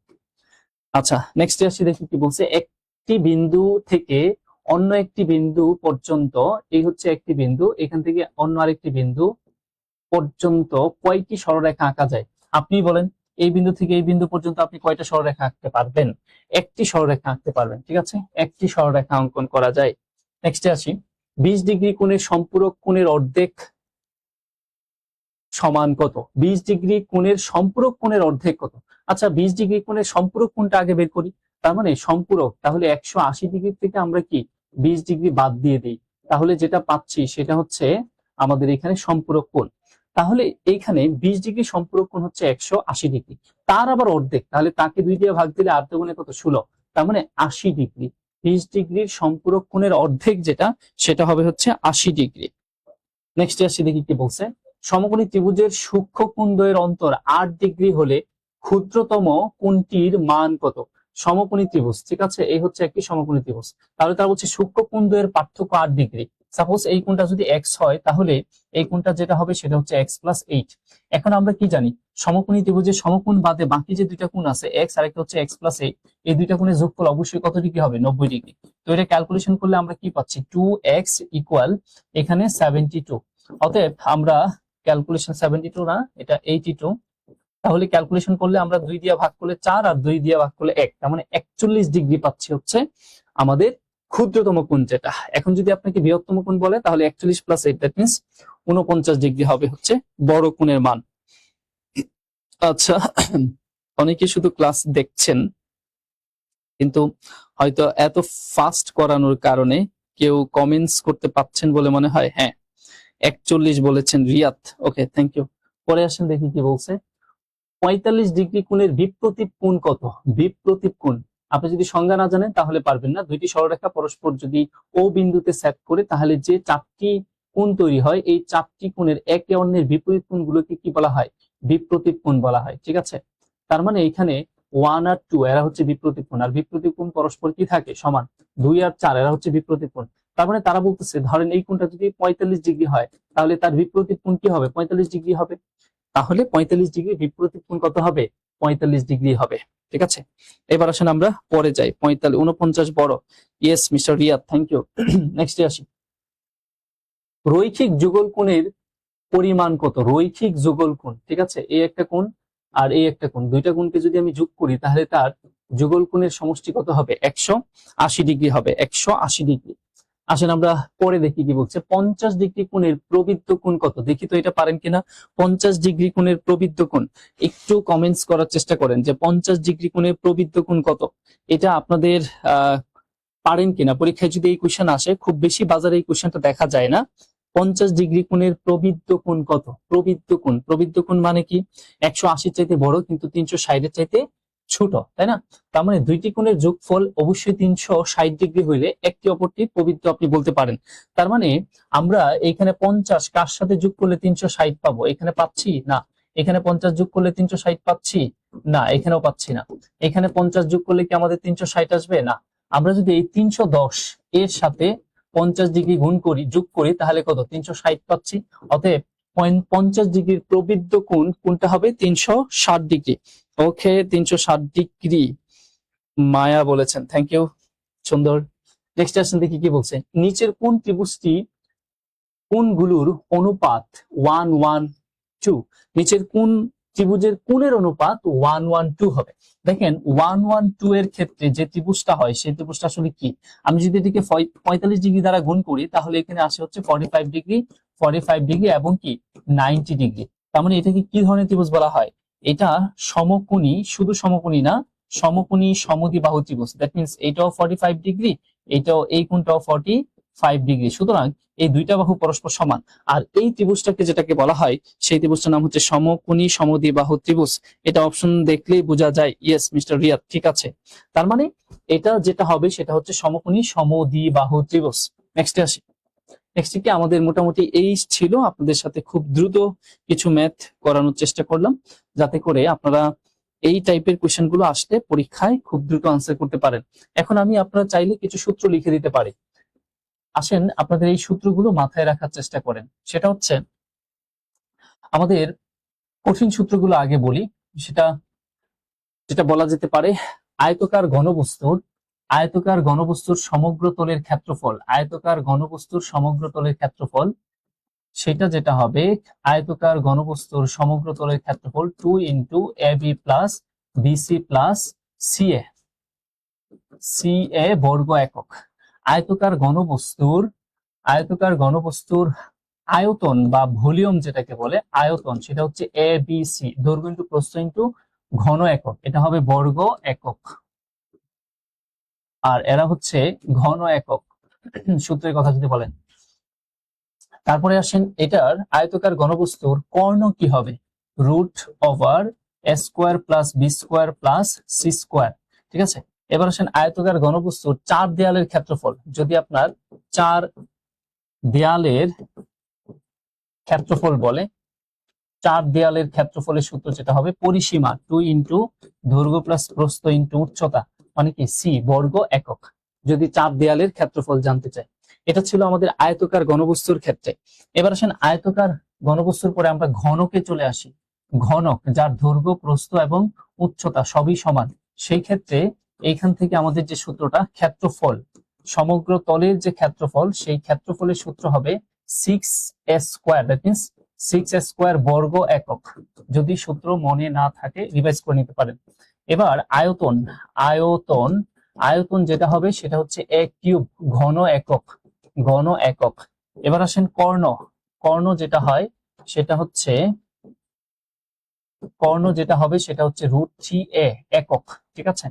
আচ্ছা, নেক্সট আসি, দেখি কি বলছে, একটি বিন্দু থেকে অন্য একটি বিন্দু পর্যন্ত, এই হচ্ছে একটি বিন্দু, এখান থেকে অন্য আরেকটি বিন্দু পর্যন্ত কয়টি সরলরেখা আঁকা যায়? আপনি বলেন, এই বিন্দু থেকে এই বিন্দু পর্যন্ত আপনি কয়টা সরলরেখা আঁকতে পারবেন? একটি সরলরেখা আঁকতে পারবেন, ঠিক আছে, একটি সরলরেখা অঙ্কন করা যায়। নেক্সটে আসি, 20 ডিগ্রি কোণের সম্পূরক কোণের অর্ধেক সমান কত? 20 ডিগ্রি কোণের সম্পূরক কোণের অর্ধেক কত? আচ্ছা, 20 ডিগ্রি কোণের সম্পূরক কোণটা আগে বের করি। তার মানে সম্পূরক, তাহলে 180 ডিগ্রি থেকে আমরা কি 20 ডিগ্রি বাদ দিয়ে দিই, তাহলে যেটা পাচ্ছি সেটা হচ্ছে আমাদের এখানে সম্পূরক কোণ। তাহলে এইখানে 20 ডিগ্রি সম্পূরক কোণ হচ্ছে 180 ডিগ্রি, তার আবার অর্ধেক, তাহলে তাকে 2 দিয়ে ভাগ দিলে 8 দুগুণে কত? 16, তার মানে 80 ডিগ্রি। 20 ডিগ্রির সম্পূরক কোণের অর্ধেক যেটা, সেটা হবে হচ্ছে 80 ডিগ্রি। নেক্সট আসি, দেখি কি বলছে, সমকোণী ত্রিভুজের সূক্ষ্ম কোণদ্বয়ের অন্তর 8 ডিগ্রি হলে ক্ষুদ্রতম কোণটির মান কত? সমকোণী ত্রিভুজ, ঠিক আছে, এই হচ্ছে একটি সমকোণী ত্রিভুজ, তাহলে তার বলছে সূক্ষ্ম কোণদ্বয়ের পার্থক্য 8 ডিগ্রি। সাপোজ এই কোণটা যদি x হয়, তাহলে এই কোণটা যেটা হবে সেটা হচ্ছে x+8। এখন আমরা কি জানি, সমকোণী ত্রিভুজের সমকোণ বাদে বাকি যে দুইটা কোণ আছে, x আর একটা হচ্ছে x+8, এই দুইটা কোণের যোগফল অবশ্যই কত ডিগ্রি হবে? 90 ডিগ্রি। তো এটা ক্যালকুলেশন করলে আমরা কি পাচ্ছি? 2x ইকুয়াল এখানে 72। অতএব আমরা ক্যালকুলেশন 72 না, এটা 82, তাহলে ক্যালকুলেশন করলে আমরা 2 দিয়ে ভাগ করলে 4 আর 2 দিয়ে ভাগ করলে 1, তার মানে 41 ডিগ্রি পাচ্ছি হচ্ছে আমাদের ক্ষুদ্রতম কোণ যেটা। এখন যদি আপনাকে বৃহত্তম কোণ বলে, তাহলে 41+8, দ্যাট মিন্স 49 ডিগ্রি হবে হচ্ছে বড় কোণের মান। আচ্ছা, অনেকে শুধু ক্লাস দেখছেন, কিন্তু হয়তো এত ফাস্ট করানোর কারণে কেউ কমেন্টস করতে পাচ্ছেন বলে মনে হয়। হ্যাঁ, 41 বলেছেন রিয়াত, ওকে, থ্যাংক ইউ। পরে আসেন, দেখি কি বলছে, 45 ডিগ্রি কোণের বিপ্রতীপ কোণ কত? বিপ্রতীপ কোণ আপনি যদি সংজ্ঞা না জানেন তাহলে পারবেন না। দুইটি সরলরেখা পরস্পর যদি ও বিন্দুতে সেট করে, তাহলে যে চারটি কোণ তৈরি হয়, এই চারটি কোণের একে অন্যের বিপরীত কোণগুলোকে কি বলা হয়? বিপ্রতীপ কোণ বলা হয়, ঠিক আছে। তার মানে এখানে 1 আর 2 এরা হচ্ছে বিপ্রতীপ কোণ, আর বিপ্রতীপ কোণ পরস্পর কি থাকে? সমান। 2 আর 4 এরা হচ্ছে বিপ্রতীপ কোণ। তার মানে তারা বলতেছে, ধরেন এই কোণটা যদি 45 ডিগ্রি হয়, তাহলে তার বিপ্রতীপ কোণ কি হবে? 45 ডিগ্রি হবে। তাহলে 45 ডিগ্রি বিপরীত কোণ কত হবে? 45 ডিগ্রি হবে, ঠিক আছে। এবার আসেন আমরা পরে যাই, 49 বড়, yes mister Riyad, thank you. নেক্সটে আসি, রৈখিক যুগল কোণের পরিমাণ কত? রৈখিক যুগল কোণ, ঠিক আছে, এই একটা কোণ আর এই একটা কোণ, দুইটা কোণকে যদি আমি যোগ করি, তাহলে তার যুগল কোণের সমষ্টি কত হবে? 180 ডিগ্রি হবে, 180 ডিগ্রি। আসেন আমরা পরে দেখি কি বলছে, 50 ডিগ্রি কোণের প্রবৃদ্ধ কোণ কত? দেখি তো এটা পারেন কিনা। 50 ডিগ্রি কোণের প্রবৃদ্ধ কোণ, একটু কমেন্টস করার চেষ্টা করেন যে 50 ডিগ্রি কোণের প্রবৃদ্ধ কোণ কত, এটা আপনাদের পারেন কিনা। পরীক্ষায় যদি এই কোশ্চেন আসে, খুব বেশি বাজারে এই কোশ্চেনটা দেখা যায় না। 50 ডিগ্রি কোণের প্রবৃদ্ধ কোণ কত? প্রবৃদ্ধ কোণ, প্রবৃদ্ধ কোণ মানে কি? 180 চাইতে বড় কিন্তু 360 এর চাইতে ছোট, তাই না? তার মানে দুইটি কোণের যোগফল অবশ্যই 360 ডিগ্রি হইলে একটি অপরটি প্রবৃদ্ধ আপনি বলতে পারেন। তার মানে আমরা এখানে 50 কার সাথে যোগ করলে 360 পাবো? এখানে পাচ্ছি না। এখানে 50 যোগ করলে 360 পাচ্ছি না, এখানেও পাচ্ছি না। এখানে 50 যোগ করলে কি আমাদের 360 আসবে? না। আমরা যদি এই 310 এর সাথে 50 ডিগ্রি গুণ করি, যোগ করি, তাহলে কত? 360 পাচ্ছি। অতএব 50 ডিগ্রির প্রবৃদ্ধ কোণ কোনটা হবে? 360 ডিগ্রি। ওকে, 360 ডিগ্রি মায়া বলেছেন, থ্যাংক ইউ, সুন্দর। নেক্সট আসেন, দেখি কি বলছে, নিচের কোন ত্রিভুজটি কোণগুলোর অনুপাত 1 1 2? নিচের কোন ত্রিভুজের কোণের অনুপাত 112 হবে। দেখেন 112 এর ক্ষেত্রে যে ত্রিভুজটা হয় সেই ত্রিভুজটা আসলে কি, আমি যদি এটিকে 45 ডিগ্রি দ্বারা গুণ করি তাহলে এখানে আসে হচ্ছে 45 ডিগ্রি, 45 ডিগ্রি এবং কি 90 ডিগ্রি। তার মানে এটাকে কি ধরনের ত্রিভুজ বলা হয়? এটা সমকোণী, শুধু সমকোণী না, সমকোণী সমদ্বিবাহু ত্রিভুজ। দ্যাট মিন্স এটাও 45 ডিগ্রি, এটাও, এই কোণটাও 45 ডিগ্রি। সুতরাং এই দুইটা বাহু পরস্পর সমান। আর এই ত্রিভুজটাকে যেটাকে বলা হয় সেই ত্রিভুজটার নাম হচ্ছে সমকোণী সমদ্বিবাহু ত্রিভুজ। এটা অপশন দেখলেই বোঝা যায়। ইয়েস মিস্টার রিয়াদ, ঠিক আছে। তার মানে এটা যেটা হবে সেটা হচ্ছে সমকোণী সমদ্বিবাহু ত্রিভুজ। নেক্সটে আসি। নেক্সট কি আমাদের মোটামুটি এই ছিল, আপনাদের সাথে খুব দ্রুত কিছু ম্যাথ করানোর চেষ্টা করলাম যাতে করে আপনারা এই টাইপের কোশ্চেন গুলো আসলে পরীক্ষায় খুব দ্রুত আনসার করতে পারেন। এখন আমি আপনারা চাইলে কিছু সূত্র লিখে দিতে পারি। আসেন আপনাদের এই সূত্রগুলো মাথায় রাখার চেষ্টা করেন। সেটা হচ্ছে আমাদের কঠিন সূত্রগুলো আগে বলি। যেটা বলা যেতে পারে, আয়তকার ঘনবস্তুর সমগ্র তলের ক্ষেত্রফল, আয়তকার ঘনবস্তুর সমগ্র তলের ক্ষেত্রফল, সেটা যেটা হবে আয়তকার ঘনবস্তুর সমগ্র তলের ক্ষেত্রফল 2 into ab plus BC plus CA বর্গ একক। আয়তকার ঘনবস্তুর আয়তন বা ভলিউম যেটাকে বলে আয়তন, সেটা হচ্ছে এ বি সি, দৈর্ঘ্য ইন্টু প্রস্থ ইন্টু ঘন একক, এটা হবে বর্গ একক, আর এরা হচ্ছে ঘন একক সূত্রের কথা যদি বলেন। তারপরে আসেন এটার আয়তকার ঘনবস্তুর কর্ণ কি হবে, root over a square plus B square plus C square. ঠিক আছে, এবার আসেন আয়তকার ঘনবস্তুর 4 দেয়ালের ক্ষেত্রফল। যদি আপনার 4 দেয়ালের ক্ষেত্রফল বলে, 4 দেয়ালের ক্ষেত্রফলের সূত্র যেটা হবে পরিসীমা 2 ইন্টু দৈর্ঘ্য প্লাস প্রস্থ ইন্টু উচ্চতা, মানে কি সি বর্গ একক, যদি 4 দেয়ালের ক্ষেত্রফল জানতে চাই। এটা ছিল আমাদের আয়তকার ঘনবস্তুর ক্ষেত্রে। এবার আসেন আয়তকার ঘনবস্তুর পরে আমরা ঘনকে চলে আসি। ঘনক যার দৈর্ঘ্য প্রস্থ এবং উচ্চতা সবই সমান, সেই ক্ষেত্রে এইখান থেকে আমাদের যে সূত্রটা ক্ষেত্রফল, সমগ্র তলের যে ক্ষেত্রফল, সেই ক্ষেত্রফলের সূত্র হবে 6a square, that means 6a square বর্গ একক। যদি সূত্র মনে না থাকে রিভাইজ করে নিতে পারেন। এবার আয়তন যেটা হবে সেটা হচ্ছে a কিউব, ঘন একক। এবার আসেন কর্ণ যেটা হয় সেটা হচ্ছে রুট 3a একক। ঠিক আছে,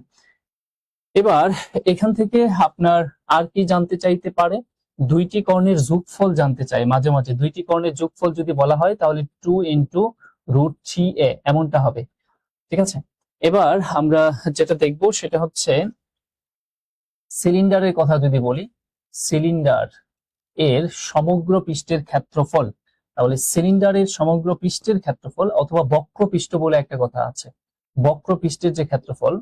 এবার এখান থেকে আপনার আর কি জানতে চাইতে পারে, দুইটি কর্ণের যোগফল জানতে চাই। মাঝে মাঝে দুইটি কর্ণের যোগফল যদি বলা হয় তাহলে 2 ইন্টু রুট 3a এমনটা হবে। ঠিক আছে, এবার আমরা যেটা দেখব সেটা হচ্ছে সিলিন্ডারের কথা যদি বলি, সিলিন্ডার এর সমগ্র পৃষ্ঠের ক্ষেত্রফল, তাহলে সিলিন্ডারের সমগ্র পৃষ্ঠের ক্ষেত্রফল, অথবা বক্রপৃষ্ঠ বলে একটা কথা আছে, বক্রপৃষ্ঠের যে ক্ষেত্রফল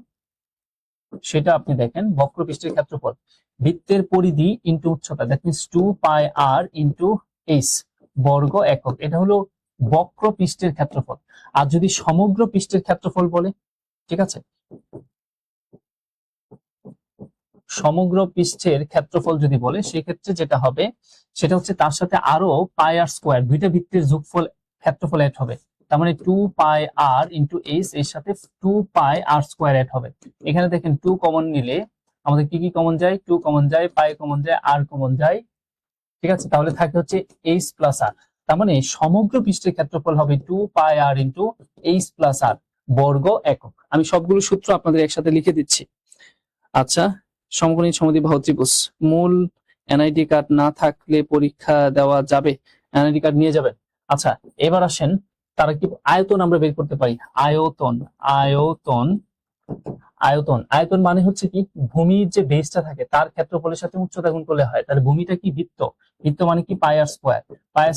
সেটা আপনি দেখেন, বক্রপৃষ্ঠের ক্ষেত্রফল বৃত্তের পরিধি ইন্টু উচ্চতা, that means 2 pi R into H বর্গ একক। এটা হলো বক্রপৃষ্ঠের ক্ষেত্রফল। আর যদি সমগ্র পৃষ্ঠের ক্ষেত্রফল বলে, ঠিক আছে, সমগ্র পৃষ্ঠের ক্ষেত্রফল যদি বলে সেক্ষেত্রে যেটা হবে সেটা হচ্ছে তার সাথে আরো পাই আর স্কোয়ার, দুইটা বৃত্তের যোগফল ক্ষেত্রফল এড হবে। তার মানে 2 পাই আর ইন্টু এইচ, এর সাথে 2 পাই আর স্কোয়ার এড হবে। এখানে দেখেন 2 কমন নিলে আমাদের কি কি কমন যায়, 2 কমন যায়, পাই কমন যায়, আর কমন যায়। ঠিক আছে, তাহলে থাকে হচ্ছে এইচ প্লাস আর। তার মানে সমগ্র পৃষ্ঠের ক্ষেত্রফল হবে 2 pi R into H plus আর বর্গ একক। আমি সবগুলো সূত্র আপনাদের একসাথে লিখে দিচ্ছি। আচ্ছা, সমকোণী সমদ্বিবাহু ত্রিভুজ, মূল এনআইডি কার্ড না থাকলে পরীক্ষা দেওয়া যাবে? এনআইডি কার্ড নিয়ে যাবেন। আচ্ছা, এবার আসেন তারা কি আয়তন আমরা বের করতে পারি। আয়তন মানে হচ্ছে কি, ভূমির যে বেসটা থাকে তার ক্ষেত্রফলের সাথে উচ্চতা গুণ করলে হয়। তাহলে ভূমিটা কি বৃত্ত মানে কি পাই আর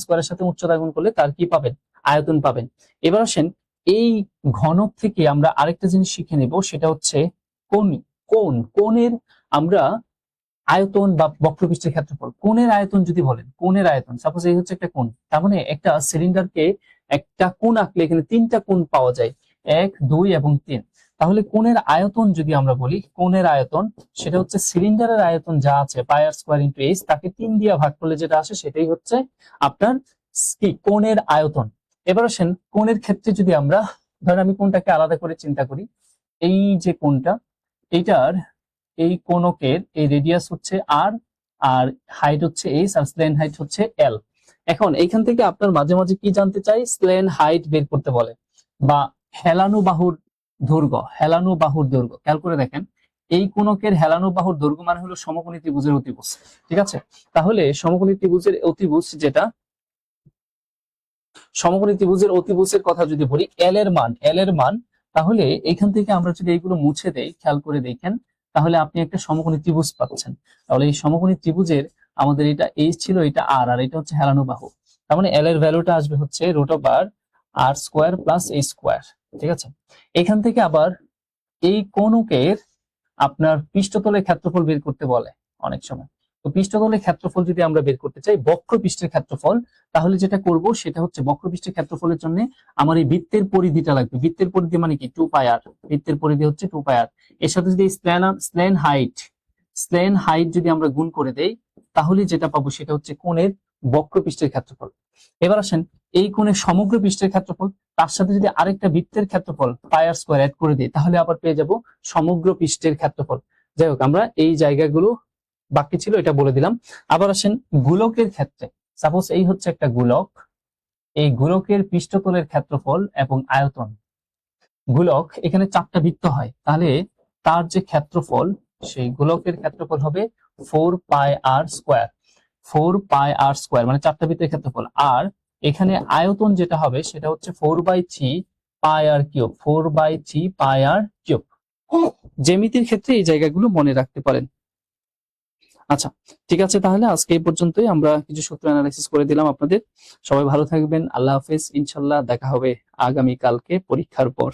স্কয়ারের সাথে উচ্চতা গুণ করলে তার কি পাবেন, আয়তন পাবেন। এবার আসেন এই ঘনক থেকে আমরা আরেকটা জিনিস শিখে নেব, সেটা হচ্ছে কোণের আমরা আয়তন বা বক্রপৃষ্ঠের ক্ষেত্রফল, কোণের আয়তন যদি বলেন, কোণের আয়তন সাপোজ এই হচ্ছে একটা কোণ, তার মানে একটা সিলিন্ডারকে একটা কোণ আঁকলে এখানে 3টা কোণ পাওয়া যায়, 1, 2 এবং 3। তাহলে কোণের আয়তন যদি আমরা বলি, কোণের আয়তন সেটা হচ্ছে সিলিন্ডারের আয়তন যা আছে পাই আর স্কয়ার ইন্টু এইচ, তাকে 3 দিয়ে ভাগ করলে যেটা আসে সেটাই হচ্ছে আপনার কি কোণের আয়তন। এবার আসেন কোণের ক্ষেত্রে যদি আমরা ধরেন আমি কোণটাকে আলাদা করে চিন্তা করি। এই যে কোণটা, এইটার এই কোণকের এই রেডিয়াস হচ্ছে আর, আর হাইট হচ্ছে এইচ, আর স্ল্যান হাইট হচ্ছে এল। এখন এইখান থেকে আপনার মাঝে মাঝে কি জানতে চাই, স্ল্যান হাইট বের করতে বলে, বা হেলানো বাহুর দৈর্ঘ্য, হেলানো বাহুর দৈর্ঘ্য। খেয়াল করে দেখেন, এই কোণকের হেলানো বাহুর দৈর্ঘ্য মানে হলো সমকোণী ত্রিভুজের অতিভুজ। ঠিক আছে, তাহলে সমকোণী ত্রিভুজের অতিভুজ যেটা, সমকোণী ত্রিভুজের অতিভুজের কথা যদি বলি, এল এর মান, তাহলে এখান থেকে আমরা যদি এইগুলো মুছে দেই, খেয়াল করে দেখেন, তাহলে আপনি একটা সমকোণী ত্রিভুজ পাচ্ছেন। তাহলে এই সমকোণী ত্রিভুজের আমাদের এটা এইচ ছিল, এটা আর, আর এটা হচ্ছে হেলানো বাহু। তার মানে এল এর ভ্যালুটা আসবে হচ্ছে √r স্কোয়ার প্লাস এই স্কোয়ার। ঠিক আছে, এখান থেকে আবার এই কোণকের আপনার পৃষ্ঠতলের ক্ষেত্রফল বের করতে বলে অনেক সময়। তো পৃষ্ঠতলের ক্ষেত্রফল যদি আমরা বের করতে চাই, বক্রপৃষ্ঠের ক্ষেত্রফল, তাহলে যেটা করব সেটা হচ্ছে বক্রপৃষ্ঠের ক্ষেত্রফলের জন্য আমার এই বৃত্তের পরিধিটা লাগবে। বৃত্তের পরিধি মানে কি, 2πr। বৃত্তের পরিধি হচ্ছে 2πr। এর সাথে যদি স্ল্যান হাইট যদি আমরা গুণ করে দেই, তাহলে যেটা পাবো সেটা হচ্ছে কোণের বক্রপৃষ্ঠের ক্ষেত্রফল। এবার আসেন, এই কোণের সমগ্র পৃষ্ঠের ক্ষেত্রফল, তার সাথে যদি আরেকটা বৃত্তের ক্ষেত্রফল πr স্কয়ার অ্যাড করে দিই, তাহলে আবার পেয়ে যাব সমগ্র পৃষ্ঠের ক্ষেত্রফল। যাই হোক, আমরা এই জায়গাগুলো বাকি ছিল এটা বলে দিলাম। আবার আসেন গোলকের ক্ষেত্রে, সাপোজ এই হচ্ছে একটা গোলক, এই গোলকের পৃষ্ঠতলের ক্ষেত্রফল এবং আয়তন। গোলক এখানে 4টা বৃত্ত হয়, তাহলে তার যে ক্ষেত্রফল, সেই গোলকের ক্ষেত্রফল হবে 4πr স্কয়ার। 4πr স্কয়ার মানে 4টা বৃত্তের ক্ষেত্রফল। আর এখানে আয়তন যেটা হবে সেটা হচ্ছে 4/3πr কিউব। 4/3πr cube. জ্যামিতির ক্ষেত্রে এই জায়গাগুলো মনে রাখতে পারেন। আচ্ছা, ঠিক আছে, তাহলে আজকে এই পর্যন্তই। আমরা কিছু সূত্র অ্যানালাইসিস করে দিলাম আপনাদের। সবাই ভালো থাকবেন, আল্লাহ হাফেজ। ইনশাল্লাহ দেখা হবে আগামী কালকে পরীক্ষার পর।